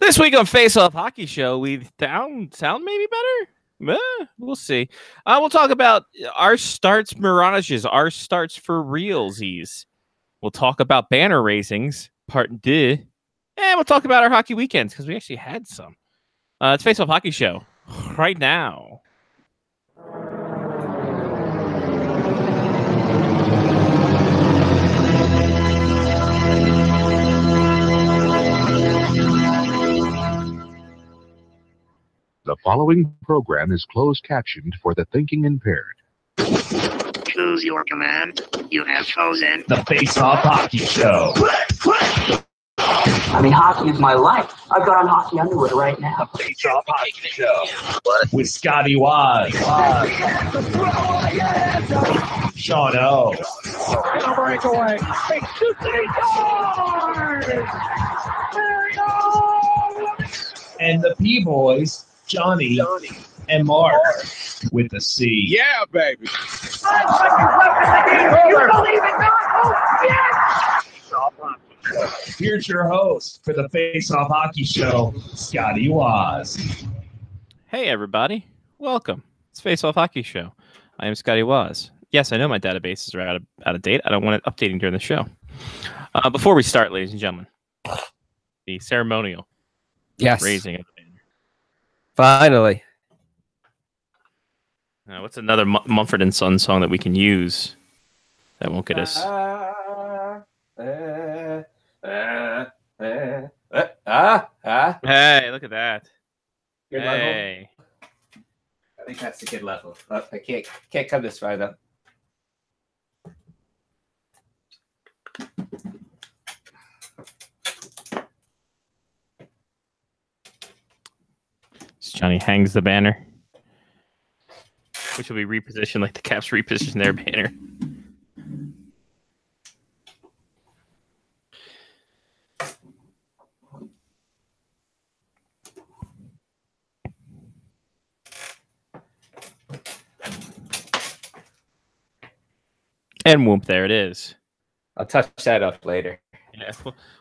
This week on Face Off Hockey Show, we sound maybe better. We'll see. We'll talk about our starts mirages, our starts for realsies. We'll talk about banner raisings, part 2. And we'll talk about our hockey weekends because we actually had some. It's Face Off Hockey Show right now. The following program is closed captioned for the thinking impaired. Choose your command. You have chosen the Face Off Hockey Show. I mean, hockey is my life. I've got on hockey underwear right now. The Face Off Hockey Show. With Scotty Waz. Sean O. breakaway. And the P-Boys, Johnny and Mark with the C. Yeah, baby. You believe it not? Oh, yes! Here's your host for the Face Off Hockey Show, Scotty Waz. Hey, everybody. Welcome. It's Face Off Hockey Show. I am Scotty Waz. Yes, I know my databases are out of date. I don't want it updating during the show. Before we start, ladies and gentlemen, the ceremonial raising of the banner. Finally. Now, what's another Mumford and Sons song that we can use that won't get us? Hey, look at that. Kid Hey. I think that's the kid level. I can't come this far though. Johnny hangs the banner, which will be repositioned like the Caps reposition their banner. And whoop, there it is. I'll touch that up later. Yeah,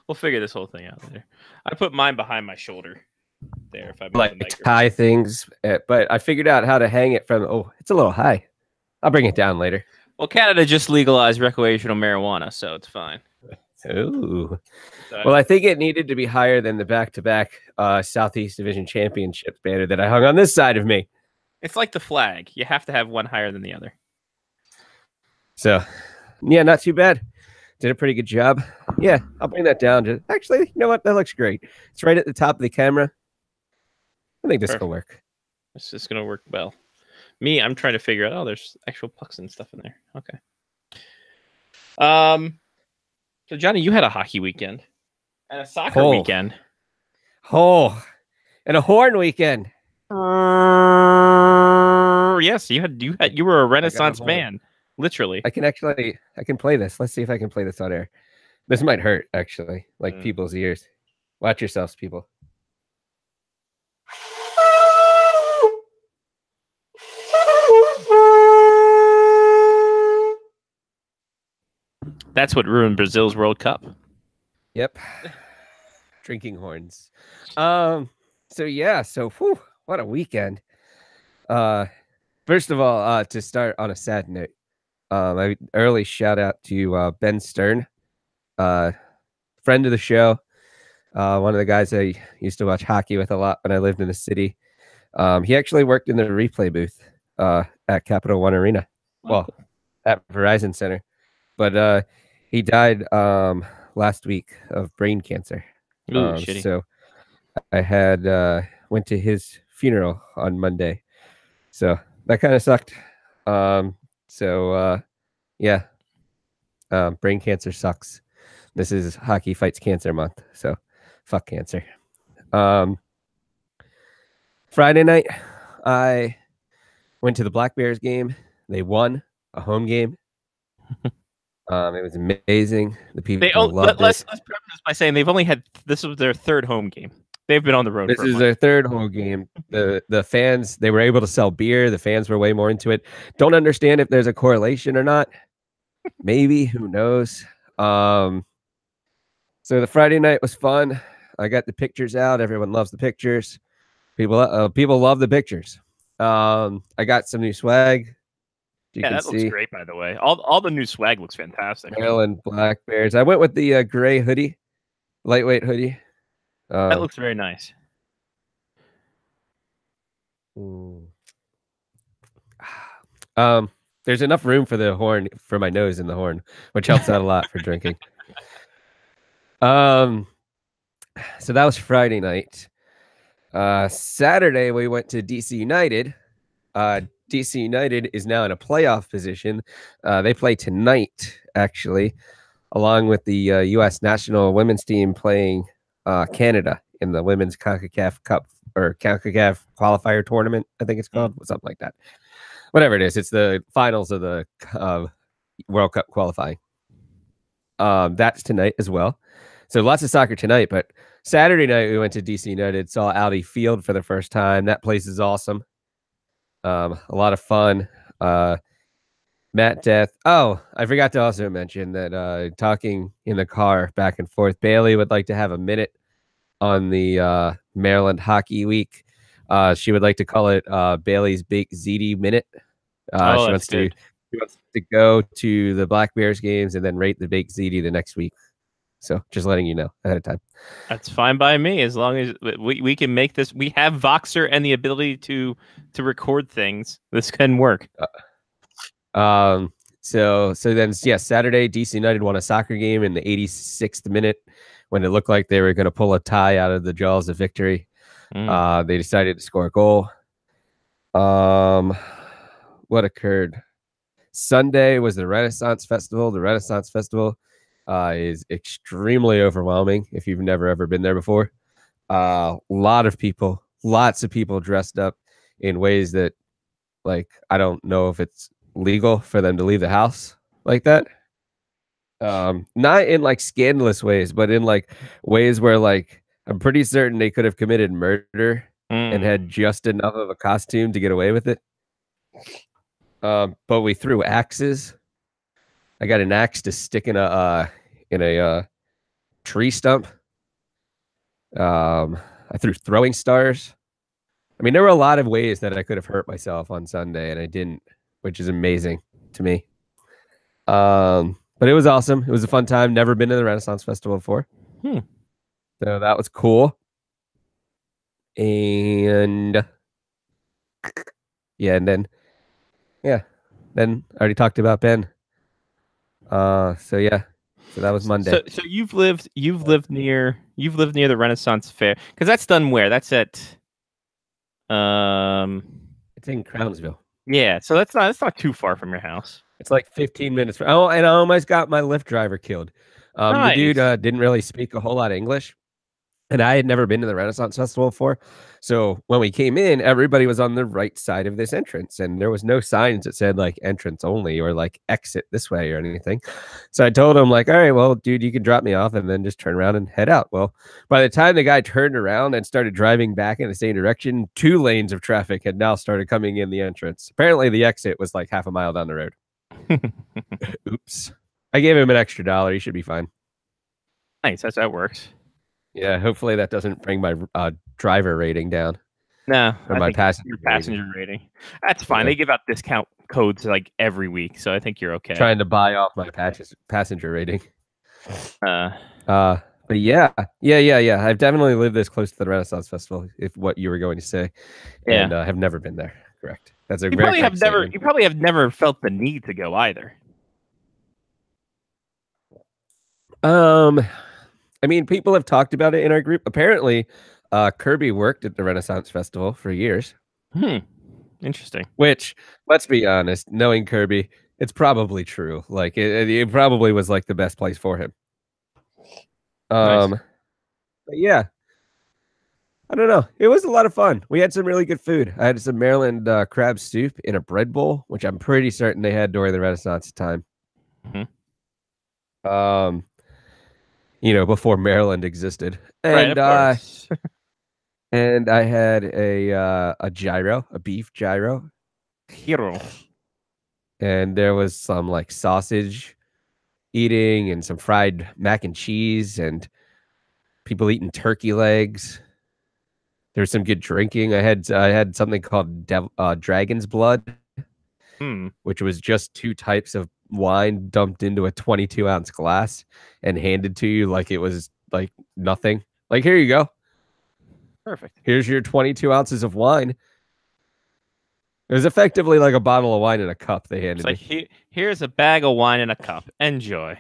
we'll figure this whole thing out later. I put mine behind my shoulder there. If I like tie things, but I figured out how to hang it from. Oh, it's a little high. I'll bring it down later. Well, Canada just legalized recreational marijuana, so it's fine. Ooh. Well, I think it needed to be higher than the back-to-back Southeast Division Championship banner that I hung on this side of me. It's like the flag. You have to have one higher than the other. So, yeah, not too bad. Did a pretty good job. Yeah, I'll bring that down. Actually, you know what? That looks great. It's right at the top of the camera. I think this will work. This is going to work well. Me, I'm trying to figure out, oh, there's actual pucks and stuff in there. Okay. So, Johnny, you had a hockey weekend and a soccer weekend. Oh, and a horn weekend. Yes, you were a Renaissance man. Literally. I can play this. Let's see if I can play this on air. This might hurt, actually, like people's ears. Watch yourselves, people. That's what ruined Brazil's World Cup. Yep. Drinking horns. So whew, what a weekend. First of all, to start on a sad note, early shout out to Ben Stern, friend of the show, one of the guys I used to watch hockey with a lot when I lived in the city. He actually worked in the replay booth at Capital One Arena, well, at Verizon Center, but he died last week of brain cancer. Ooh, so I had went to his funeral on Monday, so that kind of sucked. Brain cancer sucks. This is Hockey Fights Cancer Month, so fuck cancer. Friday night, I went to the Black Bears game. They won a home game. It was amazing. The people loved it. Let's preface this by saying this was their third home game. They've been on the road. This is their third home game. The fans, they were able to sell beer. The fans were way more into it. Don't understand if there's a correlation or not. Maybe, who knows? So the Friday night was fun. I got the pictures out. Everyone loves the pictures. People love the pictures. I got some new swag. You Yeah, can that looks see great, by the way. All the new swag looks fantastic. Maryland Black Bears. I went with the gray hoodie, lightweight hoodie. That looks very nice. There's enough room for the horn for my nose in the horn, which helps out a lot for drinking. So that was Friday night. Saturday we went to DC United. DC United is now in a playoff position. They play tonight, actually, along with the U.S. national women's team playing Canada in the women's CONCACAF Cup or CONCACAF qualifier tournament. I think it's called something like that. Whatever it is, it's the finals of the World Cup qualifying. That's tonight as well. So lots of soccer tonight, but Saturday night we went to DC United, saw Audi Field for the first time. That place is awesome. A lot of fun. Matt Death. Oh, I forgot to also mention that talking in the car back and forth, Bailey would like to have a minute on the Maryland Hockey Week. She would like to call it Bailey's Big ZD Minute. She wants to go to the Black Bears games and then rate the Big ZD the next week. So just letting you know ahead of time. That's fine by me as long as we can make this. We have Voxer and the ability to record things. This can work. So then, yeah, Saturday, DC United won a soccer game in the 86th minute when it looked like they were going to pull a tie out of the jaws of victory. They decided to score a goal. What occurred? Sunday was the Renaissance Festival. The Renaissance Festival is extremely overwhelming if you've never ever been there before. Lots of people dressed up in ways that, like, I don't know if it's legal for them to leave the house like that. Not in like scandalous ways, but in like ways where, like, I'm pretty certain they could have committed murder and had just enough of a costume to get away with it. But we threw axes. I got an axe to stick in a tree stump. I threw throwing stars. I mean, there were a lot of ways that I could have hurt myself on Sunday, and I didn't, which is amazing to me. But it was awesome. It was a fun time. Never been to the Renaissance Festival before. So that was cool. And then I already talked about Ben. So that was Monday. So you've lived near the Renaissance Fair, because that's done where? That's at it's in Crownsville. Yeah, so that's not too far from your house. It's like 15 minutes. And I almost got my Lyft driver killed. Nice. The dude didn't really speak a whole lot of English, and I had never been to the Renaissance Festival before. So when we came in, everybody was on the right side of this entrance, and there was no signs that said like entrance only or like exit this way or anything. So I told him, like, all right, well, dude, you can drop me off and then just turn around and head out. Well, by the time the guy turned around and started driving back in the same direction, 2 lanes of traffic had now started coming in the entrance. Apparently the exit was like half a mile down the road. Oops. I gave him an extra $1. He should be fine. Nice. That's how it works. Yeah, hopefully that doesn't bring my driver rating down. No, or my passenger rating. That's fine. Yeah. They give out discount codes like every week, so I think you're okay. Trying to buy off my passenger rating. But yeah. I've definitely lived this close to the Renaissance Festival, if what you were going to say, and have never been there. Correct. That's a you very probably have never felt the need to go either. I mean, people have talked about it in our group. Apparently, Kirby worked at the Renaissance Festival for years. Interesting. Which, let's be honest, knowing Kirby, it's probably true. Like, it probably was like the best place for him. Nice. But yeah, I don't know. It was a lot of fun. We had some really good food. I had some Maryland crab soup in a bread bowl, which I'm pretty certain they had during the Renaissance time. Before Maryland existed. And and I had a gyro, a beef gyro. Hero. And there was some like sausage eating and some fried mac and cheese and people eating turkey legs. There's some good drinking. I had something called Dragon's Blood, which was just 2 types of wine dumped into a 22-ounce glass and handed to you like it was like nothing. Like, here you go. Perfect. Here's your 22 ounces of wine. It was effectively like a bottle of wine in a cup they handed It's me. like, here's a bag of wine in a cup. Enjoy.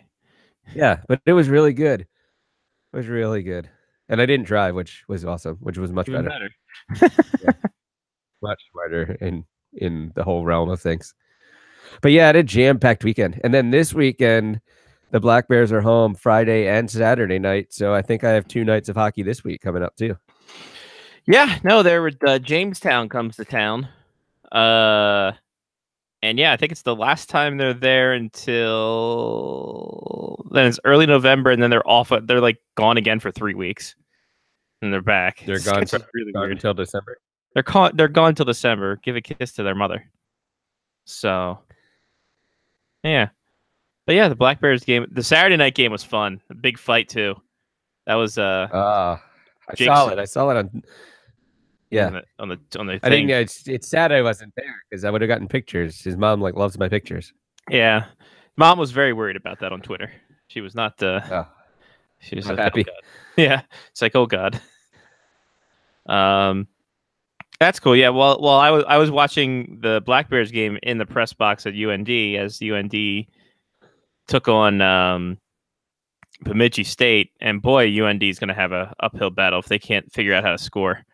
Yeah, but it was really good. It was really good. And I didn't drive, which was awesome, which was much Even better. better. Much smarter in the whole realm of things. But yeah, I had a jam-packed weekend. And then this weekend, the Black Bears are home Friday and Saturday night. So I think I have 2 nights of hockey this week coming up too. Yeah, no, Jamestown comes to town. And yeah, I think it's the last time they're there until then. It's early November, and then they're off. They're like gone again for 3 weeks, and they're back. They're It's gone, really gone weird. until December. They're gone till December. Give a kiss to their mother. So, yeah, but yeah, the Black Bears game, the Saturday night game was fun. A big fight too. That was I Jake's- saw it. I saw it on. Yeah, on the thing. I think it's sad I wasn't there because I would have gotten pictures. His mom loves my pictures. Yeah, Mom was very worried about that on Twitter. She was not. She was Not like, happy. "Oh, God." Yeah, it's like, oh God. That's cool. Yeah. Well, I was watching the Black Bears game in the press box at UND as UND took on Bemidji State, and boy, UND is going to have a uphill battle if they can't figure out how to score.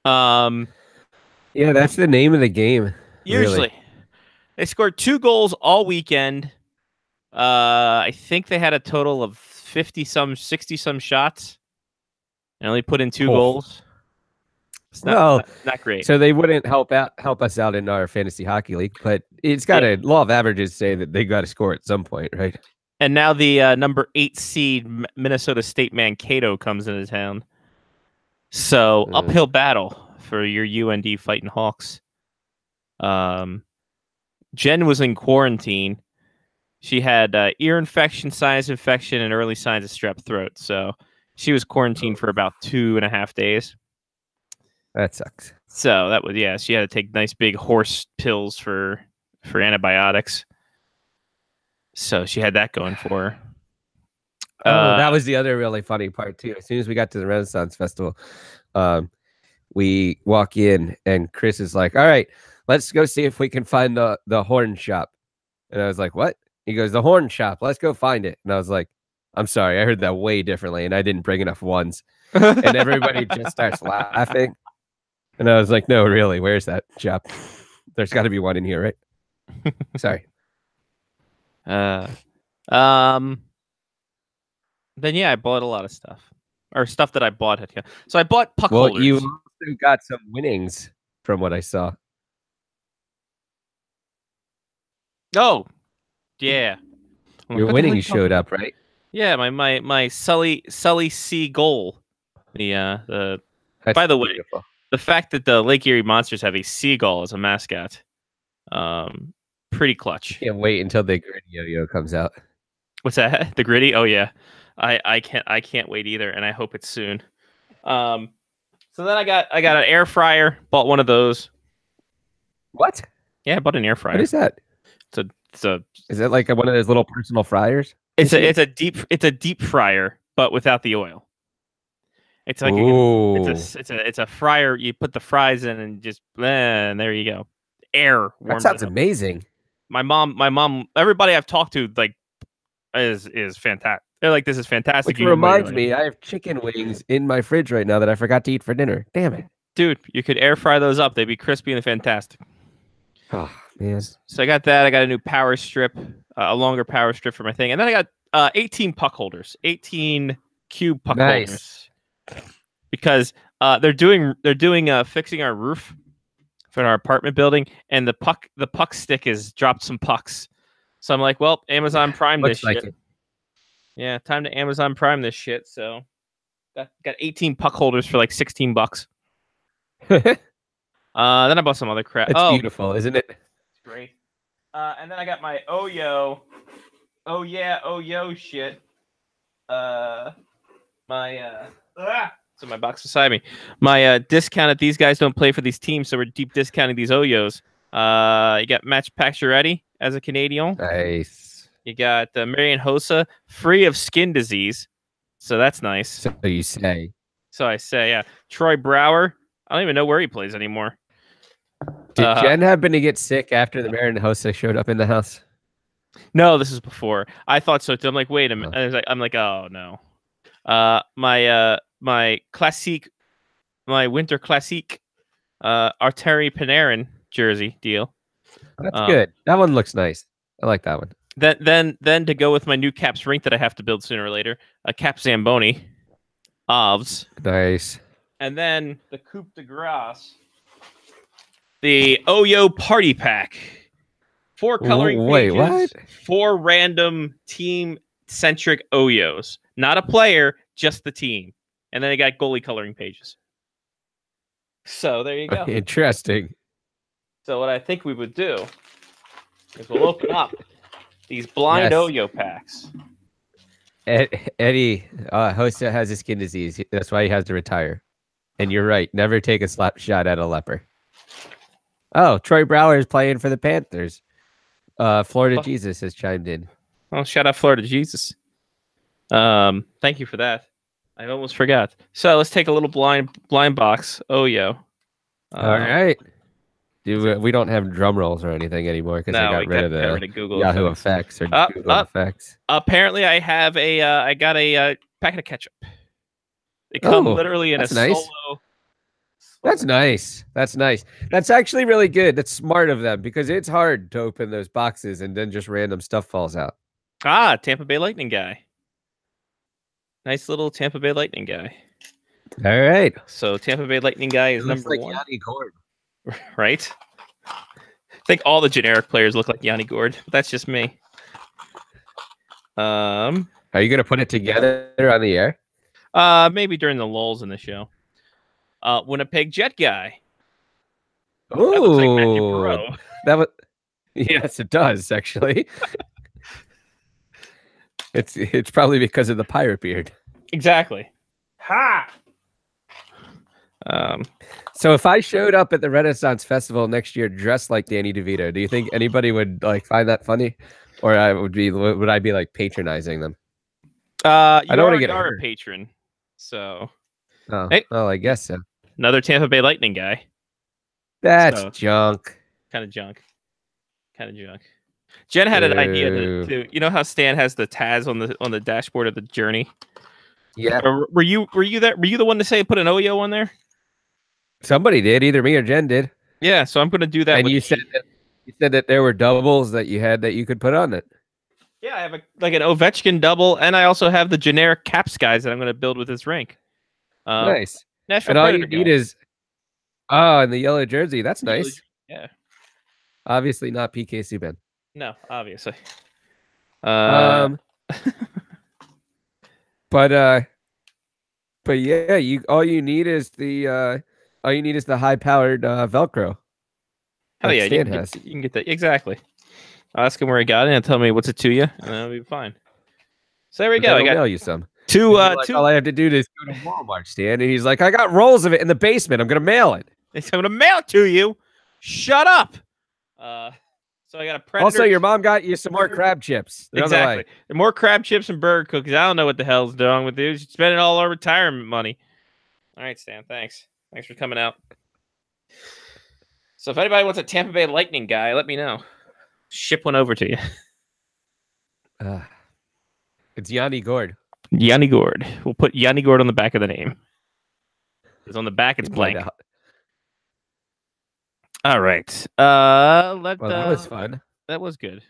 Yeah, that's the name of the game. Usually, they scored 2 goals all weekend. I think they had a total of 60 some shots, and only put in 2 goals. It's not great. So they wouldn't help us out in our fantasy hockey league, but it's got a law of averages say that they got to score at some point, right? And now the number 8 seed Minnesota State Mankato comes into town. So uphill battle for your UND Fighting Hawks. Jen was in quarantine. She had ear infection, sinus infection, and early signs of strep throat. So she was quarantined for about 2.5 days. That sucks. So that was she had to take nice big horse pills for antibiotics. So she had that going for her. That was the other really funny part too. As soon as we got to the Renaissance Festival, we walk in and Chris is like, "All right, let's go see if we can find the horn shop." And I was like, "What?" He goes, "The horn shop. Let's go find it." And I was like, "I'm sorry, I heard that way differently, and I didn't bring enough ones." And everybody just starts laughing. And I was like, "No, really, where's that shop? There's got to be one in here, right?" Sorry. Then I bought a lot of stuff, or stuff that I bought. So I bought puck Well, holders. you also got some winnings from what I saw. Oh, yeah. I'm like, Your what the hell winnings are you showed talking up, right? Yeah, my Sully C goal. The That's by the way, beautiful. the fact that the Lake Erie Monsters have a seagull as a mascot, pretty clutch. Can't wait until the gritty yo-yo comes out. What's that? The gritty? Oh yeah, I can't wait either, and I hope it's soon. So then I got an air fryer. Bought one of those. What? Yeah, I bought an air fryer. What is that? Is it like one of those little personal fryers? It's a deep fryer, but without the oil. It's like it's a fryer. You put the fries in and just and there you go. Air. That sounds amazing. My mom. Everybody I've talked to is fantastic. They're like, this is fantastic. Which reminds me, I have chicken wings in my fridge right now that I forgot to eat for dinner. Damn it, dude! You could air fry those up. They'd be crispy and fantastic. Oh man. So I got that. I got a new power strip, a longer power strip for my thing, and then I got 18 puck holders, 18 cube puck holders, because they're doing fixing our roof for our apartment building, and the puck stick has dropped some pucks. So I'm like, well, Amazon Prime this shit. It. Yeah, time to Amazon Prime this shit. So got 18 puck holders for like $16. Then I bought some other crap. It's beautiful, isn't it? It's great. And then I got my oh yo shit. so my box beside me. My discount at these guys don't play for these teams, so we're deep discounting these Oyos. You got Match Pacioretty as a Canadian. Nice. You got Marian Hossa, free of skin disease, so that's nice. So you say. So I say, yeah. Troy Brower. I don't even know where he plays anymore. Did Jen happen to get sick after the Marian Hossa showed up in the house? No, this is before. I thought so too. I'm like, wait a minute. I'm like, oh no. My classique, my winter classique, Arteri Panarin jersey deal. That's good. That one looks nice. I like that one. Then to go with my new Caps rink that I have to build sooner or later, a Cap Zamboni, Ovs. Nice. And then the Coupe de Grace, the Oyo Party Pack. 4 coloring Wait, pages, what? 4 random team-centric Oyos. Not a player, just the team. And then they got goalie coloring pages. So there you go. Interesting. So what I think we would do is we'll open up these blind Yes. Oyo packs. Eddie, Hossa has a skin disease. That's why he has to retire. And you're right. Never take a slap shot at a leper. Oh, Troy Brower is playing for the Panthers. Florida Jesus has chimed in. Oh, shout out Florida Jesus. Thank you for that. I almost forgot. So let's take a little blind box. Oyo. All right. We don't have drum rolls or anything anymore because I got rid of the Google Yahoo effects or Google effects. Apparently, I have I got a packet of ketchup. They come literally in a nice. solo. That's nice. That's nice. That's actually really good. That's smart of them because it's hard to open those boxes and then just random stuff falls out. Ah, Tampa Bay Lightning guy. Nice little Tampa Bay Lightning guy. All right. So Tampa Bay Lightning guy is Looks number like 1. Yanni Gord. Right? I think all the generic players look like Yanni Gord, but that's just me. Are you gonna put it together on the air? Maybe during the lulls in the show. Winnipeg Jet guy. Oh, that looks like Matthew Perreault. That was yes, it does actually. It's probably because of the pirate beard. Exactly. Ha. So if I showed up at the Renaissance Festival next year dressed like Danny DeVito, do you think anybody would like find that funny, or would I be like patronizing them? I don't want to get a hurt. patron. So Oh, Hey. well, I guess so. another Tampa Bay Lightning guy. That's So- junk. Kind of junk. Jen had an idea Ew. to you know how Stan has the Taz on the dashboard of the Journey? Yeah, Or were you there? Were you the one to say put an Oyo on there? somebody did. Either me or Jen did. Yeah, so I'm going to do that. And with you said that there were doubles that you had that you could put on it. Yeah, I have an Ovechkin double, and I also have the generic Caps guys that I'm going to build with this rank. Nice. Nashville And all you Predator need guy. is and the yellow jersey. That's nice. Yeah. Obviously not PK Subban. No, obviously. But yeah, all you need is the high powered Velcro. Hell like yeah, Stan has. you can get that exactly. I'll ask him where he got it and tell me what's it to you, and that'll be fine. So there we go. I I'll got mail you some. two. Like, Two. all I have to do is go to Walmart, Stan, and he's like, I got rolls of it in the basement. I'm gonna mail it. I'm gonna mail it to you. Shut up. So I got a Predator. Also, your mom got you some more crab chips. They're on the way. Exactly. And more crab chips and burger cookies. I don't know what the hell's wrong with you. She's spending all our retirement money. All right, Stan. Thanks. Thanks for coming out. So if anybody wants a Tampa Bay Lightning guy, let me know. Ship one over to you. It's Yanni Gord. Yanni Gord. We'll put Yanni Gord on the back of the name. Because on the back it's blank. All right. Well, that was fun. That was good.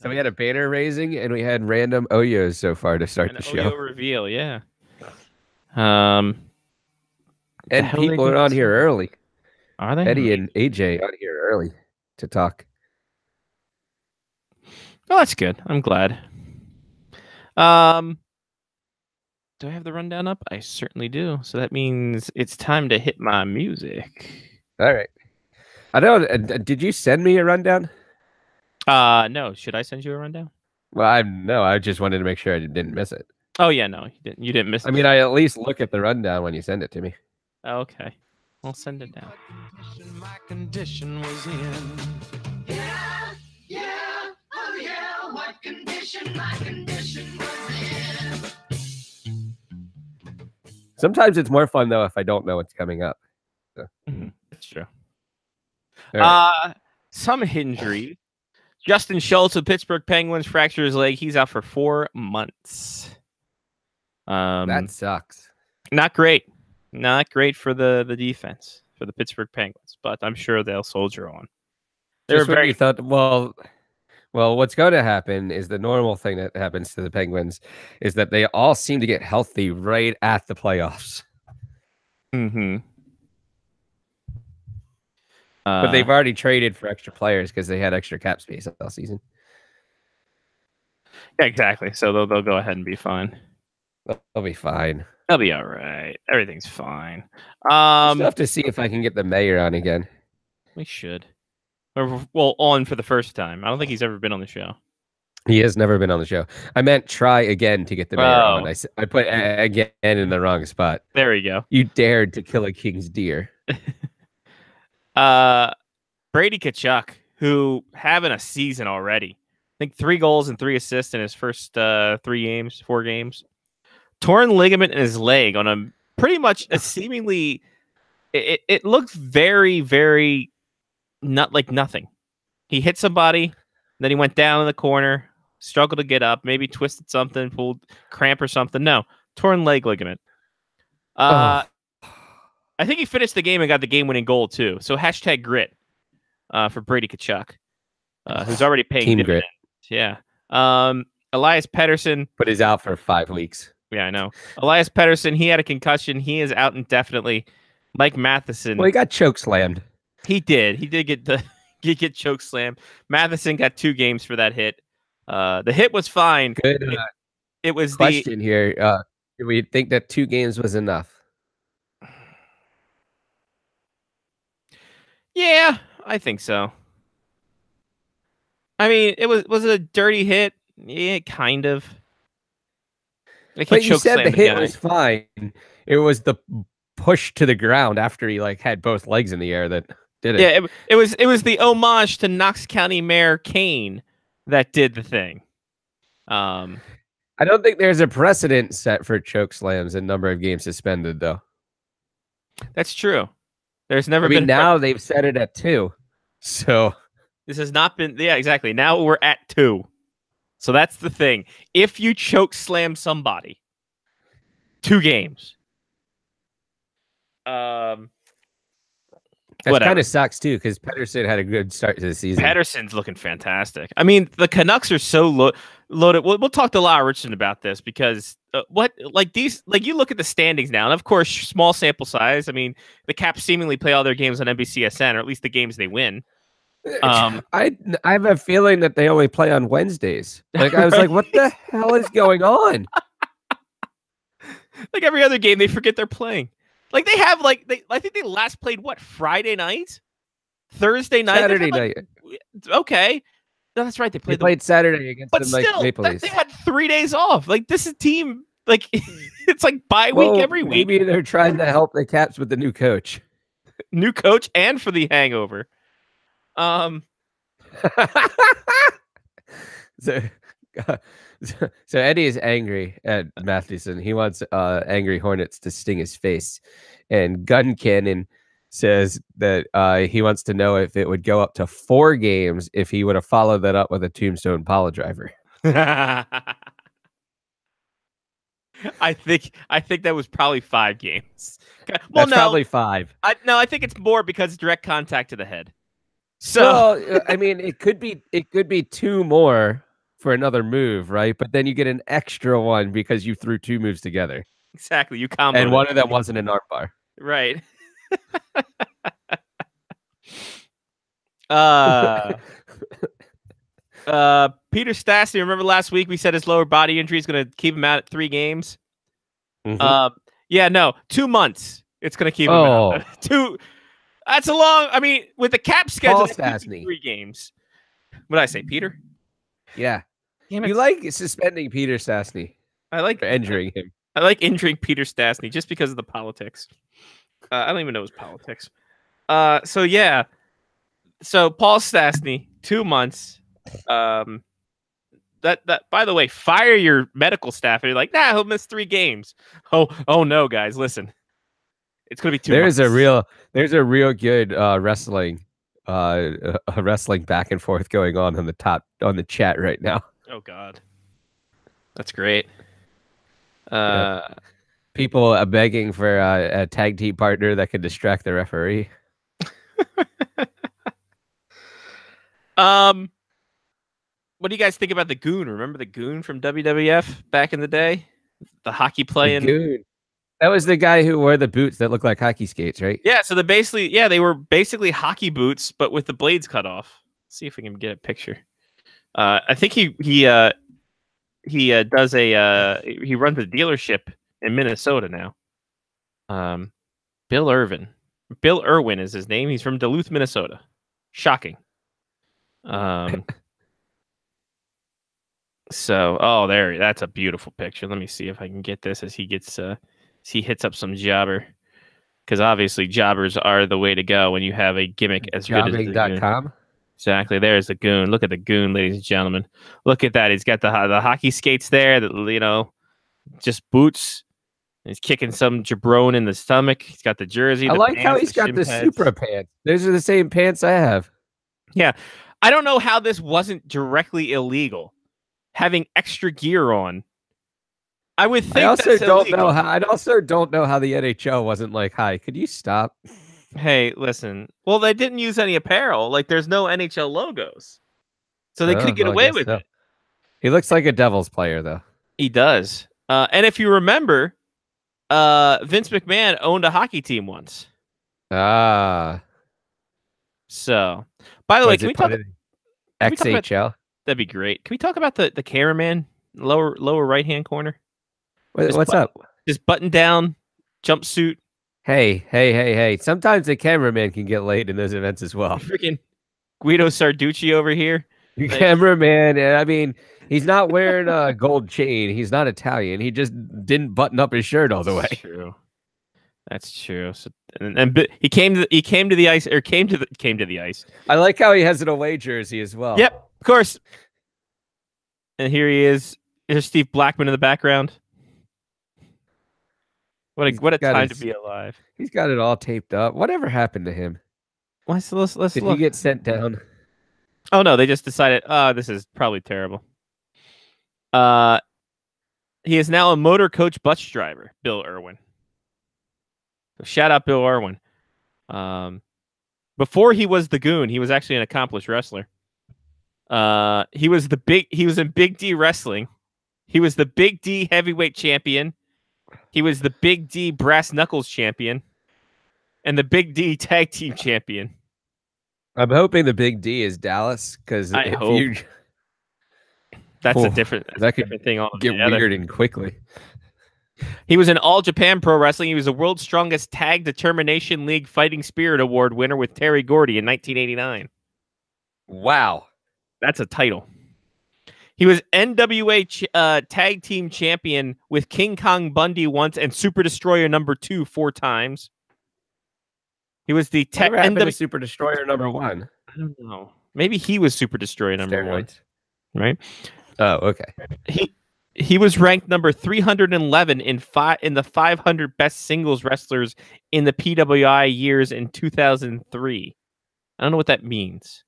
So we had a banner raising and we had random Oyos so far to start An the show. Oyo reveal, yeah. And hell they people do are on this? here early. Are they? Eddie and AJ on here early to talk. Oh, that's good. I'm glad. Do I have the rundown up? I certainly do. So that means it's time to hit my music. All right. I don't. Did you send me a rundown? No. Should I send you a rundown? Well, no. I just wanted to make sure I didn't miss it. Oh yeah, no, you didn't. You didn't miss. I mean, I at least look at the rundown when you send it to me. Okay, I'll send it down. My condition was in. Yeah, oh yeah, what condition my condition was in. Sometimes it's more fun though if I don't know what's coming up. So. That's true. All right. Some injury. Justin Schultz of Pittsburgh Penguins fractured his leg. He's out for 4 months. That sucks. Not great. Not great for the defense for the Pittsburgh Penguins, but I'm sure they'll soldier on. They're Just when very you thought, well, what's going to happen is the normal thing that happens to the Penguins is that they all seem to get healthy right at the playoffs. Mm-hmm. But they've already traded for extra players because they had extra cap space all season. Yeah, exactly. So they'll go ahead and be fine. They'll be fine. They'll be all right. Everything's fine. Still have to see if I can get the mayor on again. We should. Well, on for the first time. I don't think he's ever been on the show. He has never been on the show. I meant try again to get the mayor on. I put again in the wrong spot. There we go. You dared to kill a king's deer. Brady Tkachuk, who having a season already. I think 3 goals and 3 assists in his first 4 games. Torn ligament in his leg on a pretty much a seemingly. It looked very, very not like nothing. He hit somebody, then he went down in the corner, struggled to get up, maybe twisted something, pulled cramp or something. No, torn leg ligament. I think he finished the game and got the game-winning goal too. So #grit for Brady Tkachuk, who's already paying Team dividends. Grit. Yeah. Elias Pettersson. But he's out for 5 weeks. Yeah, I know. Elias Pettersson, he had a concussion. He is out indefinitely. Mike Matheson. Well, he got choke slammed. He did. He did get choke slammed. Matheson got 2 games for that hit. The hit was fine. Good. It was question here. Do we think that 2 games was enough? Yeah, I think so. I mean, was it a dirty hit? Yeah, kind of. Like but you said the hit was fine. It was the push to the ground after he had both legs in the air that did it. Yeah, it was the homage to Knox County Mayor Kane that did the thing. I don't think there's a precedent set for choke slams and number of games suspended, though. That's true. There's never been. been. Now they've set it at 2. So this has not been. Yeah, exactly. Now we're at 2. So that's the thing. If you choke slam somebody, 2 games. That kind of sucks too, because Pettersson had a good start to the season. Pettersson's looking fantastic. I mean, the Canucks are so loaded. We'll talk to Lyle Richardson about this because you look at the standings now, and of course, small sample size. I mean, the Caps seemingly play all their games on NBCSN, or at least the games they win. I have a feeling that they only play on Wednesdays. I was like, what the hell is going on? Like every other game, they forget they're playing. Like they have I think they last played Friday night, Thursday night, Saturday night. Okay, no, that's right. They played Saturday against the Maple Leafs. They had 3 days off. Like this is team. Like it's like bye week every week. Maybe they're trying to help the Caps with the new coach, and for the hangover. So Eddie is angry at Matheson. He wants Angry Hornets to sting his face, and Gun Cannon says that he wants to know if it would go up to 4 games if he would have followed that up with a Tombstone Pile Driver. I think that was probably 5 games. Well, that's probably 5. I think it's more because direct contact to the head. So well, I mean, it could be 2 more for another move, right? But then you get an extra one because you threw 2 moves together. Exactly, you combo. And one of them wasn't an arm bar. Right. Peter Stastny, remember last week we said his lower body injury is going to keep him out at 3 games? Mm-hmm. Yeah, no, 2 months. It's going to keep him out. 2. That's a long. I mean, with the cap schedule, 3 games. What did I say, Peter? Yeah. You like suspending Peter Stastny. I like for injuring him. I like injuring Peter Stastny just because of the politics. I don't even know his politics. So yeah. So Paul Stastny, 2 months. That by the way, fire your medical staff. And you're like, nah, he'll miss 3 games. Oh no, guys, listen. It's gonna be 2 months. There's a real good wrestling back and forth going on the chat right now. Oh God. That's great. People are begging for a tag team partner that can distract the referee. What do you guys think about the Goon? Remember the Goon from WWF back in the day? The hockey playing. Goon. That was the guy who wore the boots that looked like hockey skates, right? Yeah, so they were basically hockey boots, but with the blades cut off. Let's see if we can get a picture. I think he runs a dealership in Minnesota now. Bill Irwin is his name. He's from Duluth, Minnesota. Shocking. So, that's a beautiful picture. Let me see if I can get this as he hits up some jobber. Because obviously jobbers are the way to go when you have a gimmick as good as the Goon. Jobbing.com. Exactly. There's the Goon. Look at the Goon, ladies and gentlemen. Look at that. He's got the hockey skates there, just boots. He's kicking some jabron in the stomach. He's got the jersey. I like how he's got the Supra pants. Those are the same pants I have. Yeah. I don't know how this wasn't directly illegal. Having extra gear on. I would think I also that's don't illegal. know how the NHL wasn't like, hi, could you stop? Hey, listen. Well, they didn't use any apparel. Like, there's no NHL logos. So they could get away with it. He looks like a Devils player, though. He does. And if you remember, Vince McMahon owned a hockey team once. Ah. So, by the way, can we talk XHL? That'd be great. Can we talk about the cameraman, lower right-hand corner? What's up? This button-down jumpsuit. Hey. Sometimes the cameraman can get laid in those events as well. Freaking Guido Sarducci over here. The cameraman, I mean, he's not wearing a gold chain. He's not Italian. He just didn't button up his shirt all the way. That's true. So, and he came to the ice, or came to the ice. I like how he has an away jersey as well. Yep, of course. And here he is. There's Steve Blackman in the background. What a time to be alive. He's got it all taped up. Whatever happened to him? Let's Did look. he get sent down? Oh no, they just decided, this is probably terrible. He is now a motor coach bus driver, Bill Irwin. So shout out Bill Irwin. Before he was the Goon, he was actually an accomplished wrestler. He was in Big D Wrestling. He was the Big D heavyweight champion. He was the Big D brass knuckles champion. And the Big D tag team champion. I'm hoping the Big D is Dallas, because that's a different thing. Get weird and quickly. He was in All Japan Pro Wrestling. He was the World's Strongest Tag Determination League Fighting Spirit Award winner with Terry Gordy in 1989. Wow. That's a title. He was NWA Tag Team Champion with King Kong Bundy once and Super Destroyer number 2 4 times. He was the Super Destroyer number 1. I don't know. Maybe he was Super Destroyer number 1. Right? Oh, okay. He was ranked number 311 in the 500 best singles wrestlers in the PWI years in 2003. I don't know what that means.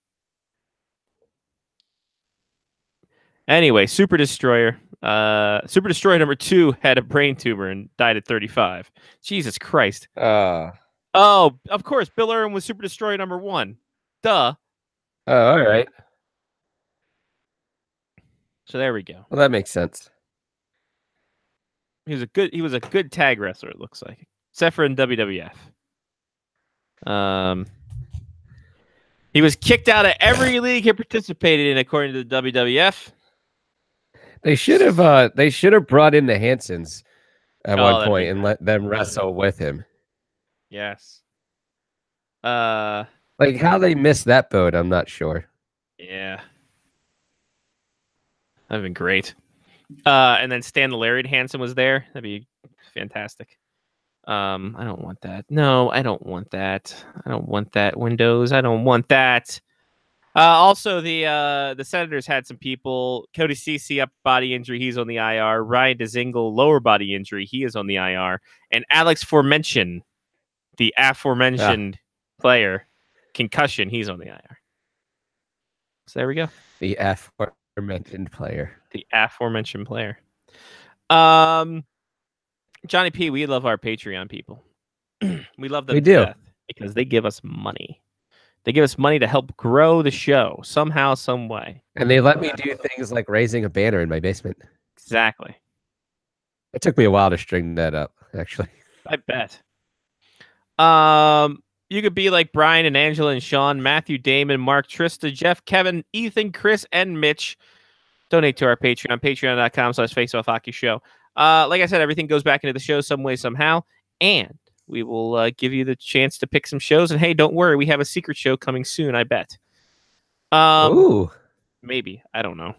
Anyway, Super Destroyer number 2 had a brain tumor and died at 35. Jesus Christ. Oh, of course, Bill Irwin was Super Destroyer number 1. Duh. Oh, all right. So there we go. Well, that makes sense. He was a good tag wrestler, it looks like. Except for in WWF. He was kicked out of every league he participated in, according to the WWF. They should have brought in the Hansons at one point and let them wrestle with him. Yes. Like how they missed that boat, I'm not sure. Yeah. That'd been great. And then Stan the Lariat Hansen was there. That'd be fantastic. I don't want that. No, I don't want that. I don't want that. Windows. I don't want that. Also, the Senators had some people. Cody Ceci, upper body injury. He's on the IR. Ryan Dzingel, lower body injury. He is on the IR. And Alex Formention, the aforementioned player, concussion. He's on the IR. So there we go. The aforementioned player. The aforementioned player. Johnny P, we love our Patreon people. We love them We to do. death because they give us money. They give us money to help grow the show somehow, some way. And they let me do things like raising a banner in my basement. Exactly. It took me a while to string that up, actually. I bet. You could be like Brian and Angela and Sean, Matthew, Damon, Mark, Trista, Jeff, Kevin, Ethan, Chris, and Mitch. Donate to our Patreon, patreon.com/faceoffhockeyshow. Like I said, everything goes back into the show some way, somehow. And we will give you the chance to pick some shows. And hey, don't worry, we have a secret show coming soon, I bet. Ooh. Maybe. I don't know.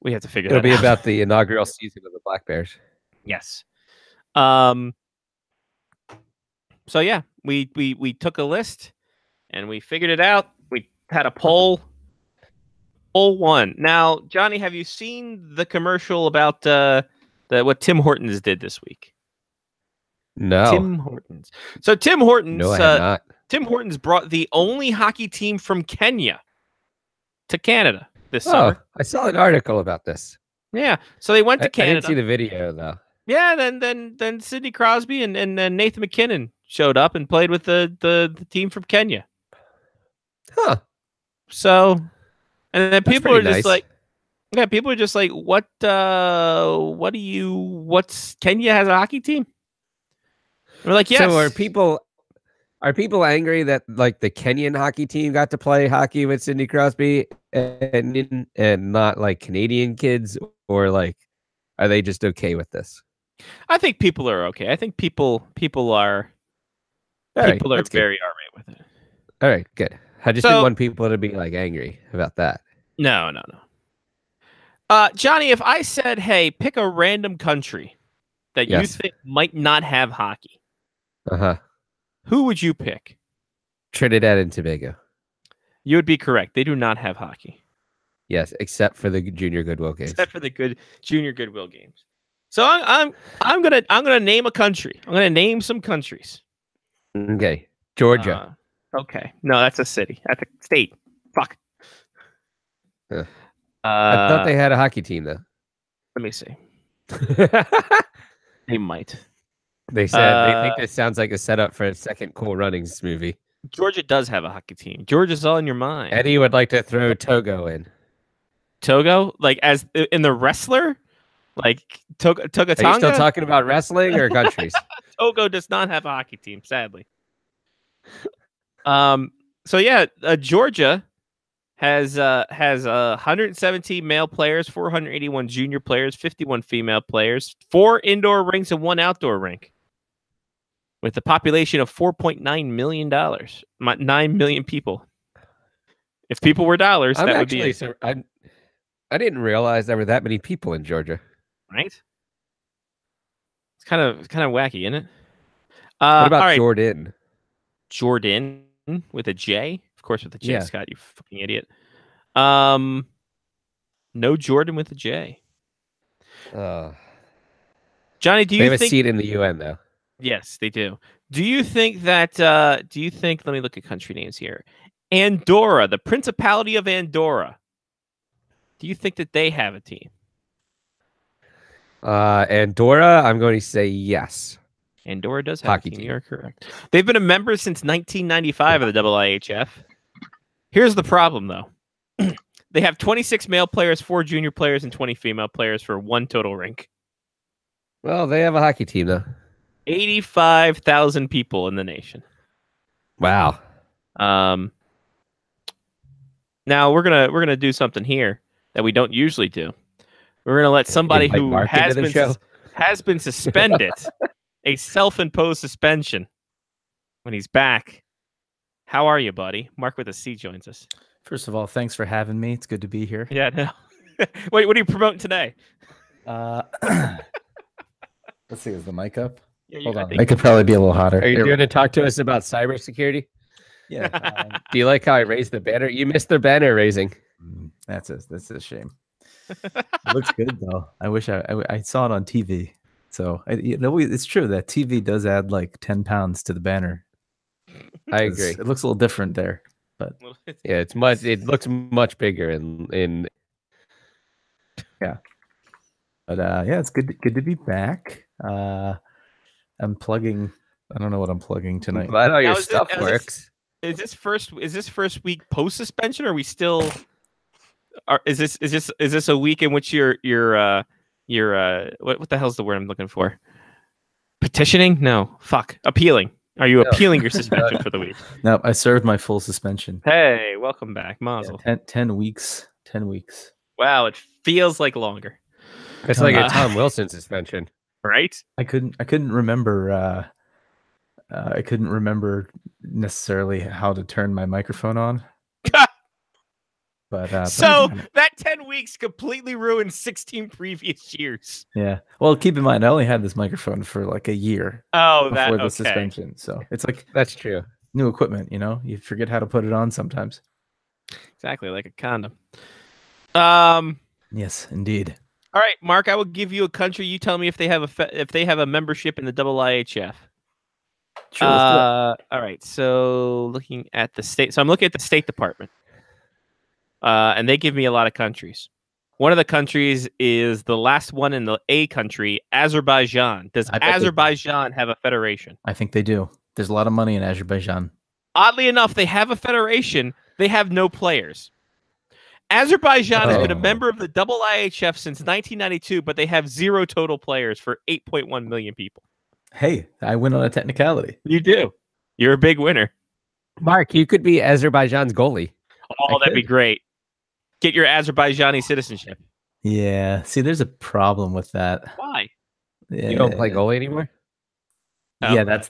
We have to figure It'll that be out. about the inaugural season of the Black Bears. Yes. So yeah, we took a list and we figured it out. We had a poll. Poll one. Now, Johnny, have you seen the commercial about what Tim Hortons did this week? No. Tim Hortons. So Tim Hortons. No, I have not. Tim Hortons brought the only hockey team from Kenya to Canada this summer. I saw an article about this. Yeah. So they went to I Canada. didn't see the video though. Yeah, then Sidney Crosby and Nathan McKinnon showed up and played with the team from Kenya. Huh. So, and then people are pretty just nice. like, yeah, people are just like, what's Kenya has a hockey team? And we're like, yes. So are people angry that like the Kenyan hockey team got to play hockey with Sidney Crosby and not like Canadian kids, or like are they just okay with this? I think people are okay. I think people are All right, people are that's good. very alright with it. All right, good. I just So- didn't want people to be like angry about that. No. Johnny, if I said, hey, pick a random country that you Yes. think might not have hockey, Uh-huh. who would you pick? Trinidad and Tobago. You would be correct. They do not have hockey, Yes, except for the Junior Goodwill games. except for the good junior Goodwill games. So I'm gonna name a country. I'm gonna name some countries. Okay. Georgia. Okay, no, that's a city. That's a state. Fuck. Yeah. I thought they had a hockey team though. Let me see. They might. They said they think this sounds like a setup for a second Cool Runnings movie. Georgia does have a hockey team. Georgia's all in your mind. Eddie would like to throw Togo in. Togo, like as in the wrestler, like Togo Are you still Tonga. talking about wrestling or countries? Togo does not have a hockey team, sadly. So yeah, Georgia has 117 male players, 481 junior players, 51 female players, 4 indoor rinks and 1 outdoor rink, with a population of $4.9 million, 9 million people. If people were dollars, I'm that would be actually it, I didn't realize there were that many people in Georgia. right? It's kind of wacky, isn't it? What about all right. Jordan? Jordan with a J, of course, with a J. Yeah. Scott, you fucking idiot. No Jordan with a J. Johnny, do They you have a think? seat in the UN though. Yes, they do. Do you think that? Do you think? Let me look at country names here. Andorra, the Principality of Andorra. Do you think that they have a team? Andorra, I'm going to say yes. Andorra does have Hockey a team. team. You're correct. They've been a member since 1995 of the IIHF. Here's the problem, though. They have 26 male players, 4 junior players, and 20 female players for 1 total rink. Well, they have a hockey team though. 85,000 people in the nation. Wow. Now we're gonna do something here that we don't usually do. We're gonna let somebody Invite who Mark has into the been show. has been suspended, a self-imposed suspension, when he's back. How are you, buddy? Mark with a C joins us. First of all, thanks for having me. It's good to be here. Yeah, no. what are you promoting today? Let's see, is the mic up? Yeah, Hold I on. think- It could probably be a little hotter. Are you Here- going to talk to us about cybersecurity? Yeah. Do you like how I raised the banner? You missed the banner raising. That's a shame. It looks good though. I wish I saw it on TV. So it's true that TV does add like 10 pounds to the banner. I 'Cause agree. It looks a little different there. But Yeah, it's much. It looks much bigger in. But yeah, it's good to be back. I'm plugging. I don't know what I'm plugging I'm tonight. glad all your Now, is it- stuff is this- works. Is this first week post suspension? Or are we still? Is this a week in which you're what the hell's the word I'm looking for? Petitioning? No, fuck. Appealing. Are you No. appealing your suspension for the week? No, I served my full suspension. Hey, welcome back, Yeah, Mazel. 10 weeks. 10 weeks. Wow, it feels like longer, It's like a Uh, Tom Wilson suspension. right? I couldn't remember. I couldn't remember necessarily how to turn my microphone on. But So that 10 weeks completely ruined 16 previous years. yeah. Well, keep in mind, I only had this microphone for like a year Oh, that before the okay. suspension, so it's like That's true. new equipment. You forget how to put it on sometimes. Exactly like a condom. Yes, indeed. All right, Mark. I will give you a country. You tell me if they have a membership in the IIHF. Sure. let's do it. All right. So looking at the state. So I'm looking at the State Department, and they give me a lot of countries. One of the countries is the last one in the A country, Azerbaijan. Does I bet they do. Azerbaijan have a federation? I think they do. There's a lot of money in Azerbaijan. Oddly enough, they have a federation. They have no players. Azerbaijan has been a Oh. member of the IIHF since 1992, but they have 0 total players for 8.1 million people. Hey, I win on a technicality. You do. You're a big winner. Mark, you could be Azerbaijan's goalie. Oh, I that'd be could. great. Get your Azerbaijani citizenship. Yeah. See, there's a problem with that. Why? Yeah. You don't play goalie anymore. Oh. Yeah, that's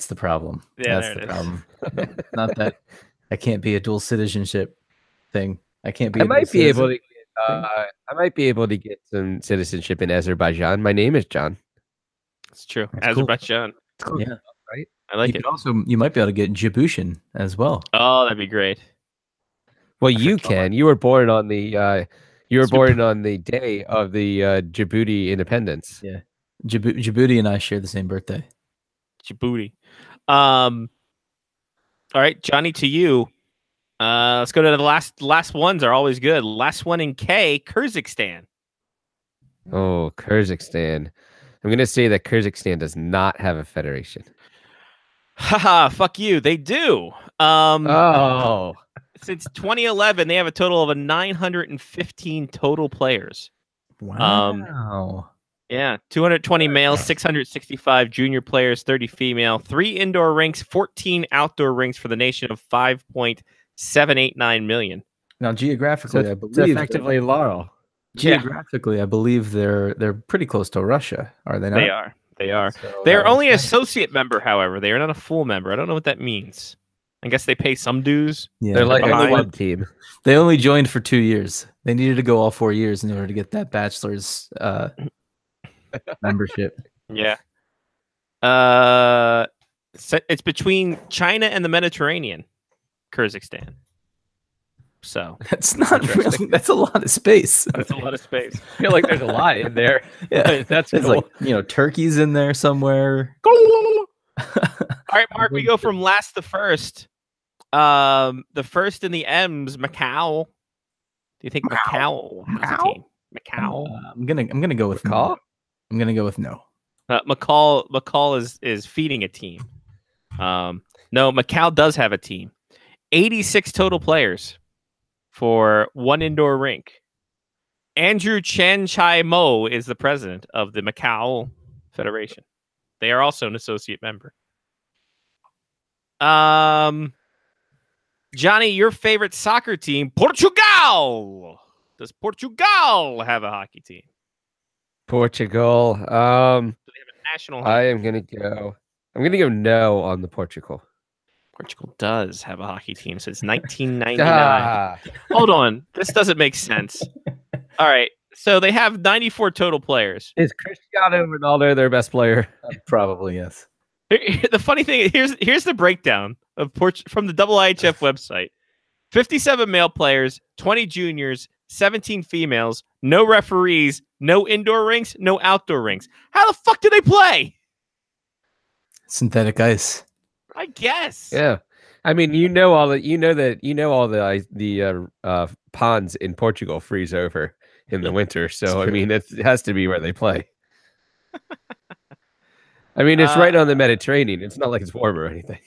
the problem. Yeah, that's there the it is. problem. Not that I can't be a dual citizenship thing. I can't be. I a might dual be able citizen. to. I might be able to get some citizenship in Azerbaijan. My name is John. It's true. That's cool. Azerbaijan. Yeah. I like you it. could also you might be able to get Djiboutian as well. Oh, that'd be great. Well, I you forgot. can. You were born on the. You were Super- born on the day of the Djibouti independence. Yeah. Djibouti and I share the same birthday. Djibouti. All right, Johnny, to you. Let's go to the last ones are always good. Last one in K, Kyrgyzstan. Oh, Kyrgyzstan. I'm going to say that Kyrgyzstan does not have a federation. Haha, fuck you. They do. Oh, Since 2011, they have a total of 915 total players. Wow. Yeah, 220 males, 665 junior players, 30 female, 3 indoor rinks, 14 outdoor rinks for the nation of 5.789 million. Now geographically, I it's believe effectively Laurel. geographically, I believe they're pretty close to Russia, are they not? They are. They are. So They're that only was- associate member, however. They are not a full member. I don't know what that means. I guess they pay some dues. Yeah, They're like a behind. club team. they only joined for 2 years. They needed to go all 4 years in order to get that bachelor's membership. Yeah. It's between China and the Mediterranean, Kyrgyzstan. So That's not Interesting. really. That's a lot of space. that's a lot of space. I feel like there's a lot in there. Yeah, That's there's cool. like Turkey's in there somewhere. All right, Mark, we go from last to first. The first in the M's, Macau. Do you think Macau has a team? Macau. I'm gonna go with Macau? no. I'm gonna go with no. McCall is feeding a team. No, Macau does have a team. 86 total players for one indoor rink. Andrew Chen Chai Mo is the president of the Macau Federation. They are also an associate member. Johnny, your favorite soccer team, Portugal. Does Portugal have a hockey team? Portugal. Do they have a national hockey? I am gonna go. I'm gonna go no on the Portugal. Portugal does have a hockey team since 1999. Ah, Hold on. This doesn't make sense. All right. So they have 94 total players. Is Cristiano Ronaldo their best player? Probably yes. The funny thing, here's the breakdown of from the IHF website. 57 male players, 20 juniors, 17 females, no referees, no indoor rinks, no outdoor rinks. How the fuck do they play? Synthetic ice. I guess. Yeah. I mean, all the ponds in Portugal freeze over in the winter. So, I mean, it has to be where they play. I mean, it's right on the Mediterranean. It's not like it's warm or anything.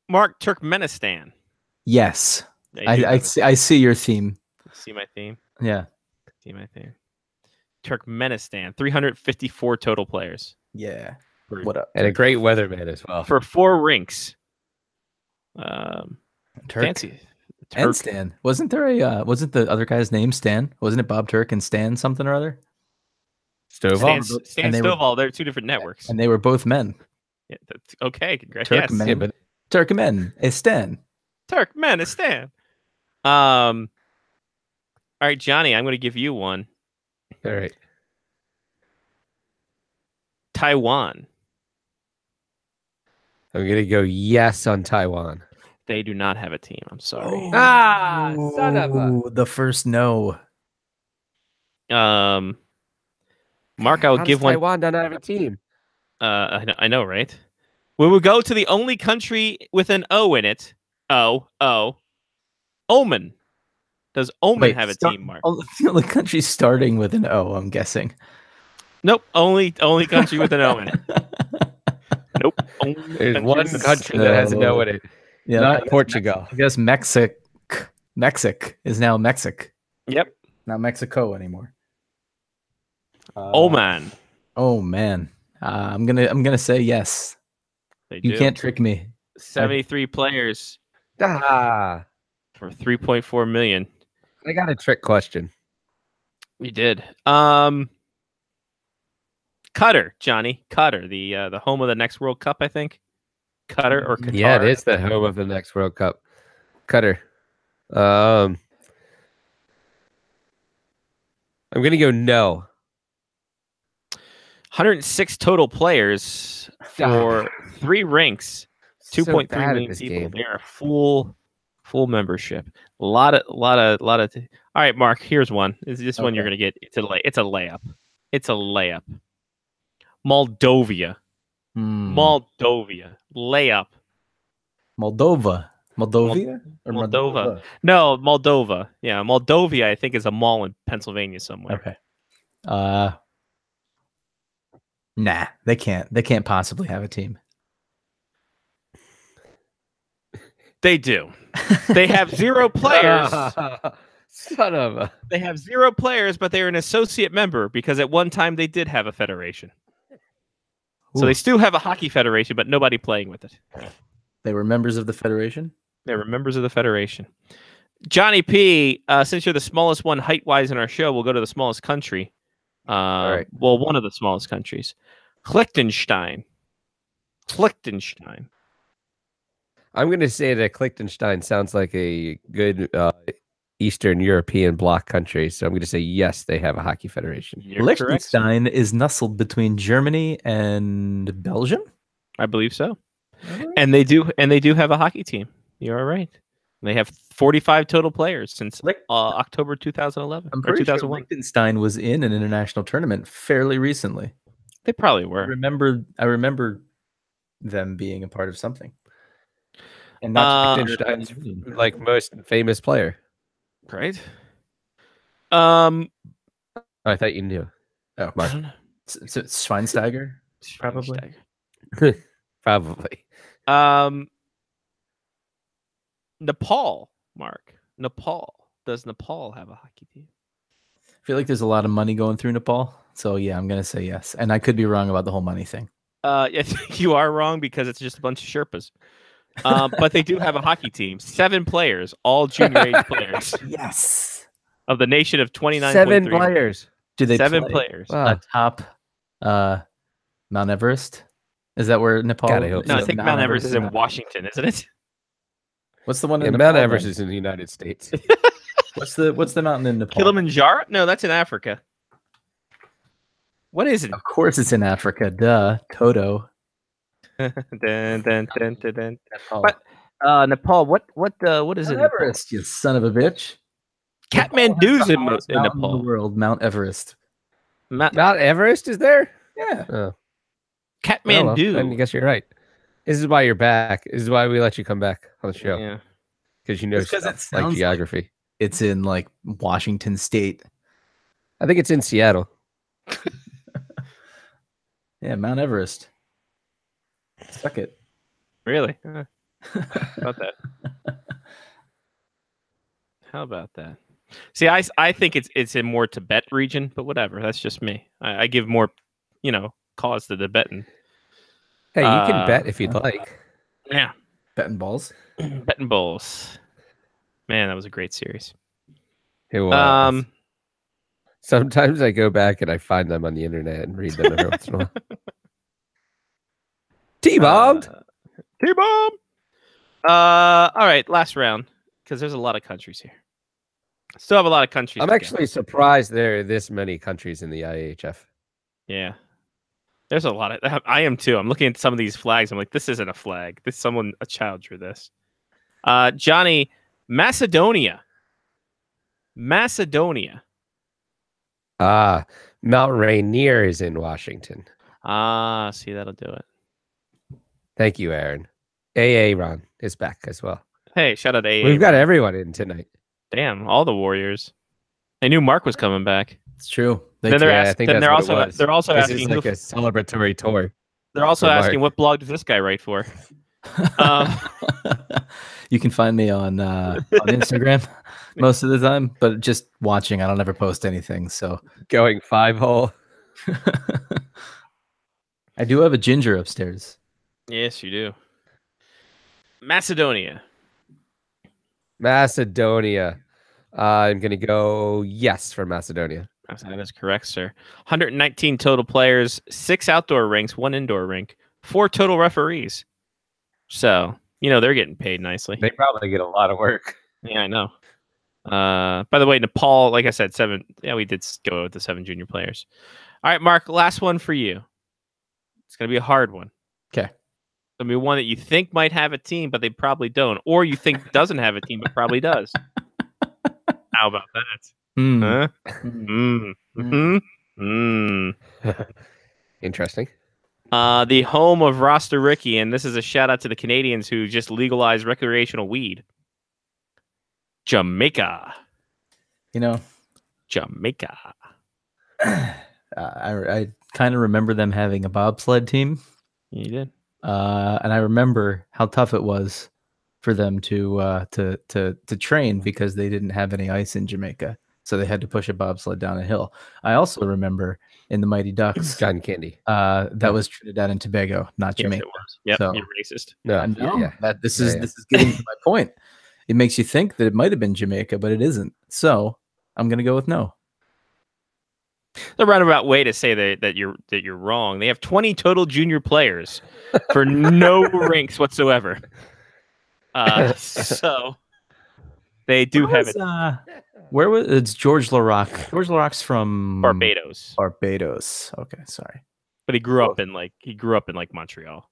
Mark, Turkmenistan. Yes. They do have a I see your theme. See my theme? Yeah. See my theme. Turkmenistan, 354 total players. Yeah. For, What up? And a great weatherman as well. for 4 rinks. Turk Fancy. and Turk. Stan. Wasn't there wasn't the other guy's name Stan? Wasn't it Bob Turk and Stan something or other? Stovall. Stan and they were- Stovall. They're 2 different networks. And they were both men. Yeah, okay, congrats. Yes. Turkmen. Yeah, but Turkmen. It's Stan. Turkmenistan. All right, Johnny, I'm going to give you one. all right. Taiwan. I'm gonna go yes on Taiwan. They do not have a team. I'm sorry. Ah, son of a. Ooh, the first no. Mark, I will How give does one. Taiwan not have a team? I know, right? We will go to the only country with an O in it. Oman. Does Oman Wait, have a start- team, Mark? The only country starting with an O, I'm guessing. Nope. Only country with an O in it. Nope. There's one country that has an O in it. Yeah, Not Portugal. I guess Mexic is now Mexic, Yep. not Mexico anymore. Oman. Oh man, I'm gonna say yes. They You do. can't trick me. 73 players Ah, for 3.4 million. I got a trick question. We did. Qatar, Johnny. Qatar, the home of the next World Cup, I think. Qatar or Qatar. Yeah, it is the home of the next World Cup. Qatar. I'm gonna go no. 106 total players for 3 rinks. So 2.3 bad at million this people. game. They are full membership. A lot of. All right, Mark. Here's one. This one you're Okay. gonna get. It's a layup. It's a layup. Moldova. Moldova. Layup. Moldova. Moldovia? Or Moldova. No, Moldova. Yeah, Moldova, I think, is a mall in Pennsylvania somewhere. Okay. Nah, they can't. They can't possibly have a team. They do. They have 0 players. Son of a. They have 0 players, but they're an associate member because at one time they did have a federation. So Ooh. they still have a hockey federation, but nobody playing with it. They were members of the federation. They were members of the federation. Johnny P, since you're the smallest one height-wise in our show, we'll go to the smallest country. right. Well, one of the smallest countries. Liechtenstein. Liechtenstein. I'm going to say that Liechtenstein sounds like a good Eastern European bloc country. So I'm going to say yes, they have a hockey federation. You're correct. Liechtenstein is nestled between Germany and Belgium. I believe so. And they do have a hockey team. You are right. They have 45 total players since October 2011 I'm or pretty sure 2001. Liechtenstein was in an international tournament fairly recently. They probably I were. remember them being a part of something. And not just Liechtenstein's European. like most famous player. Right? Oh, I thought you knew. Oh, I don't know. Schweinsteiger, probably. Probably. Nepal, Mark. Nepal. Does Nepal have a hockey team? I feel like there's a lot of money going through Nepal. So yeah, I'm gonna say yes. And I could be wrong about the whole money thing. I think you are wrong because it's just a bunch of Sherpas. But they do have a hockey team. 7 players, all junior age players Yes. of the nation of 29. 7 players. Do they 7 play players. Wow. atop Mount Everest? Is that where Nepal? God, I hope No, I so. think Mount Everest is in Washington, isn't it? What's the one in Yeah, Nepal Mount then? Everest is in the United States. What's the mountain in Nepal? Kilimanjaro? No, that's in Africa. What is it? Of course, it's in Africa. Duh, Toto. Dun, dun, dun, dun, dun. Nepal. But Nepal. What is it? Mount Everest, you son of a bitch. Kathmandu's in Highest mountain in the Nepal. world, Mount Everest. Mount Everest is there? Yeah. Oh. Oh, well, Kathmandu. I guess you're right. This is why you're back. This is why we let you come back on the show. Yeah. Because you know It's 'cause it stuff like sounds geography. It's in like Washington State. I think it's in Seattle. Yeah, Mount Everest. Suck it. Really? How about that? How about that? See, I think it's in more Tibet region, but whatever. That's just me. I give more, cause to Tibetan. Hey, you can bet if you'd like. Yeah. Betting balls. Betting Bulls. Man, that was a great series. It was. Sometimes I go back and I find them on the internet and read them every once in a while. T-bombed. T-bomb. All right, last round because there's a lot of countries here. Still have a lot of countries. I'm actually surprised there are this many countries in the IHF. Yeah. There's a lot of. I am too. I'm looking at some of these flags. I'm like, this isn't a flag. A child drew this. Johnny, Macedonia. Mount Rainier is in Washington. See, that'll do it. Thank you, Aaron. Ron is back as well. Hey, shout out to AA. We've got everyone in tonight. Damn, all the Warriors. I knew Mark was coming back. It's true. Then they're they're also This asking is like a celebratory tour. They're also for asking Mark. what blog does this guy write for? You can find me on Instagram most of the time, but just watching. I don't ever post anything. So Going 5-hole. I do have a ginger upstairs. Yes, you do. Macedonia. I'm going to go yes for Macedonia. That is correct, sir. 119 total players, 6 outdoor rinks, 1 indoor rink, 4 total referees. So, they're getting paid nicely. They probably get a lot of work. Yeah, I know. By the way, Nepal, like I said, 7. Yeah, we did go with the 7 junior players. All right, Mark, last one for you. It's going to be a hard one. Okay. It's going to be one that you think might have a team, but they probably don't. Or you think doesn't have a team, but probably does. How about that? Huh? Interesting. The home of Rasta Ricky, and this is a shout out to the Canadians who just legalized recreational weed. Jamaica. Jamaica. I kind of remember them having a bobsled team. You did. And I remember how tough it was for them to train because they didn't have any ice in Jamaica, so they had to push a bobsled down a hill. I also remember in the Mighty Ducks, Cotton candy. that was Trinidad and Tobago, not Yes, Jamaica. it was. Yep, So- you're racist. No, Yeah. This is getting to my point. It makes you think that it might have been Jamaica, but it isn't. So I'm gonna go with no. The roundabout way to say that you're wrong. They have 20 total junior players for no rinks whatsoever. So they do have it. Where was it's George Laroque? George Laroque's from Barbados, Okay, sorry. but he grew up in Montreal.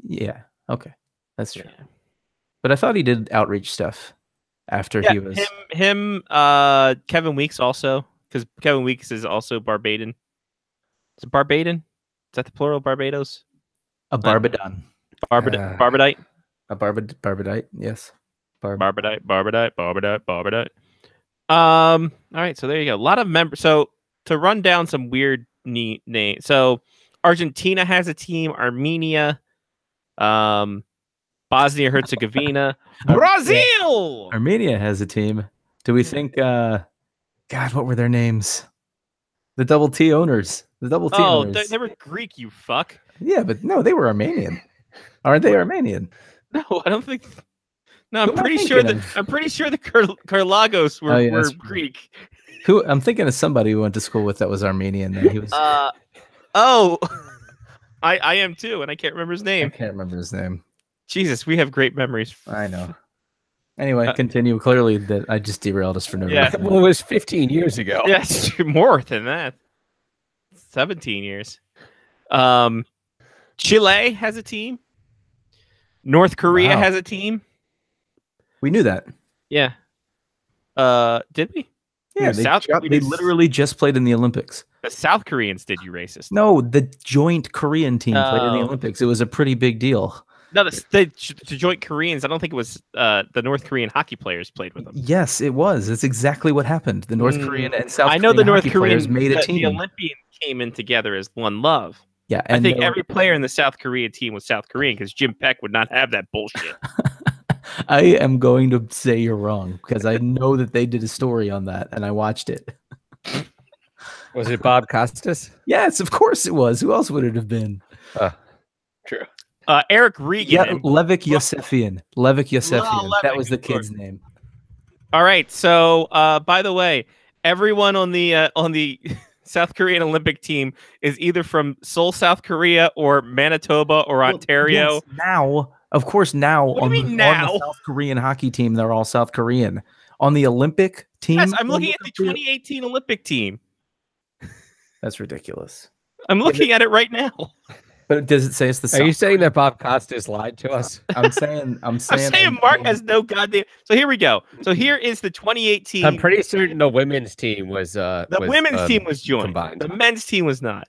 Yeah. Okay, that's true. Yeah. But I thought he did outreach stuff after Yeah, he was Kevin Weeks also, because Kevin Weeks is also Barbadan. Is it Barbadan? Is that the plural? Barbados? a Barbadon. Barbadite? A Barbadite, yes. Barbadite. All right, so there you go. A lot of members. So to run down some weird names. So Argentina has a team. Armenia, Bosnia Herzegovina, Brazil. Armenia has a team. Do we think? God, what were their names? The double T owners. The double T Oh, owners. they were Greek. You fuck. Yeah, but no, they were Armenian. Aren't they Armenian? No, I don't think. No, I'm Who am I pretty sure thinking that of? I'm pretty sure the Karlagos were, Oh, yeah, were that's right. Greek. Who I'm thinking of somebody who went to school with that was Armenian. Then he was. Oh, I am too, and I can't remember his I name. can't remember his name. Jesus, we have great memories. I know. Anyway, continue. Clearly, that I just derailed us for no Yeah. reason. Well, it was 15 years ago. Yes, more than that. 17 years. Chile has a team. North Korea Wow. has a team. We knew that. Yeah. Did we? Yeah, they literally just played in the Olympics. The South Koreans did, you racist. No, the joint Korean team played in the Oh. Olympics. It was a pretty big deal. No, the joint Koreans. I don't think it was the North Korean hockey players played with them. Yes, it was. That's exactly what happened. The North Korean and South I know the Korean North hockey Koreans players made a team. The Olympians came in together as one love. Yeah, I and think they were- every player in the South Korea team was South Korean because Jim Peck would not have that bullshit. I am going to say you're wrong because I know that they did a story on that and I watched it. Was it Bob Costas? Yes, of course it was. Who else would it have been? True. Eric Regan. Yeah, Levick Yosefian. Levick Yosefian. Levick, That was the of course. kid's name. All right. So, by the way, everyone on the South Korean Olympic team is either from Seoul, South Korea, or Manitoba, or Ontario. Yes, now, of course, now What do on, you the, mean on now? the South Korean hockey team, they're all South Korean. On the Olympic team, Yes, I'm looking at the 2018 Olympic team. That's ridiculous. I'm looking at it right now. But does it say it's the? Are you South saying that Bob Costas lied to us? I'm saying. I'm I'm saying. saying Mark has no goddamn. So here we go. So here is the 2018. I'm pretty certain the women's team was. The women's team was joined. combined. The men's team was not.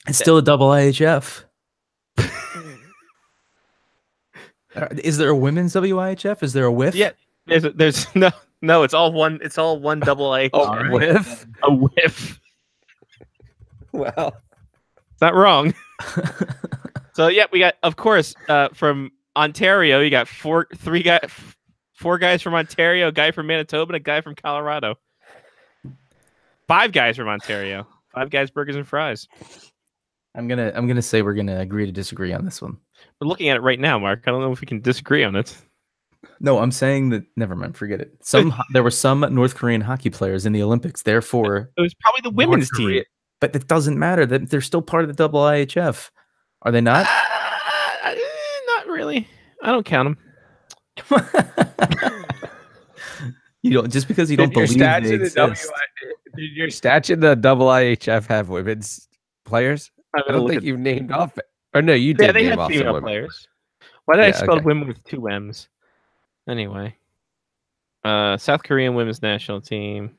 It's still a double IHF. Is there a women's WIHF? Is there a whiff? Yeah. There's no. It's all one. It's all one double A. Oh, All right. whiff. A whiff. Well, It's not wrong. So yeah, we got, of course, from Ontario. You got four guys from Ontario, a guy from Manitoba, and a guy from Colorado. 5 guys from Ontario. 5 guys, burgers and fries. I'm gonna say we're gonna agree to disagree on this one. We're looking at it right now, Mark. I don't know if we can disagree on it. No, I'm saying that. Never mind. Forget it. There were some North Korean hockey players in the Olympics. Therefore, It was probably the women's North Korea- team. But it doesn't matter. That they're still part of the double IHF. Are they not? Not really. I don't count them. You don't just because you don't did your believe stats they in the exist. did your stats in the double IHF have women's players? I'm I gonna don't look think at- you've named off. Or no, you Yeah, did they name had off some female women. players. Why did I Yeah, spell okay. women with 2 M's? Anyway, South Korean women's national team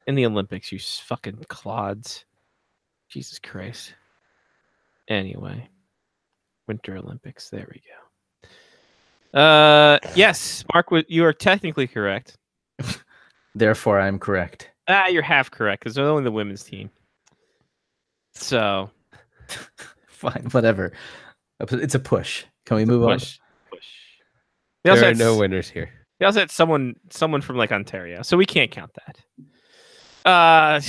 in the Olympics. You fucking clods. Jesus Christ. Anyway, Winter Olympics. There we go. Yes, Mark, you are technically correct. Therefore, I'm correct. You're half correct because they're only the women's team. So Fine, whatever. It's a push. Can we move push. They also There are had no winners here. They also had someone from like Ontario, so we can't count that.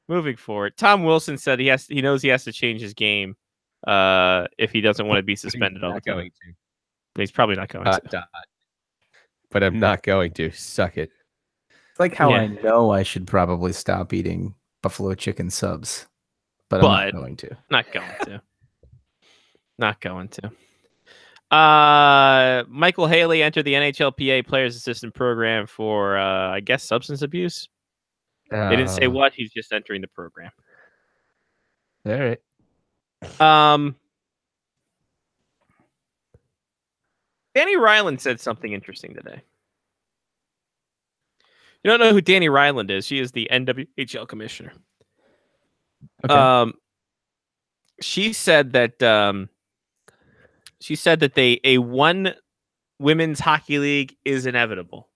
Moving forward, Tom Wilson said he knows he has to change his game if he doesn't want to be suspended all the Not time. going to. But he's probably not going to. But I'm not going to. Suck it. It's like how Yeah. I know I should probably stop eating buffalo chicken subs, but I'm not going to. Not going to. Not going to. Michael Haley entered the NHLPA Players Assistant Program for, I guess, substance abuse. They didn't say what. He's just entering the program. All right. Danny Ryland said something interesting today. You don't know who Danny Ryland is? She is the NWHL commissioner. Okay. She said that a one women's hockey league is inevitable.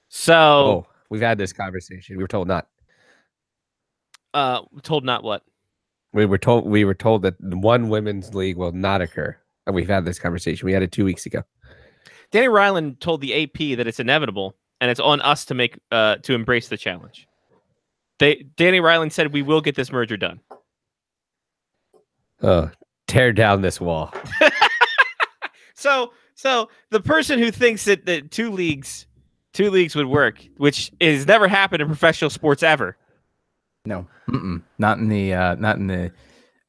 So, Oh, we've had this conversation. We were told not. told not what? We were told that one women's league will not occur. And we've had this conversation. We had it 2 weeks ago. Danny Ryland told the AP that it's inevitable and it's on us to make to embrace the challenge. Danny Ryland said we will get this merger done. Tear down this wall. So the person who thinks that two leagues would work, which has never happened in professional sports ever. No, not in the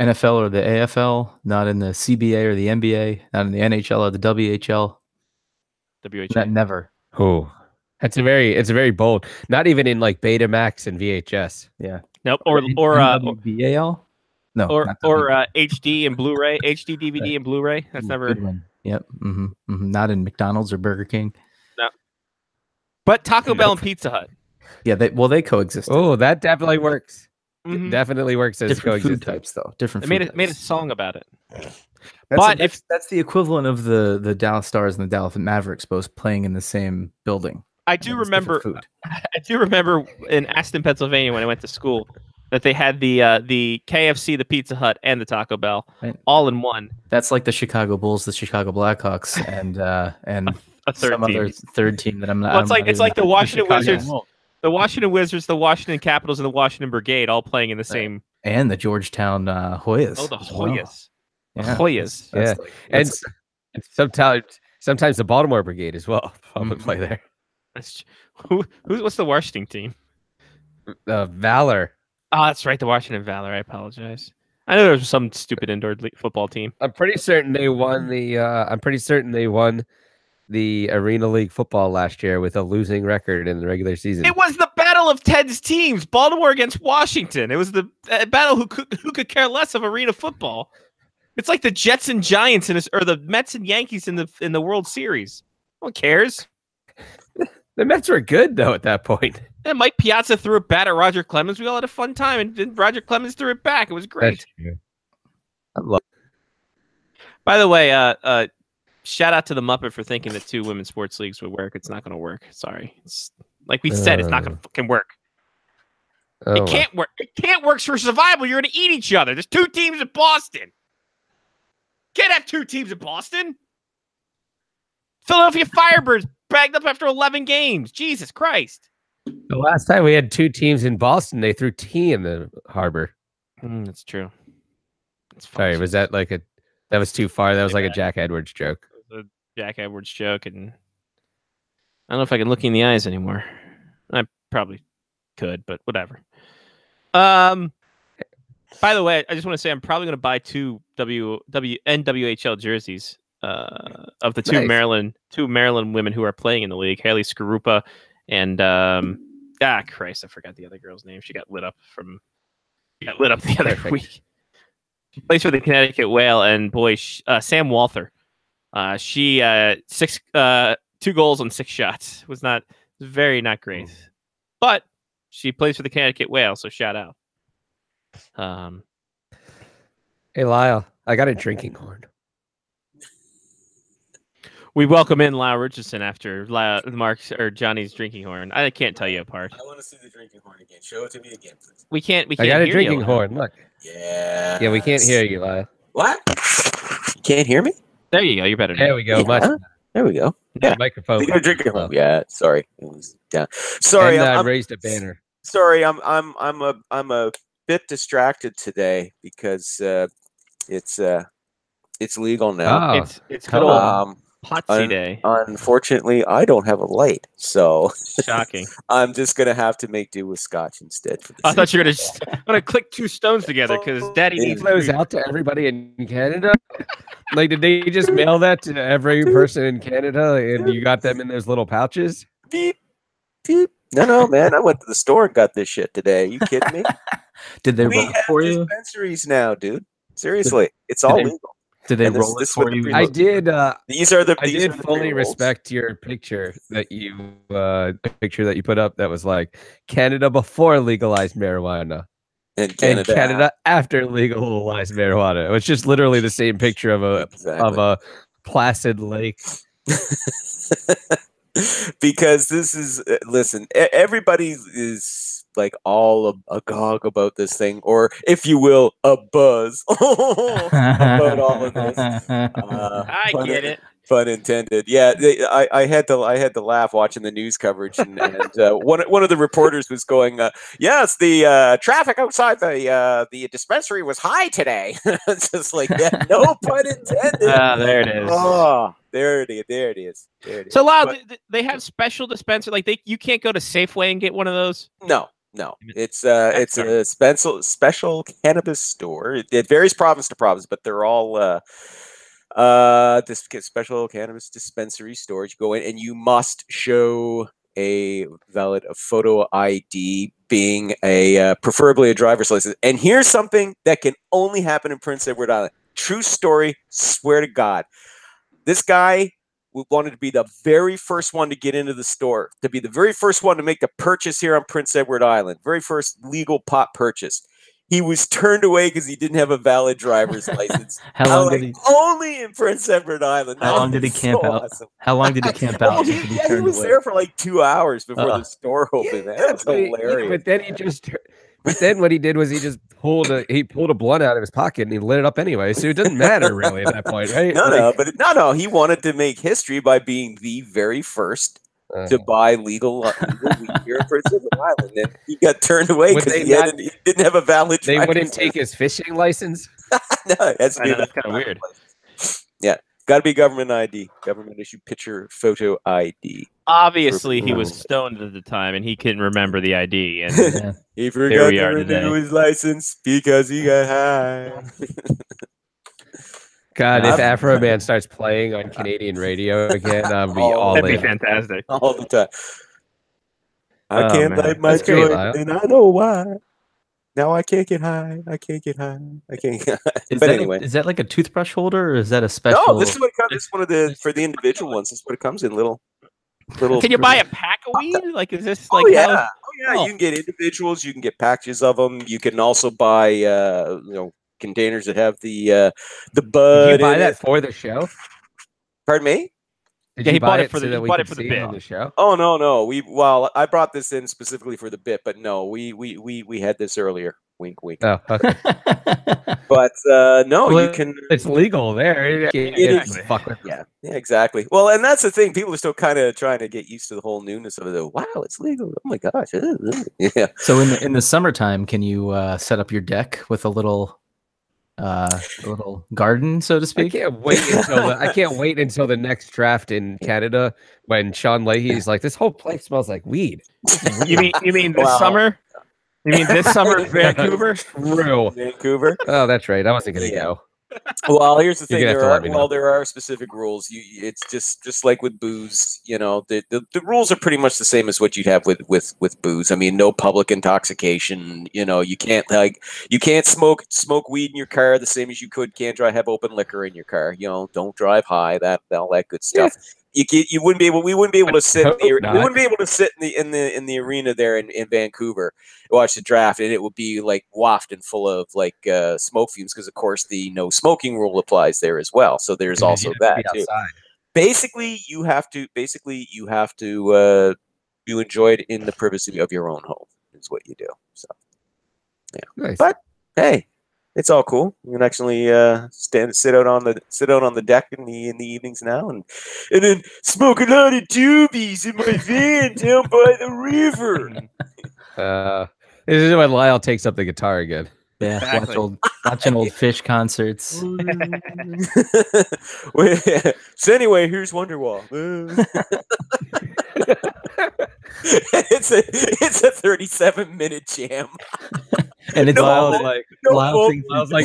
NFL or the AFL, not in the CBA or the NBA, not in the NHL or the WHL. WHA. Never. Oh, it's a very bold. Not even in like Betamax and VHS. Yeah. Nope. Or NWBAL? No. or not or WBAL. HD and Blu-ray, HD DVD and Blu-ray. That's never. Good one. Yep. Not in McDonald's or Burger King. But Taco Bell and Pizza Hut. Yeah. They coexist. Oh, that definitely works. Mhm. Definitely works as different food coexistence. types though. Different. They food made a types. song about it. But But that's the equivalent of the Dallas Stars and the Dallas Mavericks both playing in the same building. I do It's different remember. food. I do remember in Aston, Pennsylvania, when I went to school, that they had the KFC, the Pizza Hut, and the Taco Bell Right. all in one. That's like the Chicago Bulls, the Chicago Blackhawks, and A third some team. other third team that I'm not. Well, it's I'm like not it's even- like the Washington Chicago Wizards, Bulls. the Washington Wizards, the Washington Capitals, and the Washington Brigade all playing in the same. and the Georgetown Hoyas. Oh, the as well. Hoyas. Yeah. Hoyas. That's Yeah. like- And that's- sometimes the Baltimore Brigade as well probably play there. That's, what's the Washington team? Valor. Oh, that's right, the Washington Valor. I apologize. I know there was some stupid indoor football team. I'm pretty certain they won the. I'm pretty certain they won the Arena League football last year with a losing record in the regular season. It was the battle of Ted's teams, Baltimore against Washington. It was the battle who could care less of arena football. It's like the Jets and Giants or the Mets and Yankees in the World Series. No one cares. The Mets were good though at that point. And Mike Piazza threw a bat at Roger Clemens. We all had a fun time, and then Roger Clemens threw it back. It was great. I love. By the way, shout out to the Muppet for thinking that 2 women's sports leagues would work. It's not going to work. Sorry. It's like we said, it's not going to fucking work. Oh, It can't work. It can't work for survival. You're going to eat each other. There's 2 teams in Boston. Can't have 2 teams in Boston. Philadelphia Firebirds bagged up after 11 games. Jesus Christ. The last time we had 2 teams in Boston, they threw tea in the harbor. That's true. That's Sorry, was that like a? That was too far. That was like a Jack Edwards joke. a Jack Edwards joke, and I don't know if I can look you in the eyes anymore. I probably could, but whatever. By the way, I just want to say I'm probably going to buy 2 NWHL jerseys of the 2 Nice. Maryland women who are playing in the league, Haley Skarupa and Christ, I forgot the other girl's name. She got lit up the other Perfect. week. She plays for the Connecticut Whale, and boy, Sam Walther. She 2 goals on 6 shots. Was very not great, but she plays for the Connecticut Whale, so shout out. Hey Lyle, I got a drinking horn. We welcome in Lyle Richardson after Mark's or Johnny's drinking horn. I can't tell you apart. I want to see the drinking horn again. Show it to me again, please. We can't. I got a hear drinking you, horn. Look. Yeah. Yeah, we can't hear you, Lyle. What? You can't hear me? There you go. You're better. There we go. Much. There we go. Yeah. Yeah. Microphone. We got a drinking horn. Yeah. Sorry, it was down. Sorry, And, I'm raised a banner. sorry. I'm a bit distracted today because it's legal now. Oh, It's good old Um, Potsy Day. Unfortunately, I don't have a light, so Shocking. I'm just gonna have to make do with scotch instead. For this I thought you were gonna click 2 stones together because Daddy Yeah. needs flows out to everybody in Canada. Like, did they just mail that to every person in Canada, and you got them in those little pouches? beep, beep. No, man. I went to the store and got this shit today. Are you kidding me? Did they We roll have it for you? dispensaries now, dude. Seriously, it's all they- legal. Did they and this- roll it this for would you? be- I did. These are the. I these did are the fully pre-rolls. respect your picture that you picture that you put up. That was like Canada before legalized marijuana And and Canada after legalized marijuana. It was just literally the same picture of a placid lake. Because this is listen, everybody is like all agog about this thing, or if you will, a buzz about all of this. I Pun- get it. Pun intended. Yeah, I had to laugh watching the news coverage, and one of the reporters was going, "Yes, the traffic outside the dispensary was high today." It's just like, yeah, no pun intended. There it is. Oh, there it is. There it is. There it is. So Lyle, But- they have special dispenser. Like you can't go to Safeway and get one of those. no, No, it's a special cannabis store. It varies province to province, but they're all this special cannabis dispensary stores. You go in and you must show a valid photo ID, being a preferably a driver's license. And here's something that can only happen in Prince Edward Island. True story. Swear to God, this guy wanted to be the very first one to get into the store, to be the very first one to make the purchase here on Prince Edward Island, very first legal pot purchase. He was turned away because he didn't have a valid driver's license. How long did he? Only in Prince Edward Island. How long did he camp out? How long did he camp out? He was there for like 2 hours before the store opened. That's hilarious. But then he just. But then what he did was he just pulled a blunt out of his pocket and he lit it up anyway. So it doesn't matter really at that point, right? No. He wanted to make history by being the very first to buy legal weed here in Prince Edward Island, and he got turned away because he didn't have a valid. They wouldn't take his fishing license. No, that's kind of weird. Yeah, got to be government ID, government issued picture photo ID. Obviously, he was stoned at the time, and he couldn't remember the ID. And he forgot to renew his license because he got high. God, if Afro Man starts playing on Canadian radio again, I'll be all in. That'd be fantastic. All the time. I can't light my joint, and I know why. Now I can't get high. I can't get high. I can't get high. Is that like a toothbrush holder, or is that a special? No, this is what it comes. This is one of the for the individual ones. This is what it comes in, little. Can you buy a pack of weed? Like, is this like? You can get individuals. You can get packages of them. You can also buy, containers that have the bud. Did you buy that for the show? Pardon me? He bought it for the bit on the show. Oh no. I brought this in specifically for the bit, but no, we had this earlier. Wink, wink. Oh, okay. But you can. It's legal there. Yeah, exactly. Well, and that's the thing. People are still kind of trying to get used to the whole newness of it. Wow, it's legal. Oh my gosh. Yeah. So in the summertime, can you set up your deck with a little garden, so to speak? I can't wait until the next draft in Canada when Sean Leahy's like, this whole place smells like weed. You mean this summer? You mean this summer in Vancouver? True. Vancouver? Oh, that's right. I wasn't going to go. Well, here's the thing. There are specific rules. It's just like with booze. The rules are pretty much the same as what you'd have with booze. I mean, no public intoxication. You can't smoke weed in your car the same as you can't have open liquor in your car. Don't drive high. All that good stuff. Yeah. We wouldn't be able to sit. We wouldn't be able to sit in the arena there in Vancouver, watch the draft, and it would be like wafting full of like smoke fumes because, of course, the no smoking rule applies there as well. So there's also that too. Basically, you have to you enjoy it in the privacy of your own home. Is what you do. So yeah, nice. But hey. It's all cool. You can actually sit out on the deck in the evenings now, and then smoke a lot of doobies in my van down by the river. This is when Lyle takes up the guitar again. Yeah, exactly. watching old Fish concerts. So anyway, here's Wonderwall. It's a 37-minute jam. And it's Lyle's like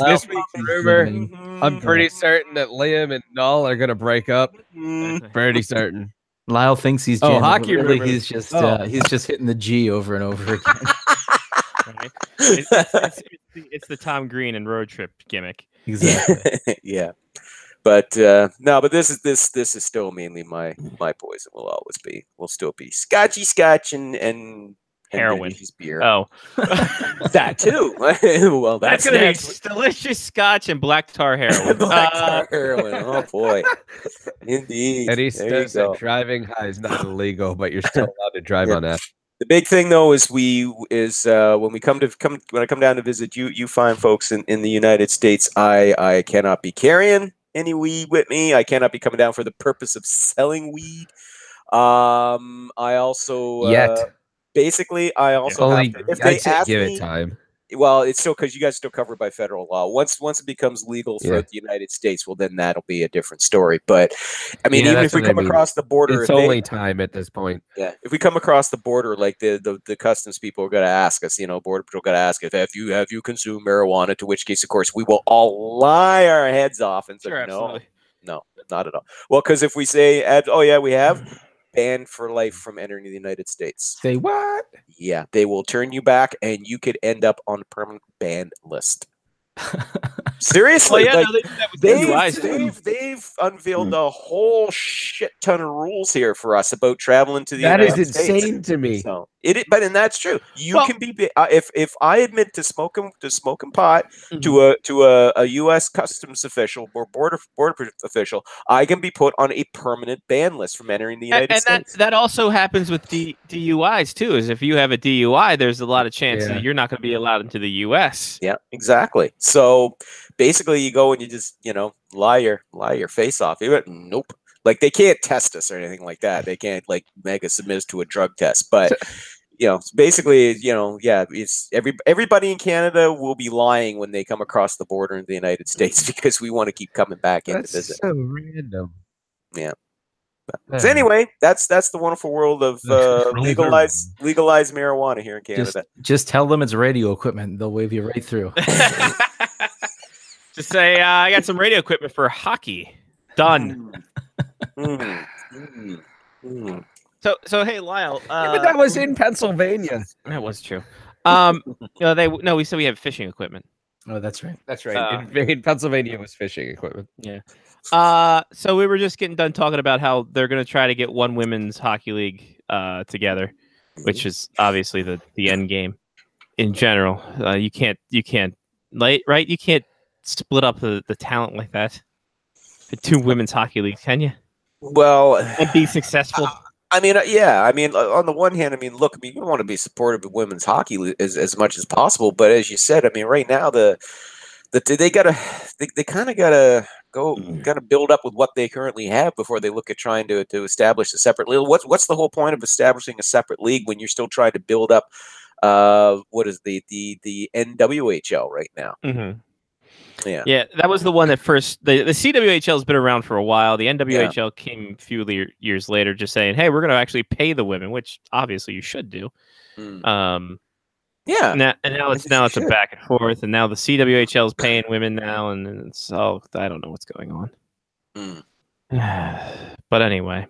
this week's rumor. I'm pretty certain that Liam and Null are gonna break up. Pretty certain. Lyle thinks he's jamming, hockey really rumor. he's just hitting the G over and over again. Right? It's the Tom Green and Road Trip gimmick. Exactly. Yeah. But this is still mainly my poison. Will still be Scotch and heroin, beer. Oh, that too. Well, that's gonna be delicious Scotch and black tar heroin. Black tar heroin. Oh boy, indeed. And he says that driving high is not illegal, but you're still allowed to drive on that. The big thing though is when I come down to visit you fine folks in the United States, I cannot be carrying any weed with me. I cannot be coming down for the purpose of selling weed. I also yet. Basically, I also Only, have to, if they ask give me, it time. Well, it's still because you guys are still covered by federal law. Once it becomes legal Yeah. throughout the United States, well, then that'll be a different story. But I mean, Yeah, even that's if we what I come mean. across the border, It's if they- only time at this point. yeah, if we come across the border, like the customs people are going to ask us, Border Patrol going to ask us, have you consumed marijuana? To which case, of course, we will all lie our heads off and say, Sure, no, absolutely. no, not at all. Well, because if we say, oh yeah, we have, banned for life from entering the United States. Say what? Yeah, they will turn you back, and you could end up on a permanent ban list. Seriously, Well, yeah, like, no, they do that with DUIs, too. they've unveiled a whole shit ton of rules here for us about traveling to the That United is States. insane to me. So and that's true. You Well- can be if I admit to smoking pot Mhm. to a U.S. customs official or border official, I can be put on a permanent ban list from entering the United And States. that also happens with DUIs too. Is if you have a DUI, there's a lot of chance Yeah. that you're not going to be allowed into the U.S. Yeah, exactly. So basically, you go and you just lie your face off. Nope. Like, they can't test us or anything like that. They can't like make us submit to a drug test. But basically, it's everybody in Canada will be lying when they come across the border in the United States because we want to keep coming back in to That's visit. so random. Yeah. So anyway, that's the wonderful world of legalized marijuana here in Canada. Just tell them it's radio equipment. They'll wave you right through. Just say, I got some radio equipment for hockey. Done. So hey, Lyle. But that was in Pennsylvania. That was true. We said we have fishing equipment. Oh, that's right. That's right. In Pennsylvania, it was fishing equipment. Yeah. So we were just getting done talking about how they're going to try to get one women's hockey league together, which is obviously the end game. In general, you can't right? You can't split up the talent like that for two women's hockey leagues, can you? Well, and be successful. I mean, yeah. I mean, on the one hand, you want to be supportive of women's hockey as much as possible. But as you said, I mean, right now they kind of gotta build up with what they currently have before they look at trying to establish a separate league. What's the whole point of establishing a separate league when you're still trying to build up what is the NWHL right now? Mm-hmm. Yeah, that was the one that first. The CWHL has been around for a while. The NWHL came a few years later, just saying, "Hey, we're going to actually pay the women," which obviously you should do. Yeah, now it's a back and forth, and now the CWHL is paying women now, and it's I don't know what's going on. But anyway,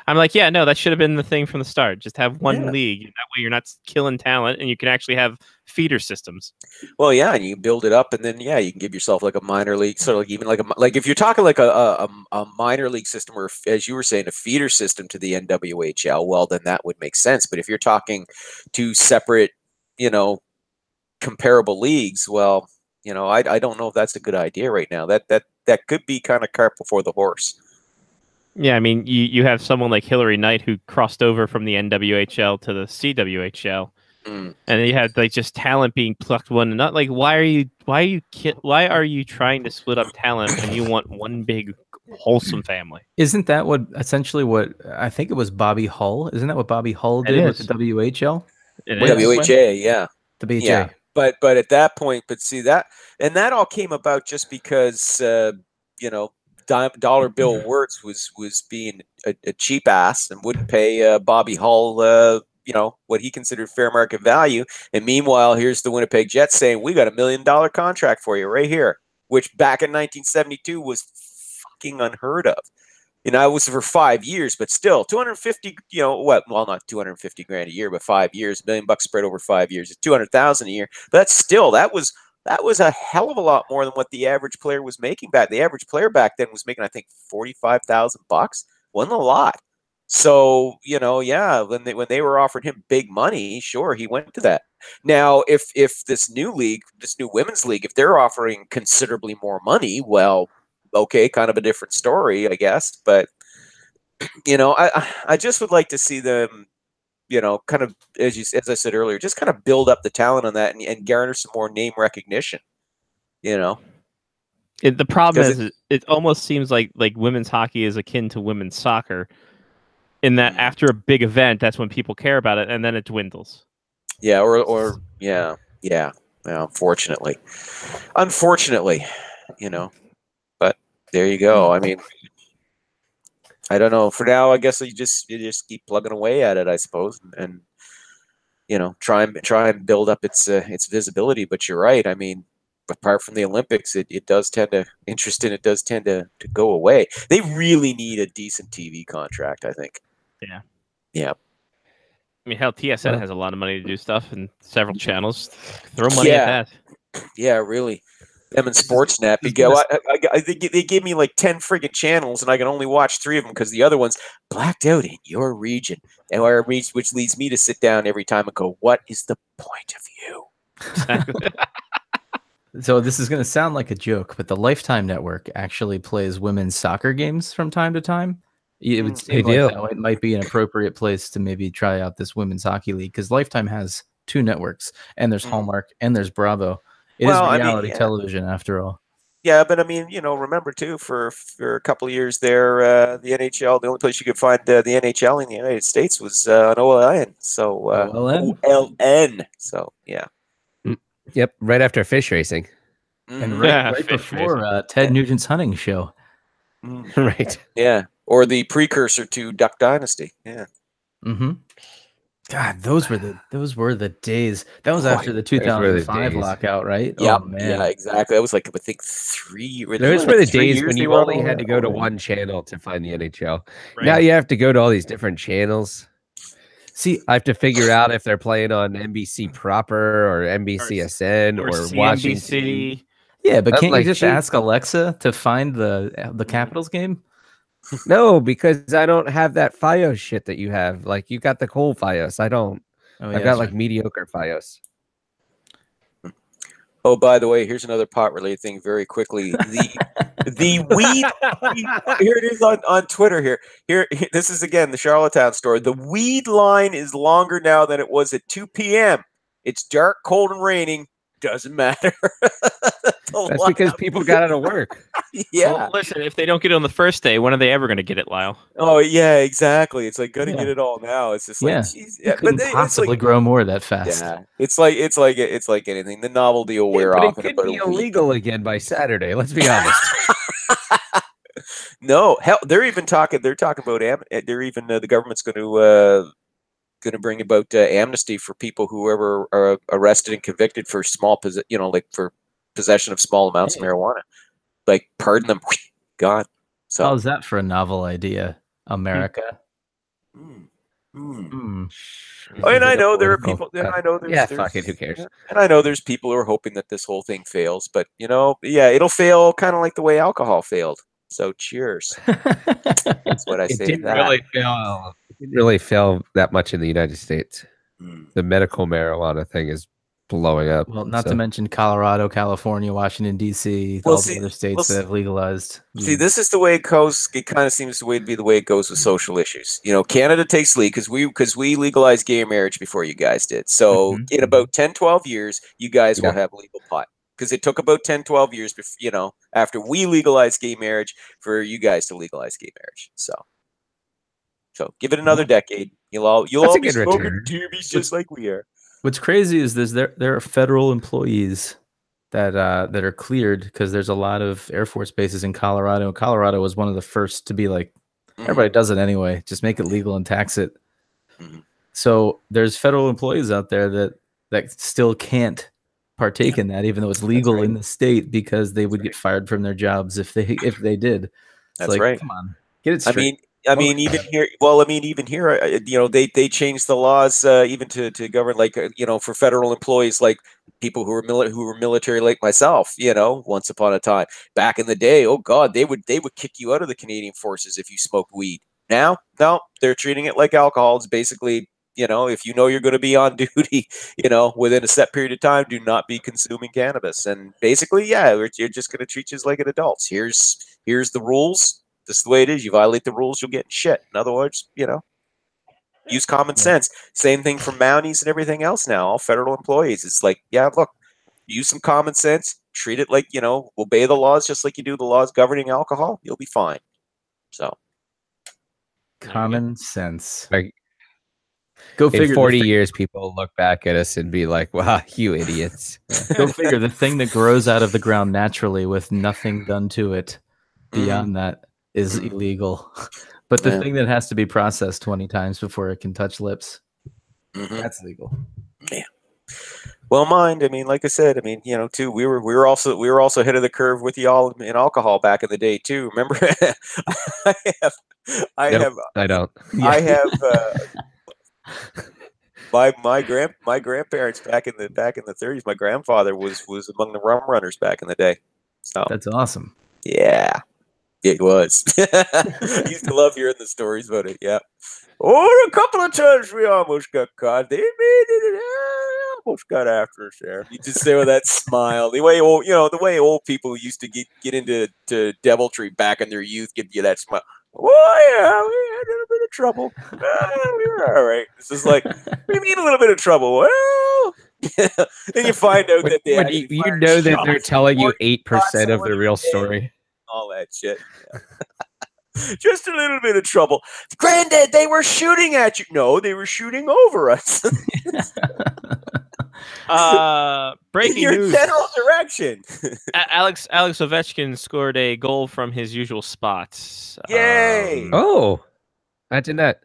I'm like, yeah, no, that should have been the thing from the start. Just have one league. That way, you're not killing talent, and you can actually have feeder systems. Well, yeah, and you build it up, and then you can give yourself like a minor league, sort of like even like if you're talking like a minor league system, or as you were saying, a feeder system to the NWHL. Well, then that would make sense. But if you're talking two separate, comparable leagues, well, I don't know if that's a good idea right now. That could be kind of cart before the horse. Yeah, I mean, you have someone like Hillary Knight who crossed over from the NWHL to the CWHL, and then you had like just talent being plucked one and not like why are you trying to split up talent when you want one big wholesome family? Isn't that essentially what I think it was Bobby Hull? Isn't that what Bobby Hull did with the WHL? WHA, yeah, the BHA. Yeah. But at that point, see that all came about just because Dollar Bill Wirtz was being a cheap ass and wouldn't pay Bobby Hull what he considered fair market value. And meanwhile, here's the Winnipeg Jets saying, we got $1 million contract for you right here, which back in 1972 was fucking unheard of. It was for 5 years, but still 250, not 250 grand a year, but 5 years, $1 million spread over 5 years, it's 200,000 a year. But that's still, that was a hell of a lot more than what the average player was making back. The average player back then was making, I think, $45,000. Wasn't a lot. So, when they were offering him big money, sure, he went to that. Now, if this new women's league, if they're offering considerably more money, well, okay, kind of a different story, I guess. But, I just would like to see them, kind of, as I said earlier, just kind of build up the talent on that and garner some more name recognition, The problem is it almost seems like women's hockey is akin to women's soccer in that after a big event, that's when people care about it, and then it dwindles. Yeah, or yeah. Well, unfortunately, but there you go. I mean, I don't know. For now, I guess you just keep plugging away at it, I suppose, and try and build up its visibility. But you're right. I mean, apart from the Olympics, it does tend to go away. They really need a decent TV contract, I think. Yeah. Yeah. I mean, hell, TSN has a lot of money to do stuff and several channels. Throw money at that. Yeah, really. Them and Sportsnet. They gave me like 10 friggin' channels, and I can only watch 3 of them because the other one's blacked out in your region, which leads me to sit down every time and go, "What is the point of you?" So this is going to sound like a joke, but the Lifetime Network actually plays women's soccer games from time to time. It would seem like it might be an appropriate place to maybe try out this women's hocky league, because Lifetime has 2 networks, and there's Hallmark and there's Bravo. It is reality television after all. Yeah, but I mean, remember too, for a couple of years there, the NHL, the only place you could find the NHL in the United States was on OLN. So OLN. So yeah. Yep, right after fish racing. And right before Ted Nugent's hunting show. Right. Yeah. Or the precursor to Duck Dynasty. Yeah. Mm-hmm. God, those were the days. That was after the 2005 lockout, right? Yeah, oh, man. Yeah, exactly. That was like, I think 3. Those were the days when you only had to go to one channel to find the NHL. Right. Now you have to go to all these different channels. See, I have to figure out if they're playing on NBC proper or NBCSN or Washington. Yeah, but can't you just ask Alexa to find the Capitals game? No, because I don't have that FiOS shit that you have. Like, you got the cool FiOS. I don't. I've got like mediocre FiOS. Oh, by the way, here's another pot-related thing very quickly. The weed. Here it is on Twitter. Here, this is again the Charlottetown story. The weed line is longer now than it was at 2 p.m. It's dark, cold, and raining. Doesn't matter. That's because people got out of work. Yeah. Well, listen, if they don't get it on the first day, when are they ever going to get it, Lyle? Oh yeah, exactly. It's like gonna get it all now. It's just like, geez, but possibly grow more that fast. Yeah, it's like anything. The novelty will wear off. But it could be illegal again by Saturday. Let's be honest. No, hell, they're talking about the government's going to bring about amnesty for people who ever are arrested and convicted for for possession of small amounts of marijuana. Like, pardon them, gone. So how's that for a novel idea, America? And I know there are people. And I know there's fuck it, who cares? And I know there's people who are hoping that this whole thing fails, but it'll fail kind of like the way alcohol failed. So cheers. That's what I say. It didn't really fail that much in the United States. The medical marijuana thing is blowing up. Well, not to mention Colorado, California, Washington, D.C., all the other states that have legalized. See, this is the way it goes. It kind of seems to be the way it goes with social issues. Canada takes lead because we legalized gay marriage before you guys did. So in about 10, 12 years, you guys will have legal pot. Because it took about 10, 12 years, after we legalized gay marriage for you guys to legalize gay marriage. So give it another decade. You'll all be smoking doobies just like we are. What's crazy is there are federal employees that are cleared, because there's a lot of Air Force bases in Colorado. Colorado was one of the first to be like, everybody does it anyway. Just make it legal and tax it. So there's federal employees out there that still can't partake in that, even though it's legal in the state, because they would get fired from their jobs if they did. That's right. Come on, get it straight. Even here, they changed the laws even to govern, like, for federal employees, like people who were military, like myself. Once upon a time, back in the day, oh God, they would kick you out of the Canadian Forces if you smoked weed. Now, no, they're treating it like alcohol. It's basically, if you're going to be on duty, within a set period of time, do not be consuming cannabis. And basically, you're just going to treat you like an adult. Here's the rules. This is the way it is. You violate the rules, you'll get shit. In other words, use common sense. Same thing for Mounties and everything else now. All federal employees. It's like, look, use some common sense. Treat it like, obey the laws just like you do the laws governing alcohol. You'll be fine. So. Common sense. Go In figure. 40 years, people will look back at us and be like, "Wow, you idiots!" Go figure. The thing that grows out of the ground naturally with nothing done to it beyond that is illegal. But the thing that has to be processed 20 times before it can touch lips, that's legal. Yeah. Well, mind. I mean, like I said, I mean, you know, too. We were also ahead of the curve with y'all in alcohol back in the day too. Remember? I don't. My grandparents back in the 30s. My grandfather was among the rum runners back in the day. So that's awesome. Yeah, it was. I used to love hearing the stories about it. Yeah. Oh, a couple of times we almost got caught. They made it. Almost got after us there. You just say with that smile, the way old people used to get into deviltry back in their youth, give you that smile. Oh yeah, we had a little bit of trouble. We were all right. This is like, we mean a little bit of trouble. Well, then you find out that they actually you know that they're telling you 8% of the real story. All that shit. Yeah. Just a little bit of trouble. Granddad, they were shooting at you. No, they were shooting over us. Breaking in your news. general direction. Alex Ovechkin scored a goal from his usual spot. Yay! Oh, imagine that.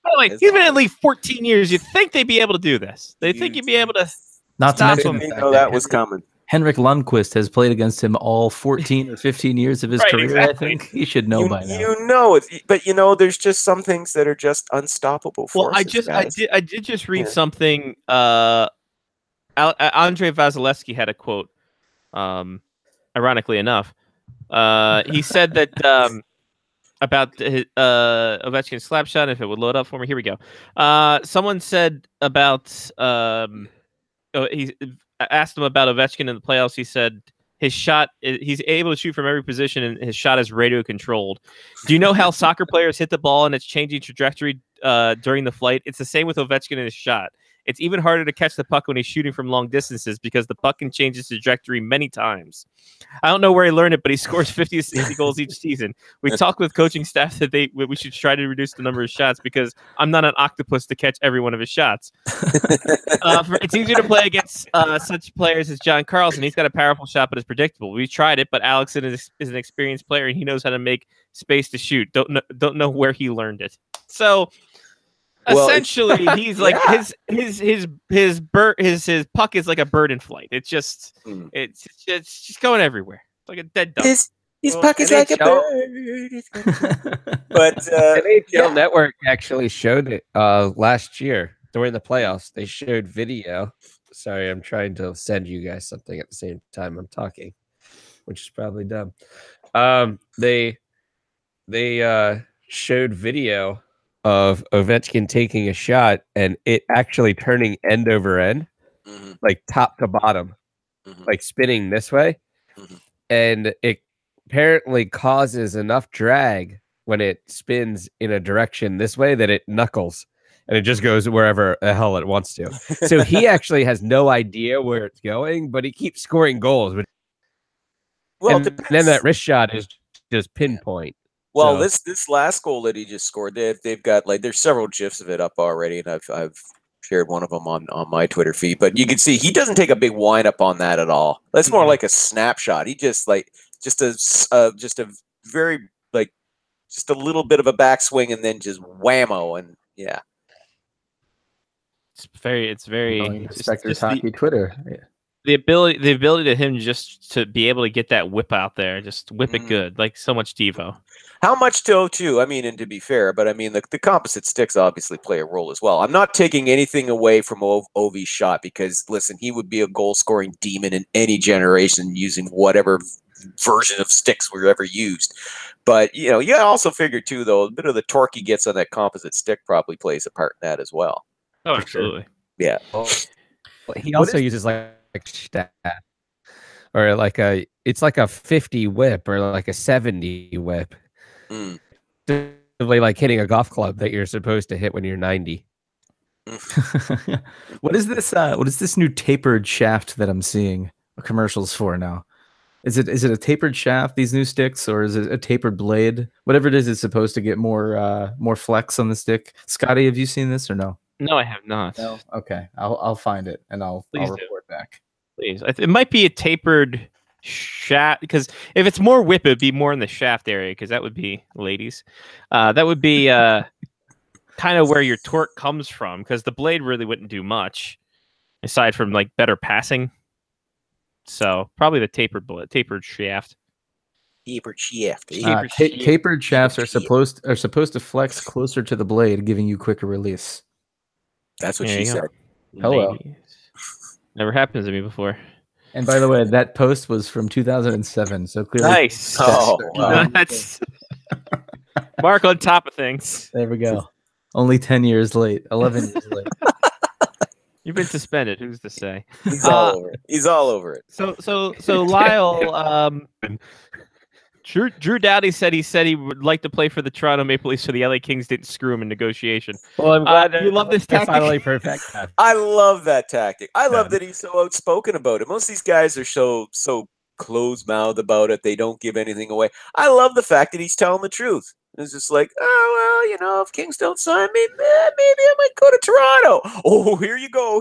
By the way, he's been at least 14 years. You'd think they'd be able to do this. They think you'd be able to Not to stop mention him. the fact know that was coming. Henrik Lundqvist has played against him all 14 or 15 years of his Right, career. exactly. I think he should know by now. You know it, but you know, there's just some things that are just unstoppable Well, forces. I did just read something. Andre Vasilevsky had a quote. Ironically enough, he said that about his Ovechkin's slap shot. If it would load up for me, here we go. Someone said about he asked him about Ovechkin in the playoffs. He said his shot, he's able to shoot from every position, and his shot is radio controlled. Do you know how soccer players hit the ball and it's changing trajectory during the flight? It's the same with Ovechkin and his shot. It's even harder to catch the puck when he's shooting from long distances because the puck can change its trajectory many times. I don't know where he learned it, but he scores 50 to 60 goals each season. We talked with coaching staff that we should try to reduce the number of shots because I'm not an octopus to catch every one of his shots. It's easier to play against such players as John Carlson. He's got a powerful shot, but it's predictable. We tried it, but Alex is an experienced player, and he knows how to make space to shoot. Don't know where he learned it. So. Well, essentially, he's like his puck is like a bird in flight. It's just it's just going everywhere, like a dead duck. His puck is like a bird. But NHL Network actually showed it last year during the playoffs. They showed video. Sorry, I'm trying to send you guys something at the same time I'm talking, which is probably dumb. They showed video of Ovechkin taking a shot and it actually turning end over end, like top to bottom, like spinning this way. And it apparently causes enough drag when it spins in a direction this way that it knuckles and it just goes wherever the hell it wants to. So he actually has no idea where it's going, but he keeps scoring goals. Well, and then that wrist shot is just pinpoint. Well, this last goal that he just scored, they've got like there's several gifs of it up already, and I've shared one of them on my Twitter feed. But you can see he doesn't take a big wind up on that at all. That's more like a snapshot. He just like just a very like just a little bit of a backswing and then just whammo and yeah. It's very Inspector's Hockey Twitter. Yeah. The ability to him just to be able to get that whip out there, just whip it good, like so much Devo. How much too? I mean, and to be fair, but I mean the composite sticks obviously play a role as well. I'm not taking anything away from Ovi's shot because listen, he would be a goal scoring demon in any generation using whatever version of sticks were ever used. But you know, you also figure too though, a bit of the torque he gets on that composite stick probably plays a part in that as well. Oh, absolutely. Sure. Yeah. Well, he also uses like stat or like it's like a 50 whip or like a 70 whip. Like hitting a golf club that you're supposed to hit when you're 90. What is this new tapered shaft that I'm seeing commercials for now? Is it a tapered shaft, these new sticks, or is it a tapered blade? Whatever it is, it's supposed to get more flex on the stick. Scotty, have you seen this or no? No, I have not. No. Okay, I'll find it and I'll Please do. report back. Please, it might be a tapered shaft because if it's more whip, it'd be more in the shaft area because that would be ladies. That would be kind of where your torque comes from because the blade really wouldn't do much aside from like better passing. So probably the tapered shaft. Tapered shaft. Tapered shafts are supposed to flex closer to the blade, giving you quicker release. That's what There she you go. said. Hello. Ladies. Never happened to me before. And by the way, that post was from 2007, so clearly. Nice. Oh, wow. That's Mark on top of things. There we go. Only 10 years late, 11 years late. You've been suspended. Who's to say? He's all over it. He's all over it. So Lyle, Drew Doughty said he would like to play for the Toronto Maple Leafs, so the LA Kings didn't screw him in negotiation. Well, I'm glad you love this they're tactic. finally perfect. I love that tactic. I love that he's so outspoken about it. Most of these guys are so closed-mouthed about it. They don't give anything away. I love the fact that he's telling the truth. It's just like, oh, well, if Kings don't sign me, maybe I might go to Toronto. Oh, here you go.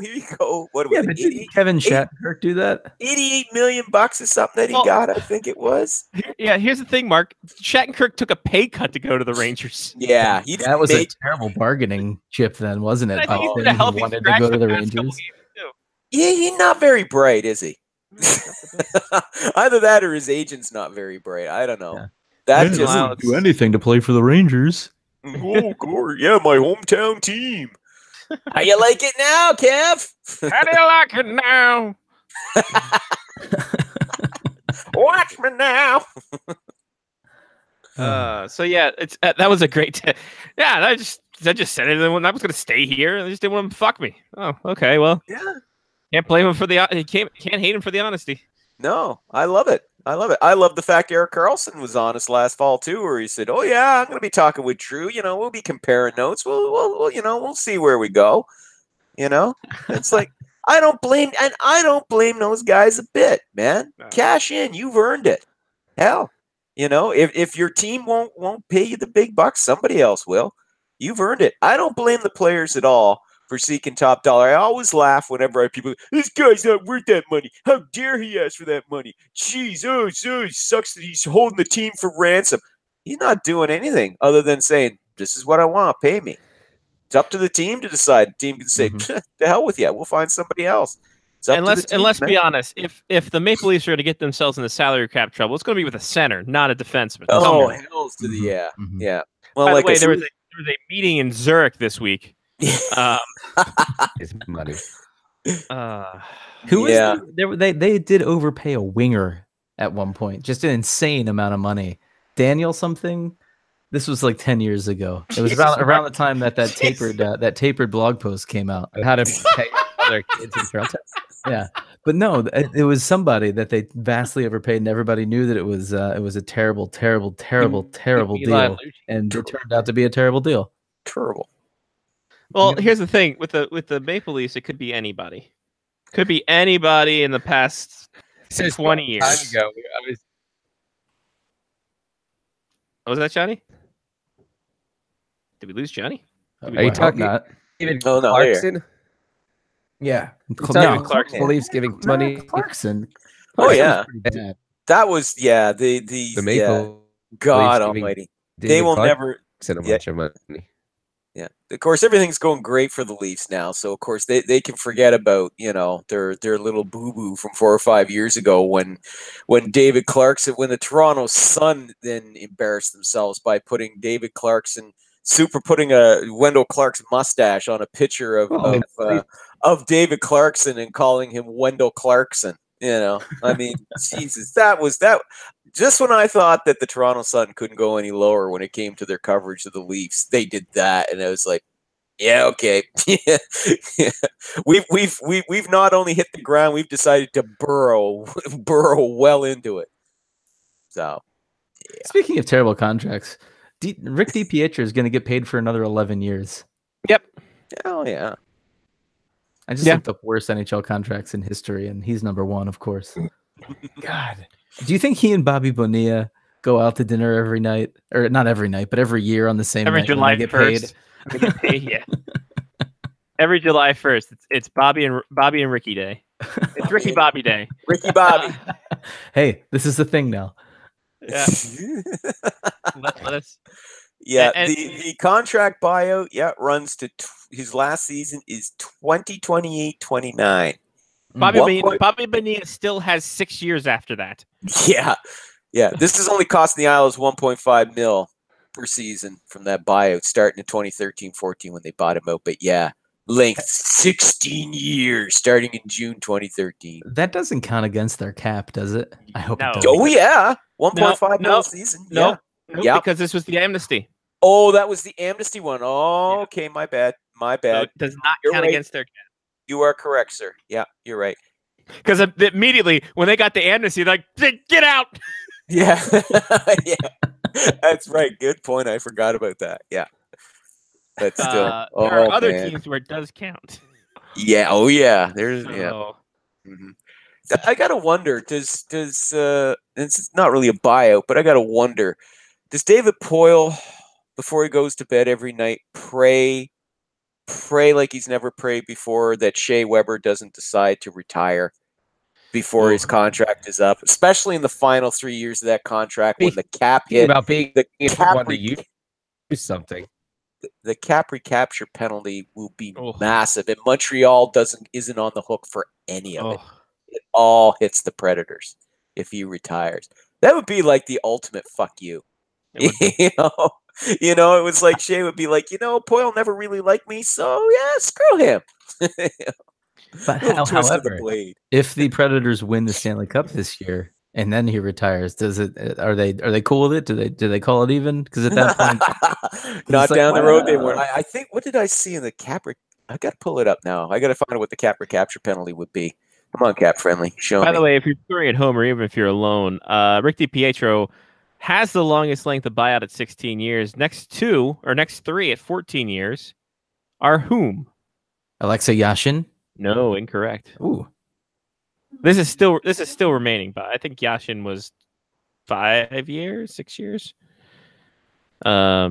What was it? Didn't Kevin Shattenkirk do that? $88 million or something that he got, I think it was. Yeah, here's the thing, Mark. Shattenkirk took a pay cut to go to the Rangers. Yeah, that was a terrible barging chip then, wasn't it? I think Back he's been then, a healthy he wanted to scratch go to the the past couple Rangers. years, too. Yeah, he's not very bright, is he? Either that or his agent's not very bright. I don't know. Yeah. That Yeah, just Lyle, do anything to play for the Rangers. oh, Corey, yeah, my hometown team. How you like it now, Kev? How do you like it now? Watch me now. So yeah, it's that was a great. Yeah, I just said it when I was going to stay here. I just didn't want him to fuck me. Oh, okay. Well, Yeah. can't blame him for the. Can't hate him for the honesty. No, I love it. I love the fact Eric Carlson was honest last fall too, where he said, "Oh yeah, I'm going to be talking with Drew. We'll be comparing notes. We'll see where we go." It's like I don't blame those guys a bit, man. No. Cash in, you've earned it. Hell, if your team won't pay you the big bucks, somebody else will. You've earned it. I don't blame the players at all for seeking top dollar. I always laugh whenever I have people, this guy's not worth that money. How dare he ask for that money? Jeez, it sucks that he's holding the team for ransom. He's not doing anything other than saying, this is what I want, pay me. It's up to the team to decide. The team can say, to hell with you, we'll find somebody else. And let's be honest, if the Maple Leafs are going to get themselves in the salary cap trouble, it's going to be with a center, not a defenseman. Come Oh, on. hells to the yeah. Mhm. Yeah. Well, By like the way, I there was said- a meeting in Zurich this week. His money. Who is Yeah. they did overpay a winger at one point, just an insane amount of money. Daniel something. This was like 10 years ago. It was around the time that tapered blog post came out. How to pay other kids in Toronto. Yeah, but no, it was somebody that they vastly overpaid, and everybody knew that it was a terrible Eli deal, Lucci. and it turned out to be a terrible deal. Terrible. Well, here's the thing with the Maple Leafs, it could be anybody. Could be anybody in the past 20 years. Time ago, What was that, Johnny? Did we lose Johnny? Are you I hope talking not? David Oh, no, Clarkson? Yeah, David Clarkson. The Leafs giving money. Clarkson. Oh, yeah. Clarkson was pretty bad. That was the The Maple God Leafs giving Almighty. David They will never. Clarkson a yeah. bunch of money. Yeah, of course, everything's going great for the Leafs now. So of course they can forget about their little boo boo from 4 or 5 years ago when David Clarkson, when the Toronto Sun then embarrassed themselves by putting David Clarkson, putting a Wendell Clark's mustache on a picture of David Clarkson and calling him Wendell Clarkson. I mean, Jesus, that was that. Just when I thought that the Toronto Sun couldn't go any lower when it came to their coverage of the Leafs, they did that, and I was like, yeah, okay. We've not only hit the ground, we've decided to burrow well into it. So, yeah. Speaking of terrible contracts, Rick DiPietro is going to get paid for another 11 years. Yep. Oh yeah. I just looked up worst NHL contracts in history, and he's number one, of course. God, do you think he and Bobby Bonilla go out to dinner every night, or not every night, but every year on the same Every night when July they get paid? 1st. They get paid, yeah. Every July 1st, it's Bobby and Ricky Day. It's Ricky Bobby Day. Ricky Bobby. Hey, this is the thing now. Yeah. let us. Yeah, And- the contract buyout, runs to his last season is 2028-29. Bobby Bonilla still has 6 years after that. Yeah. This is only costing the Isles 1.5 mil per season from that buyout starting in 2013-14 when they bought him out. But length 16 years starting in June 2013. That doesn't count against their cap, does it? I hope No. it doesn't. Oh yeah, 1.5 No, mil a season. No, Yeah. because this was the amnesty. Oh, that was the amnesty one. Oh, okay, my bad. So it does not You're count right. against their cap. You are correct, sir. Yeah, you're right. Because immediately when they got the amnesty, they're like, get out. Yeah. Yeah. That's right. Good point. I forgot about that. Yeah. But still. There are other teams where it does count. Yeah. Oh yeah. There's So, Mhm. I gotta wonder, does it's not really a buyout, but I gotta wonder, does David Poyle, before he goes to bed every night, pray like he's never prayed before that Shea Weber doesn't decide to retire before his contract is up, especially in the final 3 years of that contract when the cap hit, About being the cap one to use something. the cap recapture penalty will be massive, and Montreal isn't on the hook for any of it. It all hits the Predators if he retires. That would be like the ultimate fuck you. You know, it was like Shea would be like, Poyle never really liked me, so yeah, screw him. But Little twist of the however, blade. if the Predators win the Stanley Cup this year and then he retires, are they cool with it? Do they call it even? Because at that point, Not it's like, down the road they wow. weren't. I think, what did I see in the cap? I got to pull it up now. I got to find out what the cap recapture penalty would be. Come on, Cap Friendly, show me. by the way, if you're touring at home or even if you're alone, Rick DiPietro has the longest length of buyout at 16 years. Next three at 14 years are whom? Alexa Yashin. No, incorrect. Ooh, This is still remaining, but I think Yashin was 5 years, 6 years. I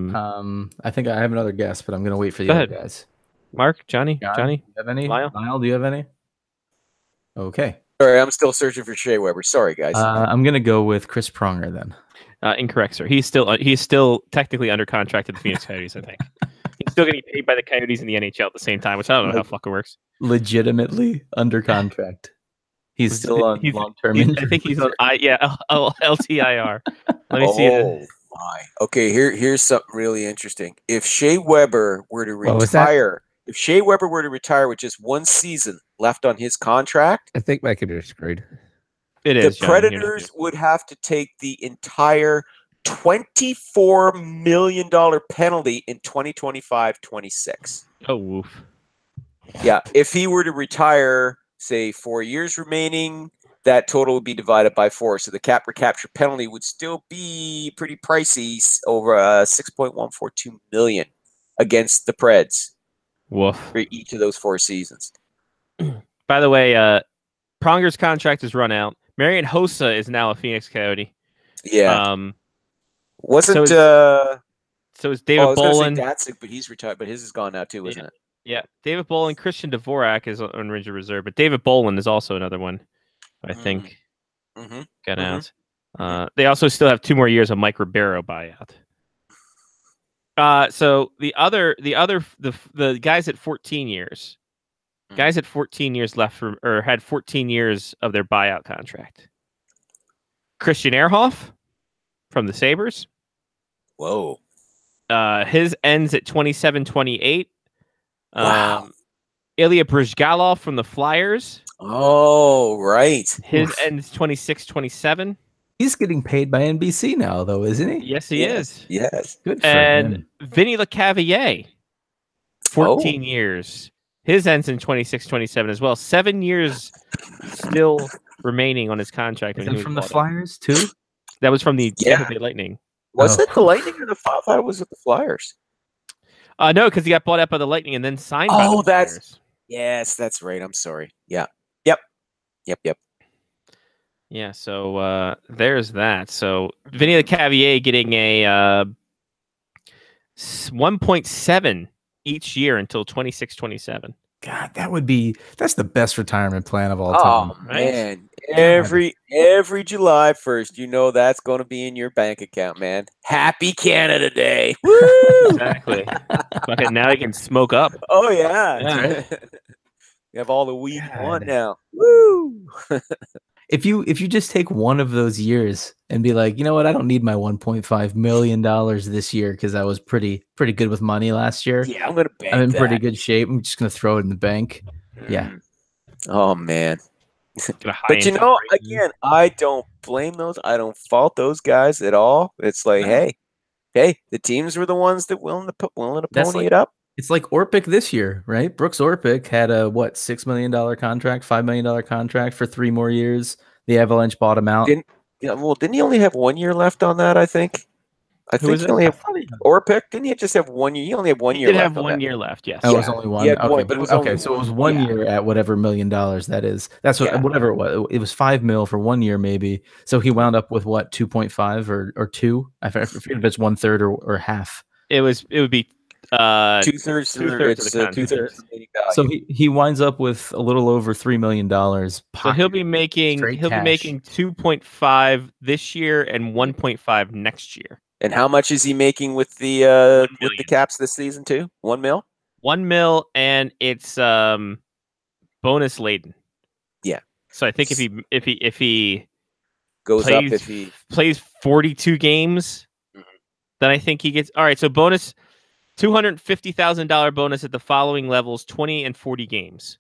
think I have another guess, but I'm gonna wait for the Go other ahead. guys. Johnny, John, Johnny, do you have any? Lyle? Do you have any? Okay. Sorry, I'm still searching for Shea Weber. Sorry, guys. I'm gonna go with Chris Pronger then. Incorrect, sir. He's still technically under contract at the Phoenix Coyotes. I think he's still getting paid by the Coyotes and the NHL at the same time, which I don't know how fucking works. Legitimately under contract. He's still on long-term injury. I think he's on LTIR. Let me see it. My. Okay, here's something really interesting. If Shea Weber were to What was that? retire, with just one season left on his contract, I think my computer's screwed. It the is Johnny. Predators would have to take the entire $24 million penalty in 2025-26. Oh, woof. Yeah, if he were to retire, say 4 years remaining, that total would be divided by 4. So the cap recapture penalty would still be pretty pricey, over $6.142 million against the Preds Woof. for each of those 4 seasons. By the way, Pronger's contract is run out. Marian Hossa is now a Phoenix Coyote. Yeah, So is David I was gonna say Bolin. Datsuk, but he's retired. But his is gone now too, isn't it? Yeah, David Bolin, Christian Dvorak is on injured reserve, but David Bolin is also another one. I think Mm-hmm. got out. They also still have 2 more years of Mike Ribeiro buyout. So the guys at 14 years, left or had 14 years of their buyout contract. Christian Ehrhoff from the Sabres. Whoa. His ends at 27-28. Wow. Ilya Brizgalov from the Flyers. Oh, right. His ends 26-27. He's getting paid by NBC now, though, isn't he? Yes, he is. Yes. Good for And him. Vinny Lecavalier, 14 years. His ends in 26-27 as well. 7 years still remaining on his contract. Is when that he from was the bought out. Flyers too? That was from the Yeah. Tampa Bay Lightning. Was Oh. it the Lightning or the Flyers? I thought it was with the Flyers. No, because he got bought out by the Lightning and then signed by Oh, the that's- Flyers. Yes, that's right. I'm sorry. Yeah. Yep. Yeah, so there's that. So Vinny Lecavalier getting a 1.7 each year until 26-27. God, that's the best retirement plan of all Oh time. man, every July 1st, you know that's going to be in your bank account, man. Happy Canada Day! Woo! Exactly. Fucking now you can smoke up. Oh yeah, Yeah. you have all the weed you want God. now. Woo! If you just take one of those years and be like, you know what, I don't need my $1.5 million this year because I was pretty good with money last year. Yeah, I'm gonna bank I'm in that. pretty good shape. I'm just gonna throw it in the bank. Yeah. Mm. Oh man. Get a high But you interest know, rate. again, I don't blame those. I don't fault those guys at all. It's like, hey, the teams were the ones that willing to That's pony like- it up. It's like Orpik this year, right? Brooks Orpik had a $6 million contract, $5 million contract for 3 more years. The Avalanche bought him out. Didn't he only have 1 year left on that? I think. I Who think was he it? only have Orpik. Didn't he just have 1 year? He only have 1 He year did left. have on 1 that. year left. Yes. That was Yeah, only he one. had Okay, one, but but it was okay, only so it was one. 1 Yeah. year at whatever $1 million that is. That's what Yeah. whatever it was. It was $5 million for 1 year, maybe. So he wound up with what, 2.5 or 2? I forget if it's 1/3 or half. It would be 2/3 two-thirds of the contract. 2/3 remaining value. So he winds up with a little over $3 million. So he'll be making straight cash. 2.5 this year and 1.5 next year. And how much is he making with the 1 million. Caps this season too? 1 mil? 1 mil, and it's bonus laden. Yeah. So I think if he Goes plays, up if he plays 42 games, then I think he gets all right. So bonus $250,000 bonus at the following levels: 20 and 40 games.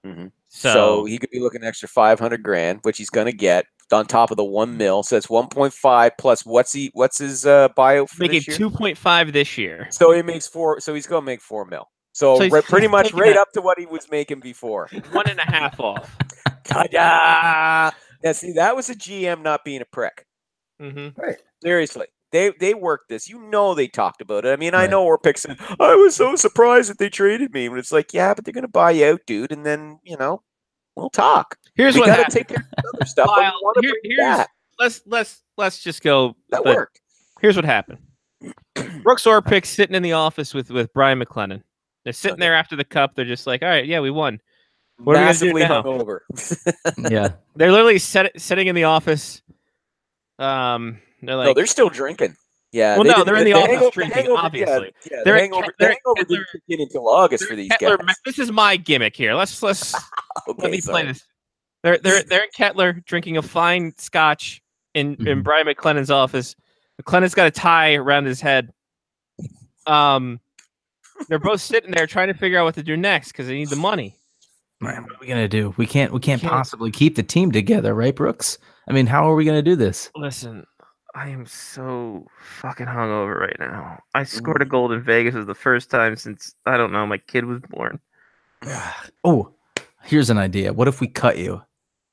Mhm. So, So he could be looking an extra 500 grand, which he's going to get on top of the 1 mil. So it's 1.5 plus what's his bio for making this year? 2.5 this year. So he makes 4. So he's going to make 4 mil. So, So he's- pretty he's much taking right that- up to what he was making before. 1.5 off. Ta-da! Now see, that was a GM not being a prick. Mm-hmm. Seriously. They worked this. You know they talked about it. I mean, I Right. know Orpik said, I was so surprised that they traded me. But it's like, yeah, but they're going to buy you out, dude. And then, we'll talk. Here's We what got to happened. take care of the other stuff. But we Lyle, want to here- bring you here's- back. Let's just go. That but worked. Here's what happened. Brooks Orpik's sitting in the office with Brian McLennan. They're sitting Okay. there after the cup. They're just like, all right, yeah, we won. What are we gonna do Massively now? hungover. Yeah. They're literally sitting in the office. They're No, like, they're still drinking. Yeah. Well, they no, didn't- they're in the office hangover- drinking, hangover- obviously. Yeah, They're the at hangover, Ke- the they're at hangover Kettler- didn't kick in until August for these Kettler, guys. this is my gimmick here. Let's Okay, let me play sorry. this. They're in Kettler drinking a fine scotch in Mm-hmm. Brian McLennan's office. McLennan's got a tie around his head. They're both sitting there trying to figure out what to do next because they need the money. Man, what are we gonna do? We can't possibly keep the team together, right, Brooks? I mean, how are we gonna do this? Listen, I am so fucking hungover right now. I scored a goal in Vegas for the first time since I don't know my kid was born. Oh, here's an idea. What if we cut you?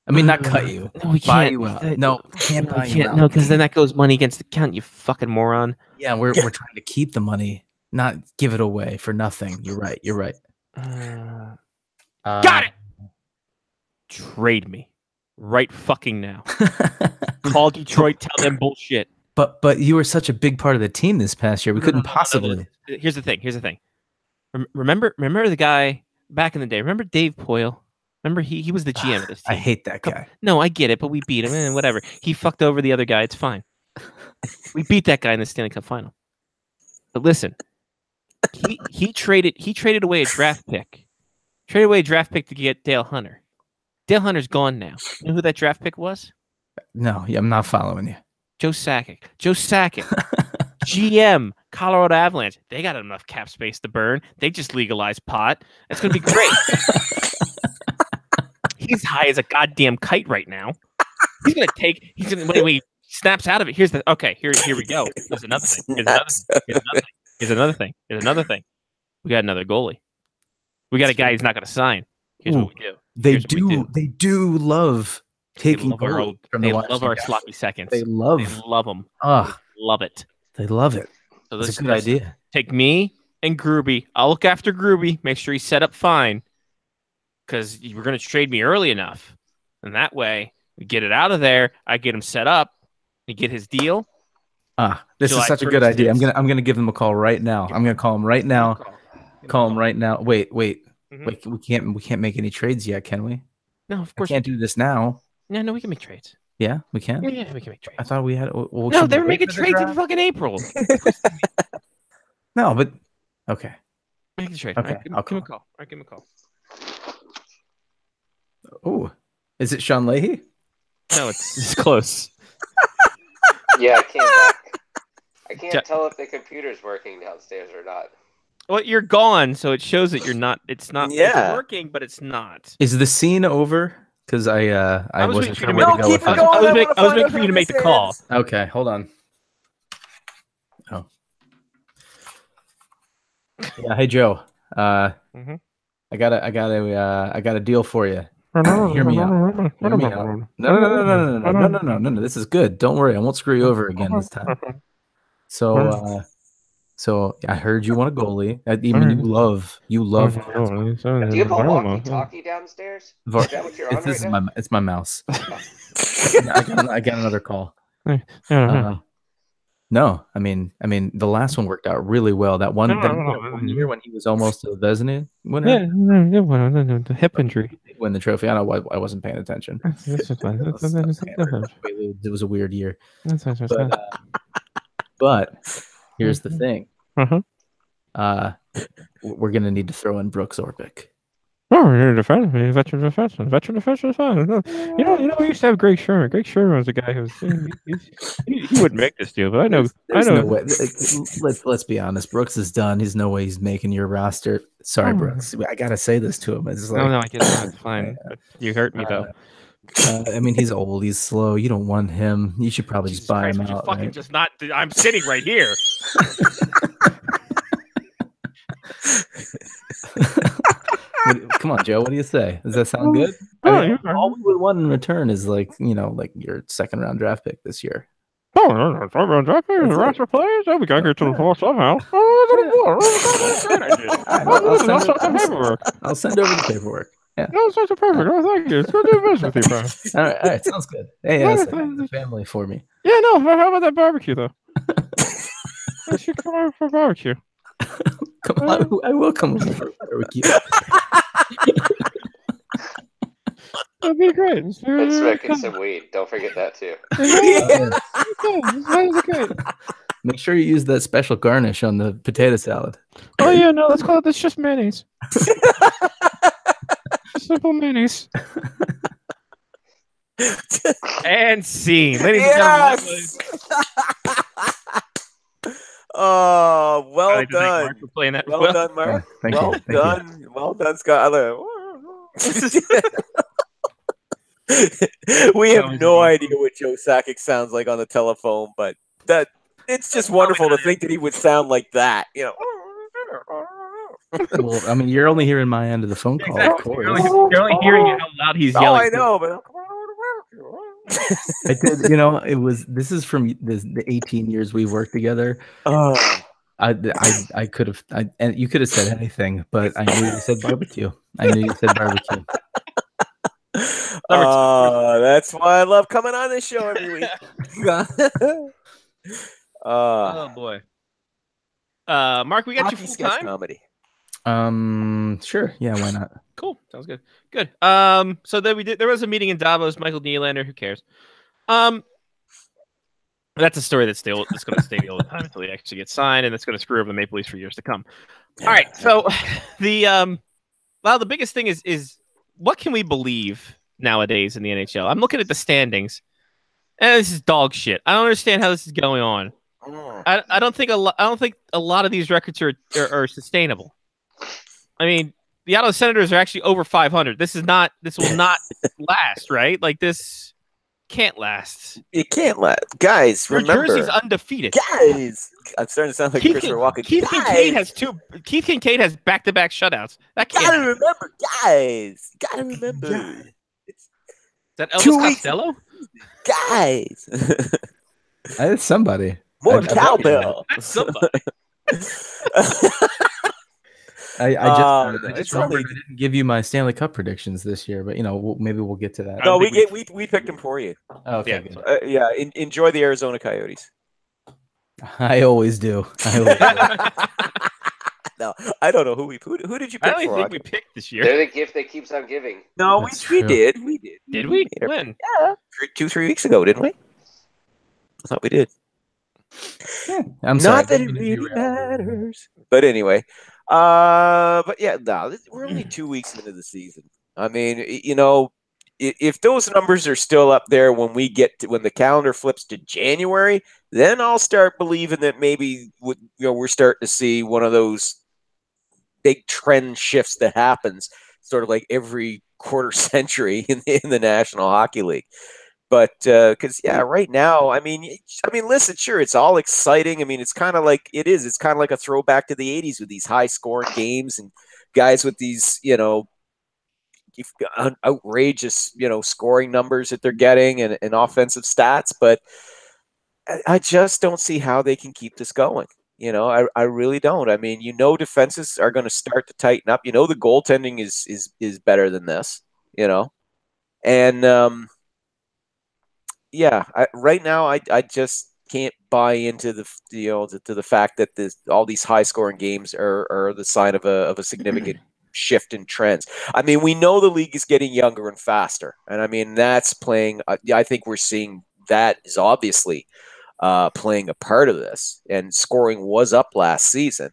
I mean, not cut you. No, we buy can't. you out. No, we can't buy you can't. out. No, because then that goes money against the count. You fucking moron. Yeah, we're trying to keep the money, not give it away for nothing. You're right. You're right. Got it. Trade me right fucking now. Call Detroit. Tell them bullshit. But you were such a big part of the team this past year. We couldn't No. possibly. Here's the thing. Remember the guy back in the day. Remember Dave Poyle? Remember he was the GM of this team. I hate that guy. No, I get it, but we beat him and whatever. He fucked over the other guy. It's fine. We beat that guy in the Stanley Cup final. But listen, he traded away a draft pick. Traded away a draft pick to get Dale Hunter. Dale Hunter's gone now. You know who that draft pick was? No, yeah, I'm not following you. Joe Sakic. Joe Sakic. GM, Colorado Avalanche. They got enough cap space to burn. They just legalized pot. That's going to be great. He's high as a goddamn kite right now. When he snaps out of it. Here we go. Here's another thing. Here's another thing. We got another goalie. We got a guy who's not going to sign. Here's what we do. They do love taking love our goals old- from they the love Washington our Capitals. sloppy seconds. They love. They love them. Ah, Love it. they love it. So That's this a good idea. Take me and Gruby. I'll look after Gruby. Make sure he's set up fine. Because you were going to trade me early enough. And that way, we get it out of there. I get him set up. We get his deal. This July is such a good 1st idea. is- I'm gonna give them a call right now. I'm gonna call him right now. Call him right now. Wait. Mhm. Wait. We can't make any trades yet, can we? No, of I course. can't do this now. No, we can make trades. Yeah, we can. Yeah, we can make trades. I thought we had. Well, No, should they we were wait making for the trades in draft? fucking April. No, but okay. Make the trade. Okay, All right, I'll give him a call. call. All right, give him a call. Oh, is it Sean Leahy? No, it's close. Yeah, I came back. I can't Ja- tell if the computer's working downstairs or not. Well, you're gone, so it shows that you're not. It's not. Yeah. It's working, but it's not. Is the scene over? Because I was wasn't waiting sure for where you to to go keep with it it. going. I was wanna waiting find for you out to make the who call. this is. Okay, hold on. Oh. Yeah, hey Joe. Mhm. I got a deal for you. Hear me out. Hear me out. No. This is good. Don't worry. I won't screw you over again this time. So I heard you want a goalie. I mean, you love. Do you have a walkie-talkie downstairs? Var- Is that what you're on This right is now? it's my mouse. I got another call. No, I mean, the last one worked out really well. That one year when he was almost a Vezina winner, The hip injury. win the trophy. I don't know why I wasn't paying attention. It was a weird year. But here's the thing. We're gonna need to throw in Brooks Orpik. Oh, you're a defenseman, veteran defenseman is fine. You know, we used to have Greg Sherman. Greg Sherman was a guy who was he wouldn't make this deal, but I know. There's no way. Let's be honest. Brooks is done. There's no way he's making your roster. Sorry, Brooks. I gotta say this to him. It's like, No, I get it. It's fine. You hurt me though. I mean, he's old. He's slow. You don't want him. You should probably just buy him Would you out. fucking right? just not. I'm sitting right here. Come on, Joe. What do you say? Does that sound good? I mean, all we would want in return is like your second round draft pick this year. Oh, no, the roster players. We got here to the fall somehow. I'll send over the paperwork. Yeah. No, it's perfect. Oh, thank you. It's good to do business with you, bro. All right, sounds good. Hey, that's the family for me. Yeah, no. How about that barbecue though? You should come over for barbecue. I will come over for barbecue. That'd be great. And smoking some weed. Don't forget that too. Make sure you use that special garnish on the potato salad. Oh yeah, no, let's call it. That's just mayonnaise. Simple mayonnaise. And scene, ladies and gentlemen. Oh, well done. Mark for playing that Well done, Mark. Thank you. Well Thank done. Well done, Scott. We have no idea what Joe Sakic sounds like on the telephone, but that it's just wonderful to think that he would sound like that. You know. Well, I mean, you're only hearing my end of the phone call, of course. You're only hearing how loud he's Oh, yelling. I know, but I did, this is from the 18 years we've worked together. I could have, and you could have said anything, but I knew you said barbecue. That's why I love coming on this show every week. Oh boy. Mark, we got you full sketch time. comedy. Sure. Yeah, why not? Cool. Sounds good. Good. So then there was a meeting in Davos. Michael Nylander, who cares? That's a story that's going to stay the whole time until he actually gets signed, and it's going to screw over the Maple Leafs for years to come. All right. So the biggest thing is what can we believe nowadays in the NHL? I'm looking at the standings, and this is dog shit. I don't understand how this is going on. I don't think a lot of these records are sustainable. I mean, the Ottawa Senators are actually over 500. This will not last, right? Like this can't last. It can't last, guys. New Remember, Jersey's undefeated. Guys, I'm starting to sound like Christopher Walken. Keith Kincaid has back-to-back shutouts. That can't. Gotta remember, guys. Gotta remember. Is that Elvis Costello? Guys. That's somebody. More cowbell. That's somebody. I just remembered I didn't give you my Stanley Cup predictions this year, but maybe we'll get to that. No, we picked them for you. Okay, yeah. Enjoy the Arizona Coyotes. I always do. No, I don't know who who did you I pick don't even for? think we picked this year. They're the gift that keeps on giving. No, we That's true. did. Did we? made our- When? Yeah, 2-3 weeks ago, didn't we? I thought we did. I'm sorry. Not that it didn't mean to really derail. matters. But anyway, but yeah, no, we're only 2 weeks into the season. I mean, you know, if those numbers are still up there when we get to, when the calendar flips to January, then I'll start believing that maybe we're starting to see one of those big trend shifts that happens sort of like every quarter century in the National Hockey League. But because right now, I mean, listen, sure, it's all exciting. I mean, it's kind of like it's kind of like a throwback to the '80s with these high-scoring games and guys with these, outrageous, scoring numbers that they're getting and offensive stats. But I just don't see how they can keep this going. I really don't. I mean, defenses are going to start to tighten up. The goaltending is better than this. And right now I just can't buy into the fact that all these high scoring games are the sign of a significant shift in trends. I mean, we know the league is getting younger and faster, and I mean that's playing. I think we're seeing that is obviously playing a part of this. And scoring was up last season.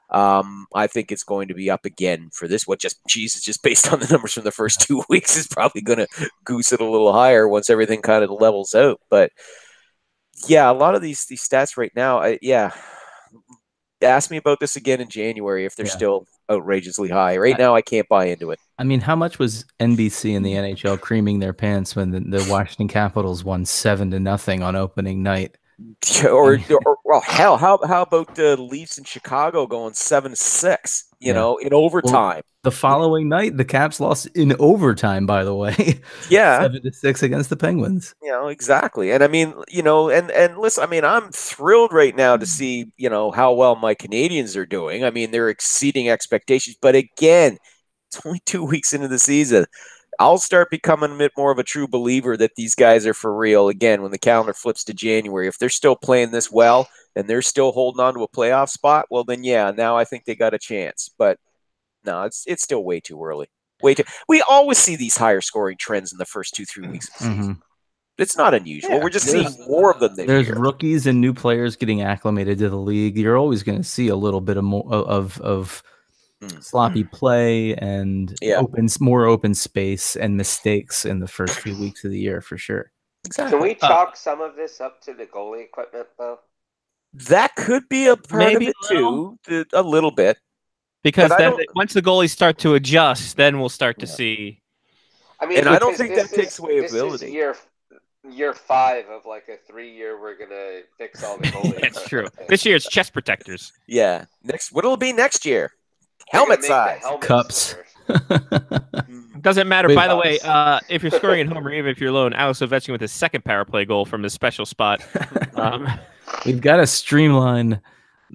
I think it's going to be up again for this. Just based on the numbers from the first 2 weeks, is probably going to goose it a little higher once everything kind of levels out. But yeah, a lot of these stats right now, ask me about this again in January if they're still outrageously high. Right now, I can't buy into it. I mean, how much was NBC and the NHL creaming their pants when the Washington Capitals won 7-0 on opening night? Or well, hell, how about the Leafs in Chicago going 7-6? In overtime. Well, the following night, the Caps lost in overtime. By the way, 7-6 against the Penguins. Exactly. And I mean, and listen, I mean, I'm thrilled right now to see how well my Canadians are doing. I mean, they're exceeding expectations. But again, it's only 2 weeks into the season. I'll start becoming a bit more of a true believer that these guys are for real again when the calendar flips to January. If they're still playing this well and they're still holding on to a playoff spot, well then now I think they got a chance. But no, it's still way too early. We always see these higher scoring trends in the first 2-3 weeks of the season. It's not unusual. We're just seeing more of them this There's year. rookies and new players getting acclimated to the league. You're always going to see a little bit of more of sloppy play and more open space and mistakes in the first few weeks of the year for sure. Can we chalk some of this up to the goalie equipment, though? That could be a part of it too, a little bit. Because then once the goalies start to adjust, then we'll start to see. I mean, and I don't think that takes away ability. This is year 5 of like a 3-year. We're gonna fix all the goalies. That's true. This year it's chest protectors. Yeah. What'll it be next year? Helmet size. Cups. Doesn't matter. By the way, if you're scoring at home or even if you're alone, Alex Ovechkin with his second power play goal from his special spot. We've got to streamline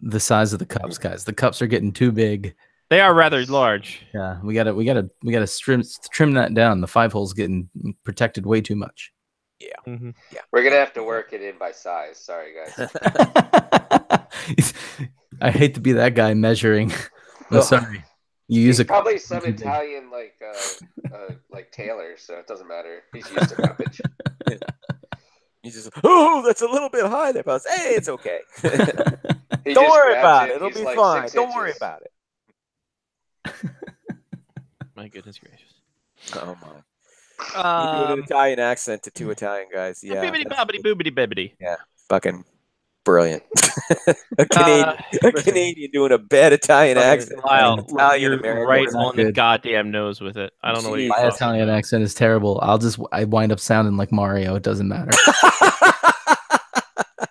the size of the cups, guys. The cups are getting too big. They are rather large. Yeah, we gotta trim that down. The 5 hole's getting protected way too much. Yeah. Mm-hmm. Yeah. We're gonna have to work it in by size. Sorry, guys. I hate to be that guy measuring. I'm sorry. You use probably some Italian like Taylor, so it doesn't matter. He's used to cuppage. He's just, that's a little bit high there, boss. Hey, it's okay. Don't worry about it. It'll be fine. Don't worry about it. My goodness gracious. Oh my. You do an Italian accent to 2 Italian guys. Yeah. Bibbidi bobbidi boobidi bibbidi. Yeah. Fucking brilliant. a Canadian doing a bad Italian accent. You're right on the goddamn nose with it. I don't know what you're My Italian accent is terrible. I wind up sounding like Mario. It doesn't matter.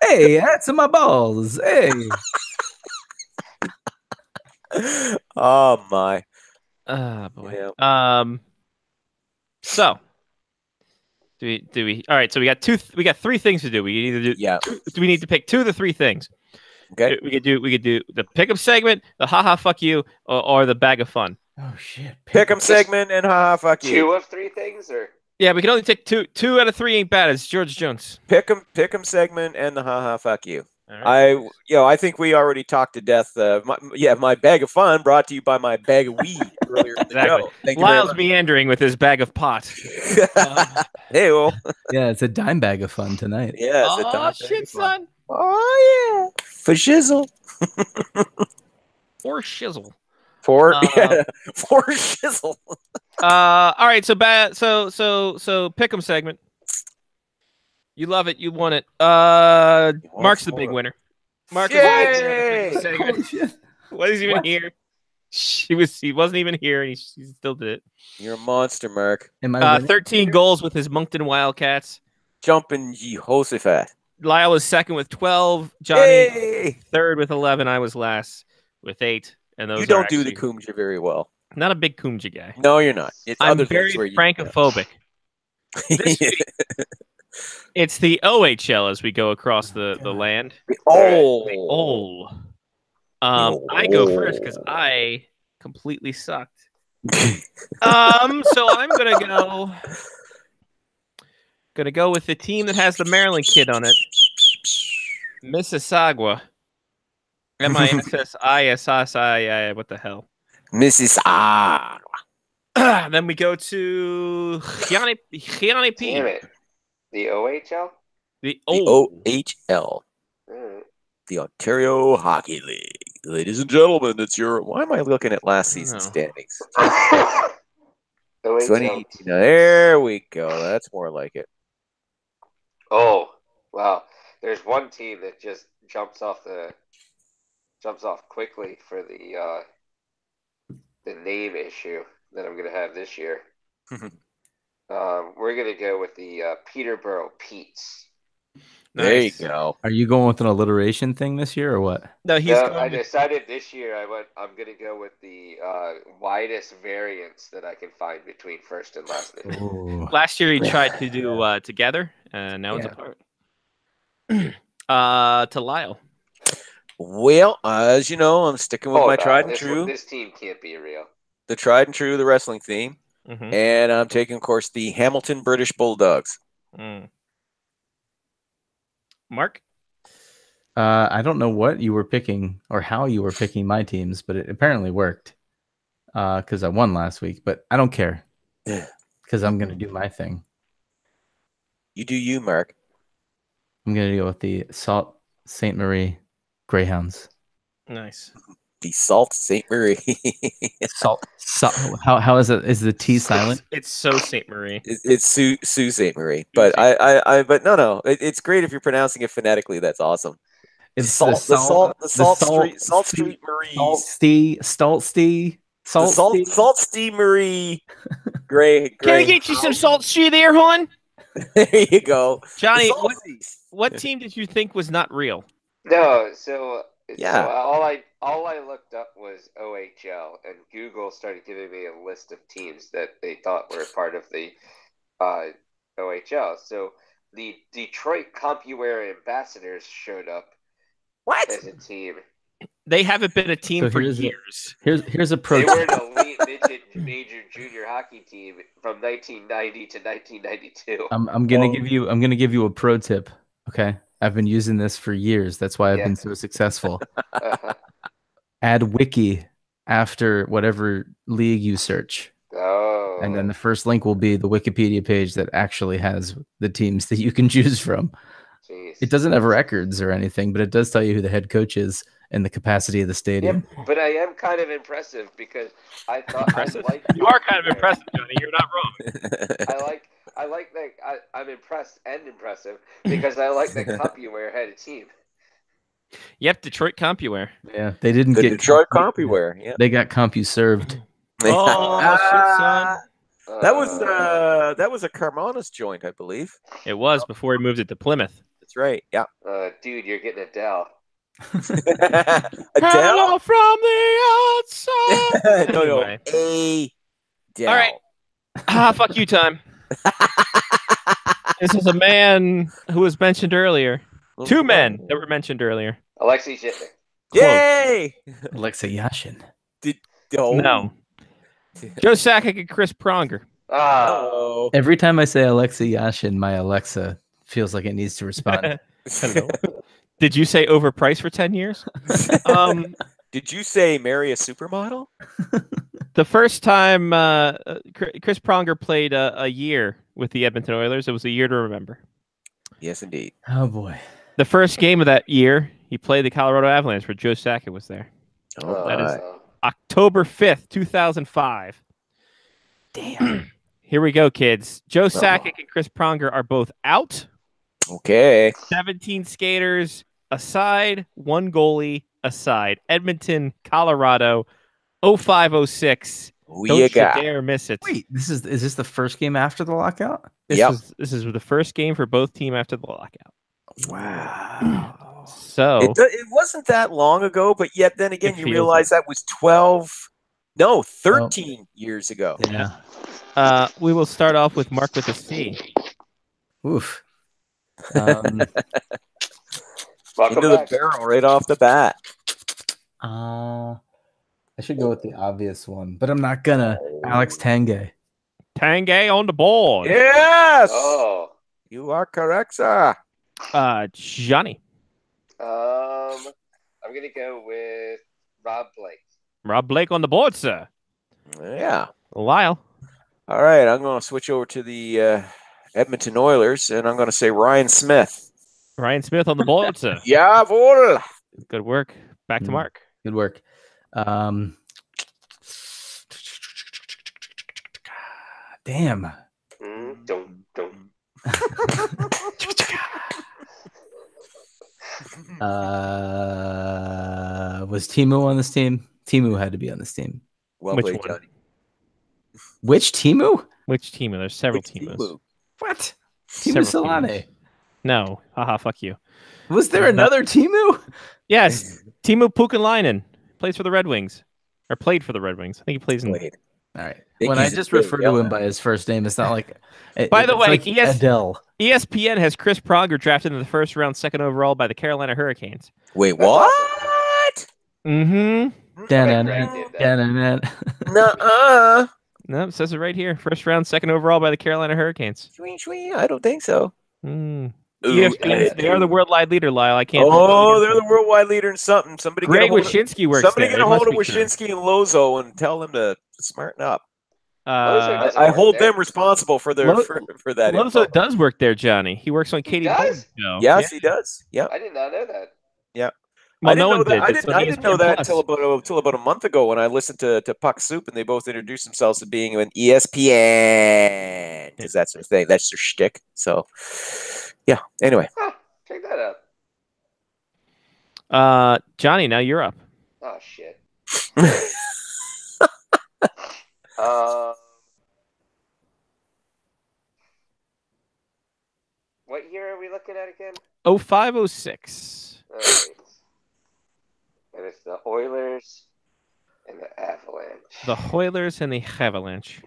Hey, that's my balls. Hey. Oh my. Oh boy. Yeah. So do we all right, so we got 3 things to do. We either do we need to pick 2 of the 3 things. Okay. We could do the pick 'em segment, the haha fuck you, or the bag of fun. Oh shit. Pick 'em segment and haha fuck you. 2 of 3 things or yeah, we can only take 2 out of 3 ain't bad. It's George Jones. Pick 'em segment and the haha fuck you. I think we already talked to death. My bag of fun brought to you by my bag of weed earlier in the Exactly. show. Thank you very Lyle's much. meandering with his bag of pot. Hey, well. Yeah, it's a dime bag of fun tonight. Yeah, it's a Oh dime bag shit, of fun. son! Oh yeah, for shizzle. Or shizzle. For Um, for shizzle. All right, so pick'em segment. You love it. You want it. Mark's the big winner. Mark Yay! is the segment. Wasn't even here. He wasn't even here, and he still did it. You're a monster, Mark. Am I winning? 13 goals with his Moncton Wildcats. Jumping Jehoshaphat. Lyle was second with 12. Johnny Yay! third with 11. I was last with 8. And those You don't are do the actually- Kumja very well. Not a big Kumja guy. No, you're not. It's I'm other very things where you francophobic. This week, it's the OHL as we go across the land. Oh. I go first because I completely sucked. So I'm gonna go with the team that has the Maryland kid on it, Mississauga. MISSISSI. What the hell? Mississauga. Then we go to Gianni P. Damn it. The OHL? The OHL. Mm. The Ontario Hockey League. Ladies and gentlemen, it's your... Why am I looking at last season's standings? OHL. 2018. There we go. That's more like it. Oh, wow. There's one team that just jumps off quickly for the name issue that I'm gonna have this year. We're gonna go with the Peterborough Petes. There you go. Are you going with an alliteration thing this year or what? No, I decided this year I'm gonna go with the widest variance that I can find between first and last name. Last year he tried to do together, and now it's apart. To Lyle. Well, as you know, I'm sticking with my tried and true. This team can't be real. The tried and true, the wrestling theme. Mhm. And I'm taking, of course, the Hamilton British Bulldogs. Mark? I don't know what you were picking or how you were picking my teams, but it apparently worked because I won last week. But I don't care because I'm going to do my thing. You do you, Mark. I'm going to go with the Sault Ste. Marie Greyhounds. Nice. The Sault Ste. Marie. Salt. How is it? Is the T silent? It's so Ste. Marie. It's Sault Ste. Marie. But but no. It's great if you're pronouncing it phonetically. That's awesome. It's Sault Street Marie. Sault Ste. Marie. Great. Can I get you some salt stew there, hon? There you go. Johnny, what team did you think was not real? No, so Yeah. all I looked up was OHL, and Google started giving me a list of teams that they thought were part of the OHL. So the Detroit CompuWare Ambassadors showed up as a team. They haven't been a team So for here's a- years. Here's a pro. They were an elite midget major junior hockey team from 1990 to 1992. I'm gonna give you a pro tip. Okay, I've been using this for years. That's why I've been so successful. Add wiki after whatever league you search. Oh. And then the first link will be the Wikipedia page that actually has the teams that you can choose from. Jeez. It doesn't have records or anything, but it does tell you who the head coach is and the capacity of the stadium. But I am kind of impressive because I thought I like. You are kind of impressive, Johnny. You're not wrong. I like that. I'm impressed and impressive because I like that CompuWare had a team. Yep, Detroit CompuWare. Yeah, they didn't The get Detroit CompuWare. Yeah. They got CompuServed. Oh, shit, son. That was a Carmanis joint, I believe. It was before he moved it to Plymouth. That's right. Yeah. Dude, you're getting Adele. Hello from the outside. No. Anyway. Adele. All right. Fuck you time. This is a man who was mentioned earlier. Two men that were mentioned earlier. Alexei Zhitnik. Yay! Alexei Yashin. No. Joe Sakic and Chris Pronger. Oh. Every time I say Alexei Yashin, my Alexa feels like it needs to respond. Hello. Did you say overpriced for 10 years? Did you say marry a supermodel? The first time Chris Pronger played a year with the Edmonton Oilers, it was a year to remember. Yes, indeed. Oh boy. The first game of that year, he played the Colorado Avalanche where Joe Sakic was there. Oh, That is Oh. October 5th, 2005. Damn. Here we go, kids. Joe Sakic and Chris Pronger are both out. okay. 17 skaters aside, 1 goalie aside. Edmonton, Colorado, 0506. Who Don't you you got? dare miss it. Wait, is this the first game after the lockout? This is the first game for both teams after the lockout. Wow. So It wasn't that long ago, but yet then again, It you feels realize that was 13 years ago. Yeah. we will start off with Mark with a C. Oof. Welcome Into the back. barrel right off the bat. I should go with the obvious one, but I'm not gonna. Alex Tanguay. Tangay on the board. Yes! Oh. You are correct, sir. Johnny. I'm gonna go with Rob Blake. Rob Blake on the board, sir. Yeah. Lyle. All right, I'm going to switch over to the Edmonton Oilers, and I'm going to say Ryan Smith. Ryan Smith on the board, sir. Jawohl. Good work. Back to Mark. Good work. Damn. Don't. Was Timu on this team? Timu had to be on this team. Well Which played, one? Johnny. Which Timu? Which Timu? There's several Which Timus. Timu? What? Timu Several Solane. Timus. No. Haha, fuck you. Was there another Timu? Yes. Timu Pukinlainen plays for the Red Wings. Or played for the Red Wings. I think he plays in Played. All right. Think When I he's just good, refer to yeah. him by his first name, it's not like. By the it's way, like yes. Adele. ESPN has Chris Pronger drafted in the first round, 2nd overall by the Carolina Hurricanes. Wait, That's what? Mm-hmm. Dan. Nuh-uh. No, it says it right here. First round, 2nd overall by the Carolina Hurricanes. I don't think so. Mm. Ooh, ESPN, they are the worldwide leader, Lyle. I can't. Oh, they're the worldwide leader in something. Somebody get a Greg hold of, Wyshynski works somebody there. get a It must hold of be true. Wyshynski and Lozo and tell them to smarten up. doesn't I work hold there. them responsible for their Lo- for that. info. Lozo does work there, Johnny. He works on Katie does? Holmes' show. Yes, he does. Yep. I did not know that. Well, I didn't no know one that. did. I It's didn't, on I didn't know ESPN that Plus. until about a month ago when I listened to Puck Soup and they both introduced themselves as being an ESPN because that's their thing. That's their shtick. So, yeah. Anyway, Huh, check that out. Johnny, now you're up. Oh shit. What year are we looking at again? 0506. All right. And it's the Oilers and the Avalanche. The Oilers and the Avalanche.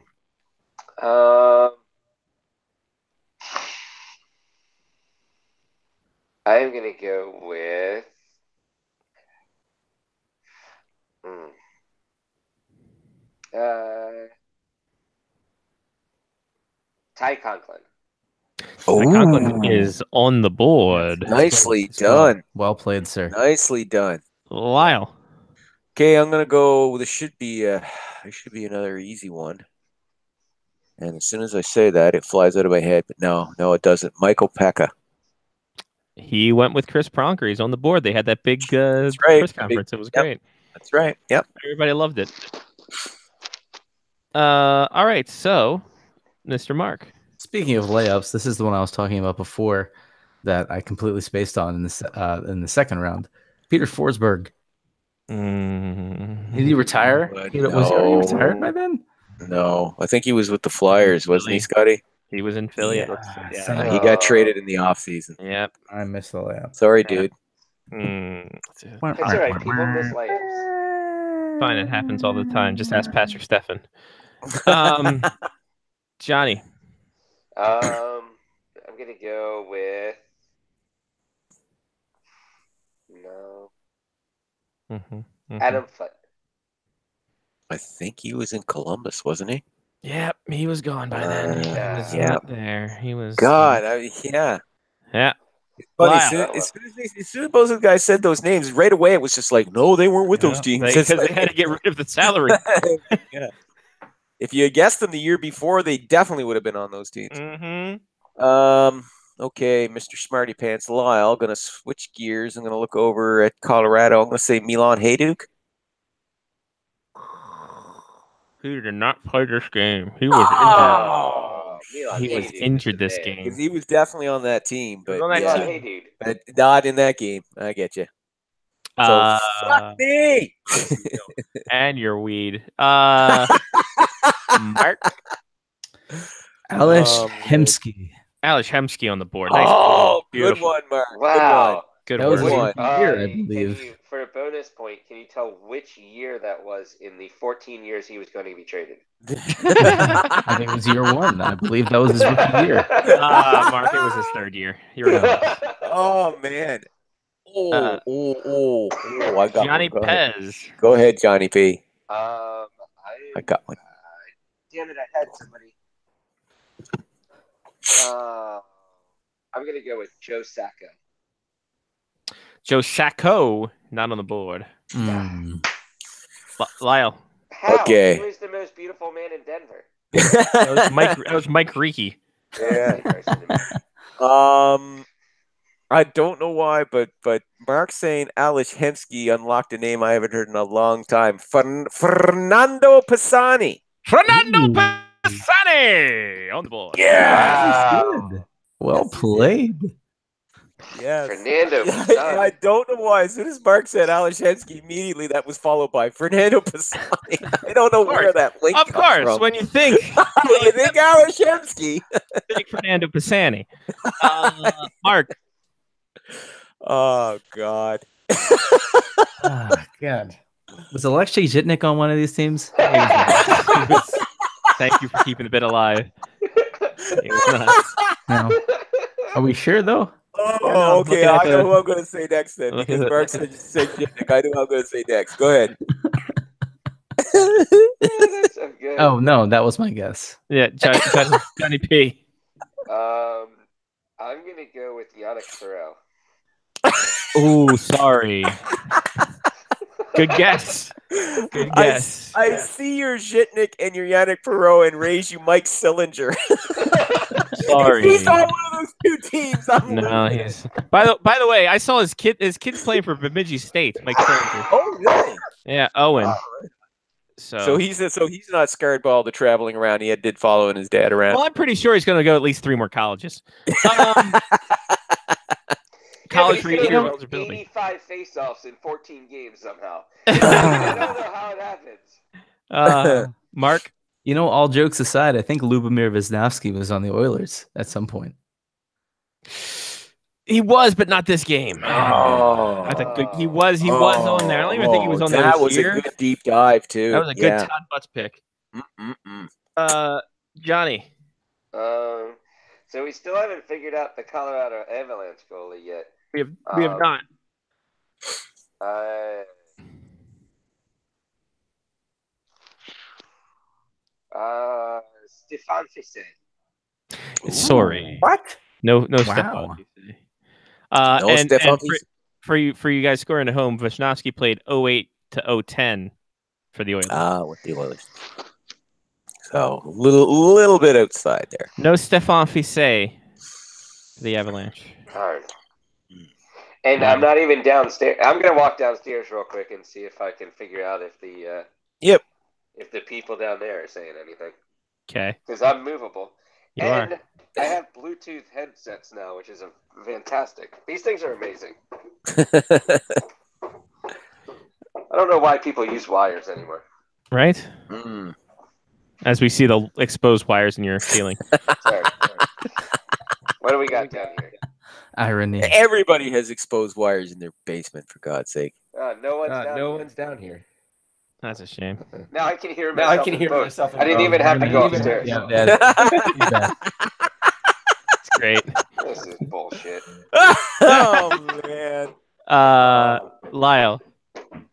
I am gonna go with. Ty Conklin. Conklin is on the board. nicely done. Well played, sir. Nicely done. Lyle. Okay, I'm gonna go. This should be another easy one. And as soon as I say that, it flies out of my head. But no, it doesn't. Michael Pekka. He went with Chris Pronger. He's on the board. They had that big right. press conference. It was Yep. great. That's right. Yep. Everybody loved it. All right, so Mr. Mark. Speaking of layups, this is the one I was talking about before that I completely spaced on in the second round. Peter Forsberg. Did he retire? Was he already retired by then? No, I think he was with the Flyers, wasn't he, Scotty? He was in Philly. Yeah, he got traded in the offseason. Yep. I missed the layup. Sorry, dude. It's all right. People miss layups. Fine, it happens all the time. Just ask Patrick Steffen. Johnny. I'm gonna go with Adam Foote. I think he was in Columbus, wasn't he? Yep, he was gone by then. He was yeah. not there. He was. God, Yeah. Funny, Lyle. as soon as both of the guys said those names, right away it was just like, no, they weren't with those teams. Because they had to get rid of the salary. Yeah. If you had guessed them the year before, they definitely would have been on those teams. Mm-hmm. Okay, Mr. Smarty Pants Lyle, going to switch gears. I'm going to look over at Colorado. I'm going to say Milan Hajduk. He did not play this game. He was Milan injured. He was Hajduk injured is this the man. game. Because he was definitely on that team, but, on that yeah, Milan Hajduk. but not in that game. I get you. So fuck me. And your weed. Mark. Alish Hemsky. Alish Hemsky on the board. Nice Oh, play. good Beautiful. one, Mark. Wow. Good That was work. his year, I Can believe. you, for a bonus point, can you tell which year that was in the 14 years he was going to be traded? I think it was year 1. I believe that was his rookie year. Mark, it was his third year. You're right. Oh, man. I got Johnny one. Go ahead. Pez. Go ahead, Johnny P. I got one. Damn it, I had somebody. I'm going to go with Joe Sacco. Joe Sacco, not on the board. Lyle. How? Okay. He was the most beautiful man in Denver. That was Mike Reekie. Yeah. I don't know why, but Mark's saying Alish Hemsky unlocked a name I haven't heard in a long time. Fernando Pisani. Fernando Pisani on the board. Yeah. Good. Well played. Yes. Fernando I Pisani. don't know why. As soon as Mark said Alish Hemsky, immediately that was followed by Fernando Pisani. I don't know where that link Of comes course, from. when you think, You think Alish Hemsky. think Fernando Pisani. Mark. Oh, God. Oh, God. Was Alexei Zhitnik on one of these teams? Thank you for keeping the bit alive. It was not. No. Are we sure, though? Oh, okay. looking at I know the- who I'm going to say next then, Looking because at Mark said Jimnick. I know who I'm going to say next. Go ahead. That's so good. Oh, no, that was my guess. Yeah, Johnny P. I'm going to go with Yannick Thoreau. Oh, sorry. Good guess. Good guess. I see your Zhitnik and your Yannick Perot and raise you Mike Sillinger. Sorry. He's on one of those two teams. I'm No, losing. he's. By the way, I saw his kids playing for Bemidji State. Mike Sillinger. Oh, really? Yeah, Owen. Wow. So he's not scared by all the traveling around. He did following his dad around. well, I'm pretty sure he's going to go at least 3 more colleges. College for yeah, but he's year gonna eligibility. win 85 face-offs in 14 games somehow. I don't know how it happens. Mark. You know, all jokes aside, I think Lubomir Wisnowski was on the Oilers at some point. He was, but not this game. Oh. I think he was on there. I don't even think he was on there That this was year. a good deep dive too. That was a good Todd Butts pick. Johnny. So we still haven't figured out the Colorado Avalanche goalie yet. We have not. Stefan Fisset. Sorry. What? No Wow. Stefan. No And Stefan for you guys scoring at home, Wisnowski played 08 to 010 for the Oilers. With the Oilers. So little bit outside there. No Stefan Fisset for the Avalanche. Hard. And I'm not even downstairs. I'm gonna walk downstairs real quick and see if I can figure out if the if the people down there are saying anything. Okay. Because I'm movable. You and are. I have Bluetooth headsets now, which is fantastic. These things are amazing. I don't know why people use wires anymore. Right? As we see the exposed wires in your ceiling. Sorry. What do we got down here? Irony. Everybody has exposed wires in their basement, for God's sake. No one's down. down here. That's a shame. Now I can hear Now myself. I can hear both. myself. I didn't even have to go upstairs. Yeah, that, It's great. This is bullshit. Oh man. Lyle.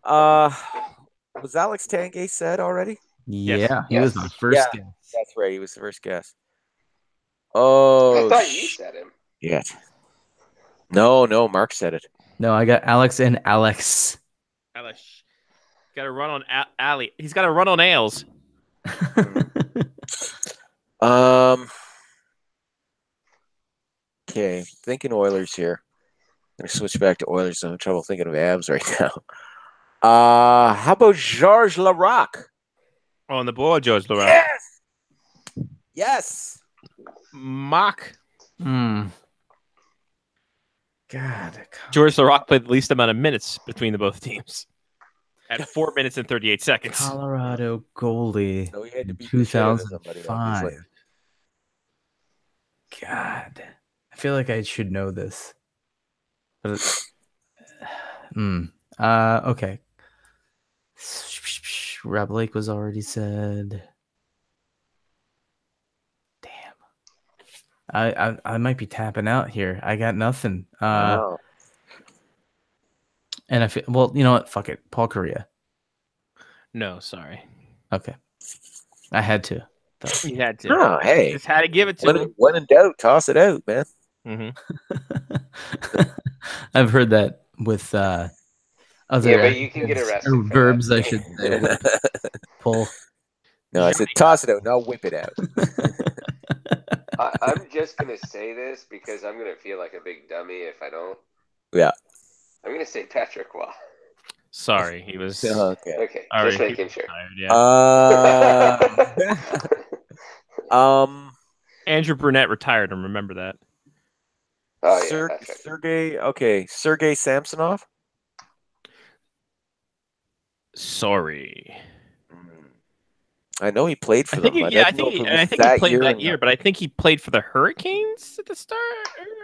Was Alex Tangay said already? yeah, he was my first guess. That's right. He was the first guess. Oh, I thought you said him. Yeah. No, Mark said it. No, I got Alex and Alex. Alex. Got to run on Ali. He's got to run on nails. Okay, thinking Oilers here. I'm gonna switch back to Oilers. I'm having trouble thinking of Abs right now. How about Georges Laraque? On the board, George Laraque. Yes. Yes. Mock. God. George Laraque played the least amount of minutes between the both teams. At 4 minutes and 38 seconds. Colorado goalie. No, he had to beat the shit out of somebody, 2005. obviously. God. I feel like I should know this. But okay. Rob Lake was already said. Damn. I might be tapping out here. I got nothing. Wow. And I feel, well, you know what? Fuck it. Paul Correa. No, sorry. Okay. I had to. You had to. Oh, hey. Just had to give it to him. When in doubt, toss it out, man. I've heard that with other but you can get arrested or for verbs, that. I should say. Pull. No, I said toss it out, not whip it out. I'm just gonna say this because I'm gonna feel like a big dummy if I don't. Yeah. I'm gonna say Patrick Waugh. Sorry, he was. Okay. Okay, Alright, just making sure. tired, yeah. Andrew Brunette retired him. Remember that. Oh yeah, that's right. Sergei Samsonov. Sorry. I know he played for I think them. he, I think he played that year, but I think he played for the Hurricanes at the start.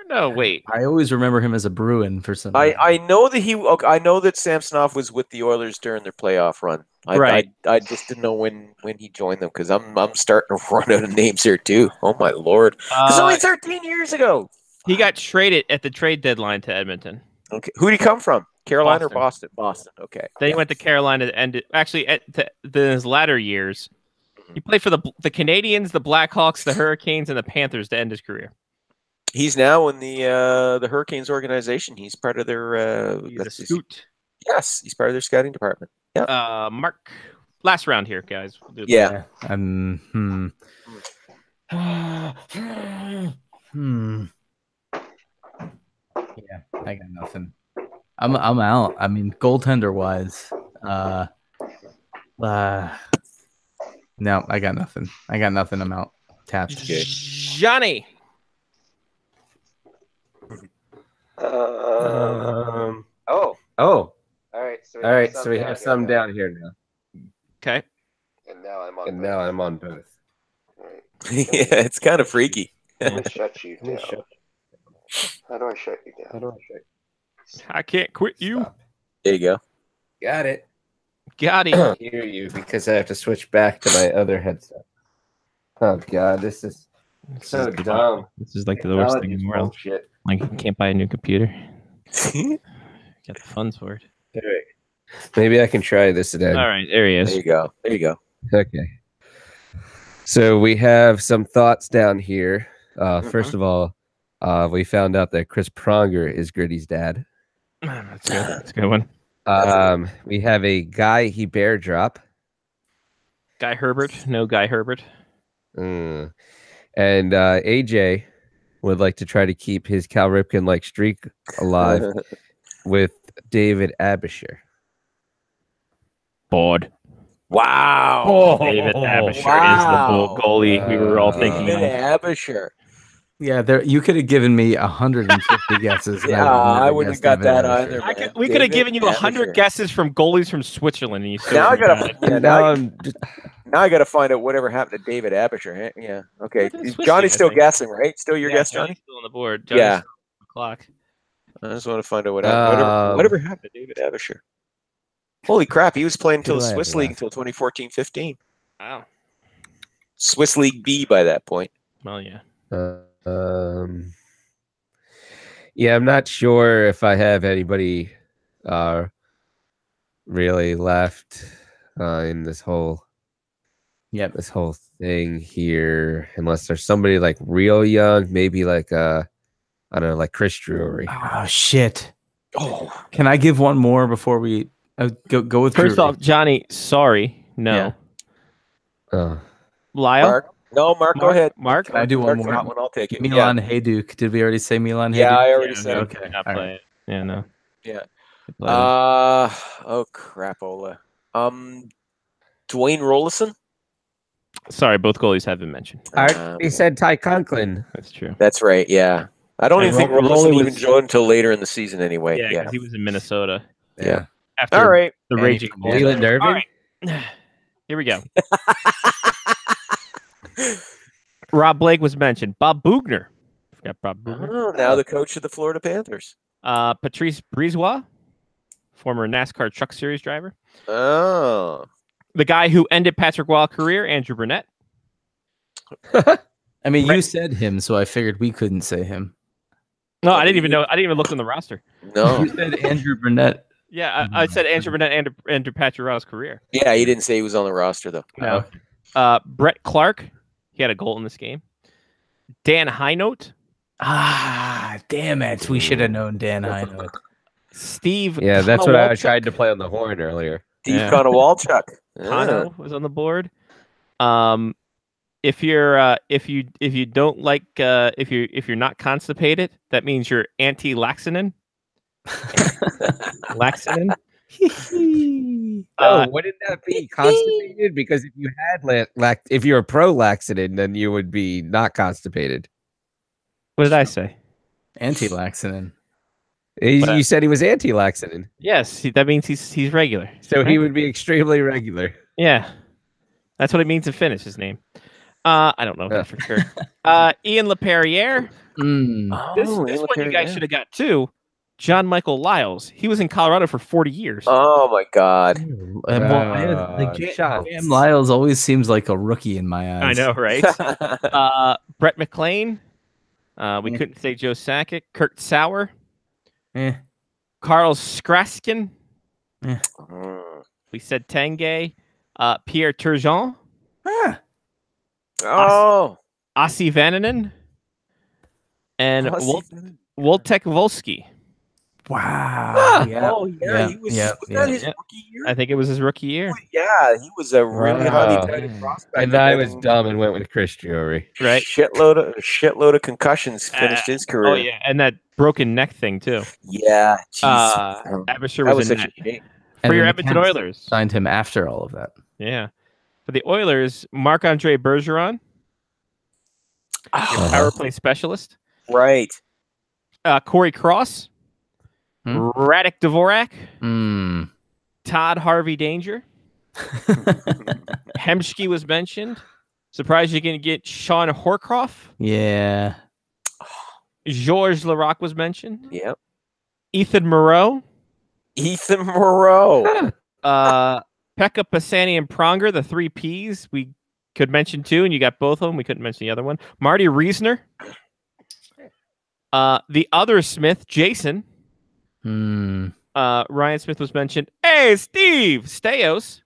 No, wait. I always remember him as a Bruin for some reason. I know that I know that Samsonov was with the Oilers during their playoff run. Right. I just didn't know when he joined them because I'm starting to run out of names here too. Oh my lord! It's only 13 years ago. He got traded at the trade deadline to Edmonton. Okay, who did he come from? Carolina or Boston? Boston. Okay. Then he went to Carolina and actually at his latter years, he played for the Canadians, the Blackhawks, the Hurricanes, and the Panthers to end his career. He's now in the Hurricanes organization. He's part of their. He's a scout. Yes, he's part of their scouting department. Yeah. Mark, last round here, guys. Yeah. Yeah, I got nothing. I'm out. I mean, goaltender wise, no, I got nothing. I'm out. Tapped. Johnny. Oh. Oh. All right. So we have some down here now. Okay. And now I'm on. And now I'm on both. Right. Yeah, it's kind of freaky. Let me shut you down. How do I shut you down? I can't quit you. There you go. Got it. Got it. I hear you because I have to switch back to my other headset. Oh god, this is so dumb. This is like the worst thing in the world. Bullshit. Like you can't buy a new computer. Get the funds for it. Maybe I can try this today. All right, there he is. There you go. Okay. So we have some thoughts down here. First of all, we found out that Chris Pronger is Gritty's dad. That's good. That's a good one. We have a Guy Bear drop. Guy Herbert. No Guy Herbert. And AJ would like to try to keep his Cal Ripken-like streak alive with David Abisher. Bored. Wow. David Abisher is the bull goalie we were all thinking. David of. Abisher. Yeah, you could have given me 150 guesses. and Yeah, I wouldn't have got that either. We could have given you 100 guesses from goalies from Switzerland, and you still Now I wouldn't gotta. got it. Now I gotta find out whatever happened to David Abisher. Yeah. Okay. Swiss Johnny's team, I still think. guessing, right? Still your guess, Johnny? Johnny's still on the board. Johnny's Yeah. still on the clock. I just want to find out what happened. Whatever happened to David Abisher. Holy crap! He was playing until the Swiss League until 2014-15. Wow. Swiss League B by that point. Well, yeah. Yeah, I'm not sure if I have anybody really left in this whole thing here, unless there's somebody like real young, maybe like I don't know, like Chris Drury. Oh shit! Oh, Can I give one more before we go with First Drury? off, Johnny, sorry, no. Oh. Lyle, Mark. No, Mark, go ahead. Mark, Can I do one Mark's more? got one, I'll take it. Milan Hajduk. Did we already say Milan Hajduk? Yeah, I already said it. Okay. not all play right. it. Yeah, no. Yeah. Play it. Oh crapola. Dwayne Rollison. Sorry, both goalies have been mentioned. He said Ty Conklin. That's true. That's right. Yeah. I don't And even think Rolly Rollison was- even joined until later in the season anyway. Yeah, Yeah. because he was in Minnesota. Yeah. After All right. the Annie raging. Commander. bull. Leland Irving. All right. Here we go. Rob Blake was mentioned. Bob Bugner. Forgot Bob Bugner. Oh, now the coach of the Florida Panthers. Patrice Brisebois, former NASCAR Truck Series driver. Oh. The guy who ended Patrick Wild's career, Andrew Burnett. I mean, you said him, so I figured we couldn't say him. No, I didn't even know. I didn't even look on the roster. No. You said Andrew Burnett. Yeah, I said Andrew Burnett ended Patrick Wild's career. Yeah, he didn't say he was on the roster though. No. Brett Clark, he had a goal in this game. Dan Highnote, Ah, damn it! We should have known Dan Hinote. Steve. Yeah, that's what I Konowalchuk. tried to play on the horn earlier. Steve Yeah. Konowalchuk. Kano was on the board. If you're if you don't like if you're not constipated, that means you're anti-laxinin. Laxinin. Oh, wouldn't that be constipated? Because if you had if you're a pro laxatin, then you would be not constipated. What did I say? Anti-laxinin. You said he was anti-laxatin, Yes, that means he's regular. so he Right? would be extremely regular. Yeah, that's what it means to finish his name. I don't know that for sure. Ian LePerriere. Mm. This Ian one you LePerriere. guys should have got too. John Michael Lyles. He was in Colorado for 40 years. Oh my God. Sam Lyles always seems like a rookie in my I eyes. know, right? Brett McLean. We couldn't say Joe Sakic. Kurt Sauer. Carl Skraskin. We said Tanguay. Pierre Turgeon. Oh. Ossi Vananen. And Woltek Volsky. Wow. Oh yeah, he was. Was that his rookie year? I think it was his rookie year. Yeah, he was a really highly touted prospect. And I was dumb and went with Chris Drury. Right. Shitload of concussions finished his career. Oh yeah, and that broken neck thing too. Yeah. Jeez. Abisher that was was in such that. a shame. For And your then the Edmonton Caps Oilers. signed him after all of that. Yeah. For the Oilers, Marc-Andre Bergeron, your power play specialist. Right. Corey Cross, Radek Dvorak, Todd Harvey Danger. Hemsky was mentioned. Surprised you can get Sean Horcroft. Yeah. Georges Larac was mentioned. Yep. Ethan Moreau. Pekka Pisani and Pronger, the 3 Ps. We could mention 2, and you got both of them. We couldn't mention the other one. Marty Reisner. The other Smith, Jason. Ryan Smith was mentioned. Hey, Steve Stais.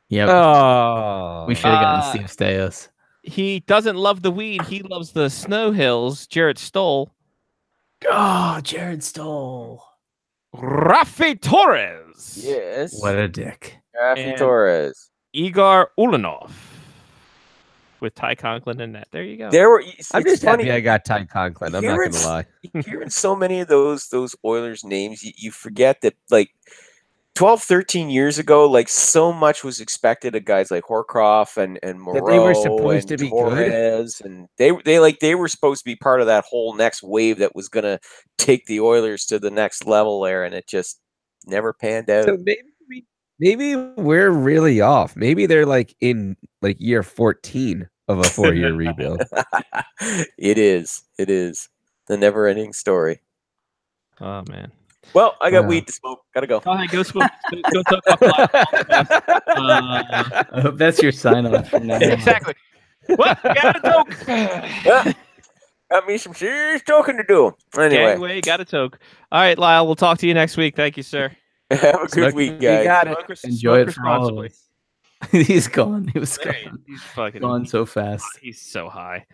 Yep. Oh. We should have gotten Steve Stais. He doesn't love the weed. He loves the snow hills. Jarrett Stoll. Oh, Jared Stoll. Rafi Torres. Yes. What a dick. Rafi And Torres. Igor Ulanov. With Ty Conklin and that. There you go. There were. I'm just happy I got Ty Conklin. I'm not Hearing- gonna lie. Hearing so many of those Oilers names, you forget that like 12, 13 years ago, like so much was expected of guys like Horcroft and Moreau That they were supposed and to be Torres, and they were supposed to be part of that whole next wave that was gonna take the Oilers to the next level there, and it just never panned out. So maybe we're really off. Maybe they're like in like year 14 of a 4-year rebuild. It is the never-ending story. Oh, man. Well, I got weed to smoke. Gotta go. Go ahead, go smoke. Go talk about live. I hope that's your sign off from now on. Exactly. What? Got a toke. Got me some serious talking to do. Anyway, Gangway, got a toke. All right, Lyle, we'll talk to you next week. Thank you, sir. have a good week, guys. You got it. Smoke res- Enjoy smoke it for all of responsibly. us. He's gone. He was Right, gone. he's fucking Gone so fast. He's so high.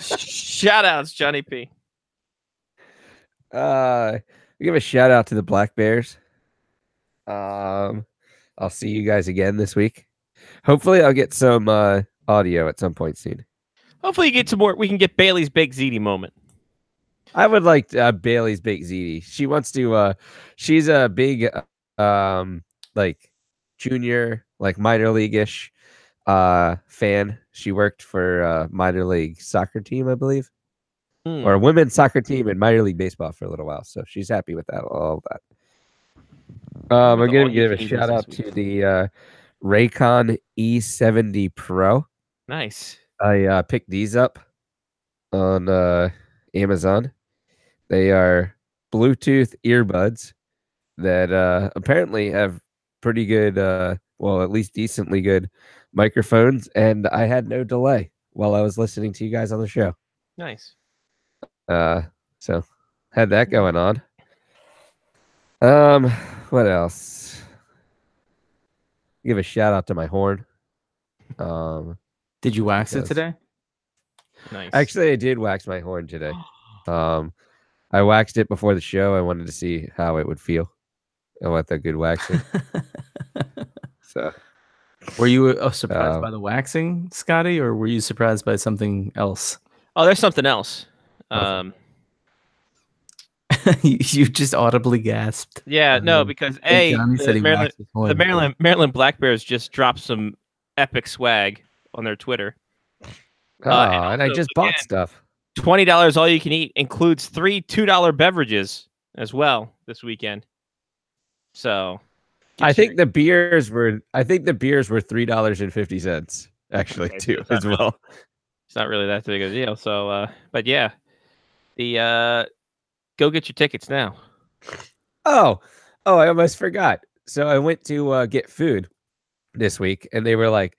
Shout outs, Johnny P. Give a shout out to the Black Bears. I'll see you guys again this week. Hopefully, I'll get some audio at some point soon. Hopefully, you get some more. We can get Bailey's Baked Ziti moment. I would like Bailey's Baked Ziti. She wants to. She's a big, like junior, like minor league-ish fan. She worked for minor league soccer team, I believe, or a women's soccer team in minor league baseball for a little while. So she's happy with that. All that. I'm gonna give a shout out to the Raycon E70 Pro. Nice. I picked these up on Amazon. They are Bluetooth earbuds that apparently have pretty good, well, at least decently good microphones, and I had no delay while I was listening to you guys on the show. Nice. So had that going on. What else? Give a shout out to my horn. Did you wax it because- today? Nice. Actually, I did wax my horn today. I waxed it before the show. I wanted to see how it would feel. I want the good waxing. So, Were you surprised by the waxing, Scotty, or were you surprised by something else? Oh, there's something else. You just audibly gasped. Yeah, no, because Johnny said he Maryland, waxed his horn. the Maryland Black Bears just dropped some epic swag on their Twitter. and I also, just bought again, stuff. $20 all you can eat includes 3 $2 beverages as well this weekend. So I think the beers were $3.50 actually Okay, too so it's not as really- well. it's not really that big of a deal. So, but yeah, the go get your tickets now. Oh, I almost forgot. So I went to get food this week, and they were like,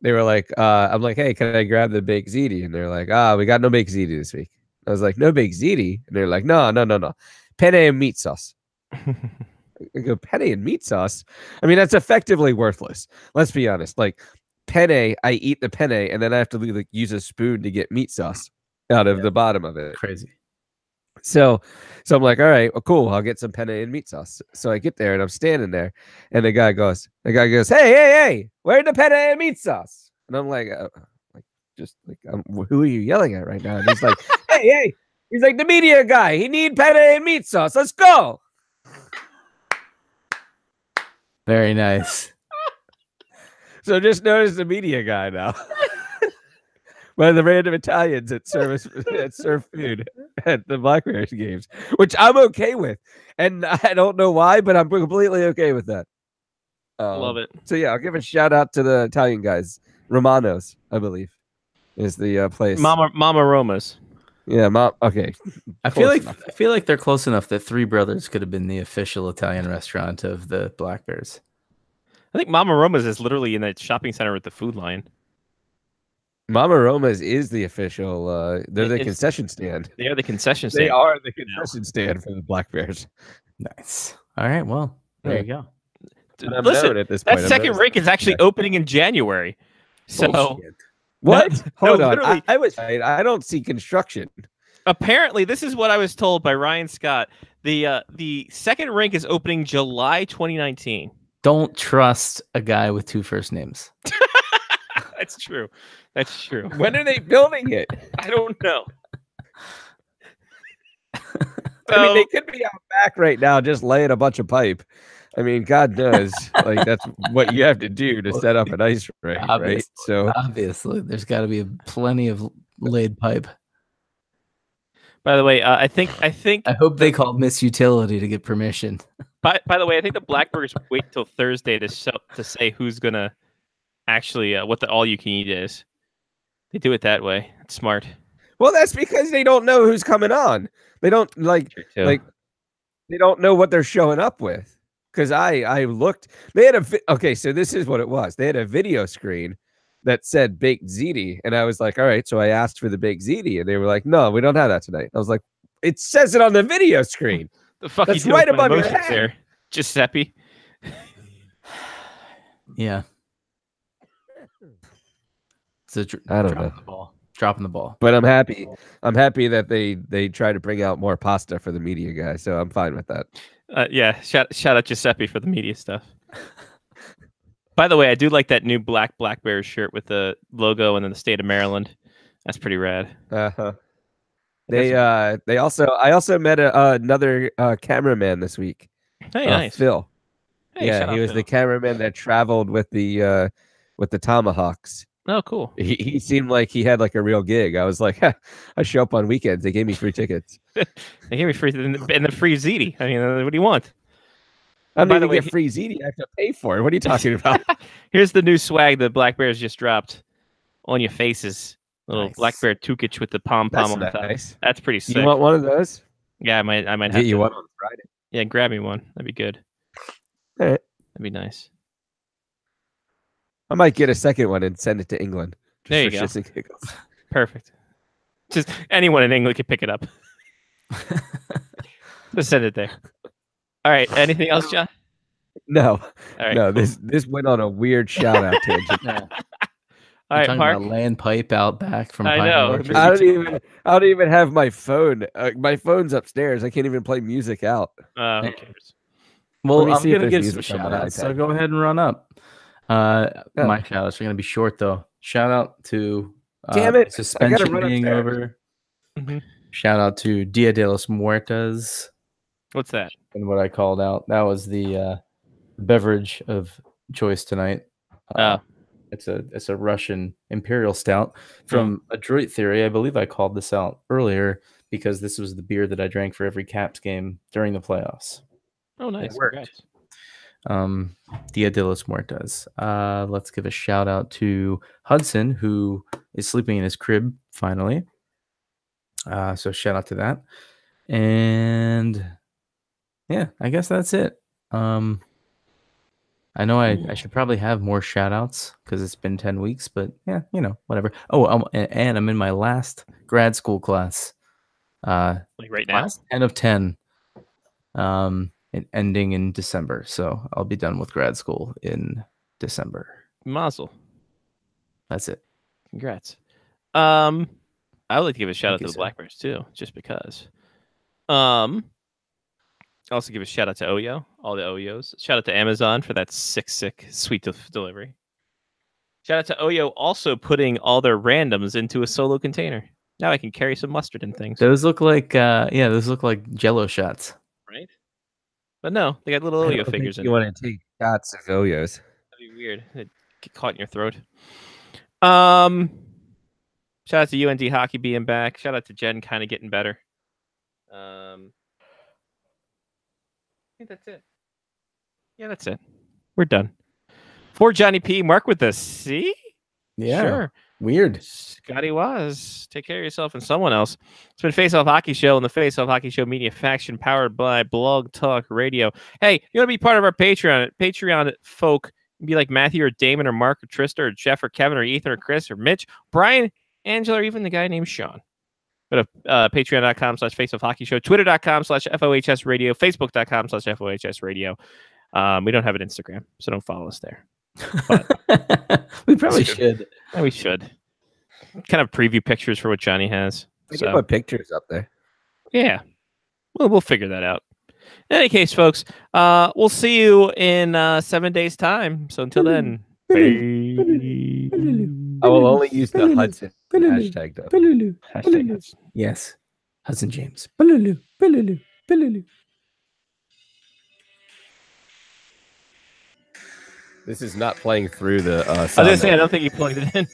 I'm like, hey, can I grab the baked ziti? And they're like, we got no baked ziti this week. I was like, no baked ziti, and they're like, no, penne and meat sauce. I go, penne and meat sauce. I mean, that's effectively worthless. Let's be honest. Like penne, I eat the penne, and then I have to like use a spoon to get meat sauce out of the bottom of it. Crazy. So I'm like, all right, well, cool. I'll get some penne and meat sauce. So I get there and I'm standing there, and the guy goes, hey, where's the penne and meat sauce? And I'm like, who are you yelling at right now? And he's like, hey, he's like the media guy. He need penne and meat sauce. Let's go. Very nice. So just notice the media guy now. By the random Italians that serve food at the Black Bears games, which I'm okay with, and I don't know why, but I'm completely okay with that. Love it. So yeah, I'll give a shout out to the Italian guys, Romano's, I believe, is the place. Mama Roma's. Yeah, mom. Okay, I feel like they're close enough that Three Brothers could have been the official Italian restaurant of the Black Bears. I think Mama Roma's is literally in the shopping center with the Food Lion. Mama Roma's is the official. They're the It's- concession stand. They are the concession stand. They are the concession stand for the Black Bears. Nice. All right. Well, there you go. Dude, I'm listen, known at this that point. I'm second known. rink is actually opening in January. So Bullshit. What? No, Hold on. literally. I was. I don't see construction. apparently, this is what I was told by Ryan Scott. The second rink is opening July 2019. Don't trust a guy with 2 first names. That's true. That's true. When are they building it? I don't know. I mean, they could be out back right now just laying a bunch of pipe. I mean, God knows, like that's what you have to do to set up an ice rink, right? Obviously. So Obviously, there's got to be plenty of laid pipe. By the way, I think I hope they called Miss Utility to get permission. by the way, I think the Blackbirds wait till Thursday to say who's gonna actually what the all you can eat is. They do it that way. It's smart. well, that's because they don't know who's coming on. They don't like too. they don't know what they're showing up with. Because I looked, they had okay, so this is what it was. They had a video screen that said baked ziti, and I was like, all right. So I asked for the baked ziti, and they were like, no, we don't have that tonight. I was like, it says it on the video screen. The fuck That's you doing right with my above your emotions head. there, Giuseppe. Yeah. It's a I don't dropping know. the ball. Dropping the ball. But I'm happy. I'm happy that they try to bring out more pasta for the media guy. So I'm fine with that. Yeah, shout out Giuseppe for the media stuff. By the way, I do like that new Black Bears shirt with the logo and then the state of Maryland. That's pretty rad. Uh-huh. I also met another cameraman this week. Hey, nice. Phil. Hey, yeah, shout he out was Phil. the cameraman that traveled with the Tomahawks. Oh, cool. He seemed like he had like a real gig. I was like, I show up on weekends. They gave me free tickets. They gave me free and the free ziti. I mean, what do you want? I don't By even the way, get free ziti. I have to pay for it. What are you talking about? Here's the new swag the Black Bears just dropped on your faces. Little Nice. Black Bear Tukich with the pom That's on the top. nice. That's pretty sick. You want one of those? Yeah, I might have Get you to. one on Friday. Yeah, grab me one. That'd be good. All right. That'd be nice. I might get a second one and send it to England. Just There you for go. shits and giggles. Perfect. Just anyone in England can pick it up. Just send it there. All right. Anything else, John? No, All right. no. cool. This went on a weird shout out tangent. Yeah. All right, talking Mark. about land pipe out back from I Pine know. Orchard. I don't even have my phone. My phone's upstairs. I can't even play music out. Who cares? Well, Let me I'm see if gonna there's give some music on shout my outs, so iPad. go ahead and run up. My shout outs are gonna be short though. Shout out to Damn it, I gotta suspension run being upstairs. over. Mhm. Shout out to Dia de los Muertos What's that? and what I called out. That was the beverage of choice tonight. It's a Russian imperial stout from Adroit Theory. I believe I called this out earlier because this was the beer that I drank for every Caps game during the playoffs. Oh, nice. worked. Congrats. Dia de los Muertos. Let's give a shout out to Hudson, who is sleeping in his crib finally. So shout out to that. And yeah, I guess that's it. I know I should probably have more shout outs because it's been 10 weeks, but yeah, whatever. Oh, and I'm in my last grad school class. Like right now? Class 10 of 10. And ending in December. So I'll be done with grad school in December. Mazel. That's it. Congrats. I would like to give a shout out Thank you, to the sir. Black Bears too, just because. Also give a shout out to Oyo, all the Oyos. Shout out to Amazon for that sick sweet delivery. Shout out to Oyo also putting all their randoms into a solo container. Now I can carry some mustard and things. Those look like those look like Jello shots. Right? But no, they got little I Oyo don't figures think in you it. want to take shots of Oyos. That'd be weird. It'd get caught in your throat. Shout out to UND hockey being back. Shout out to Jen kind of getting better. I think that's it. Yeah, that's it. We're done. For Johnny P, Mark with the C. Yeah. Sure. Weird. Scotty was. Take care of yourself and someone else. It's been Face Off Hockey Show and the Face Off Hockey Show Media Faction powered by Blog Talk Radio. Hey, you want to be part of our Patreon? Patreon folk, be like Matthew or Damon or Mark or Trista or Jeff or Kevin or Ethan or Chris or Mitch, Brian, Angela, or even the guy named Sean. Go to patreon.com/faceoffhockeyshow, twitter.com/FOHS radio, facebook.com/FOHS radio. We don't have an Instagram, so don't follow us there. We probably should. Yeah, we should. Kind of preview pictures for what Johnny has. I can put pictures up there. Yeah. We'll figure that out. In any case, folks, we'll see you in 7 days' time. So until then, I will only use the Hudson hashtag though. Hashtag Hudson. Yes. Hudson James. This is not playing through the. I was gonna say I don't think you plugged it in.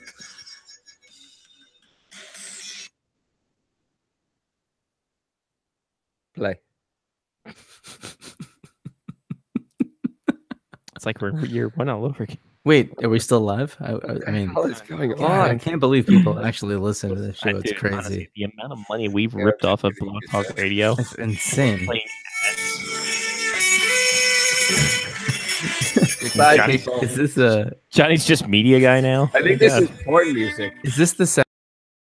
Play. It's like we're year one all over again. Wait, are we still live? I mean, What is going God, I on? can't believe people actually listen to this show. It's Dude, crazy. honestly, the amount of money we've ripped off of Blog Talk Radio. It's insane. Playing ads. Bye, Johnny- people. Is this Johnny's just media guy now. I think this is porn music. is this the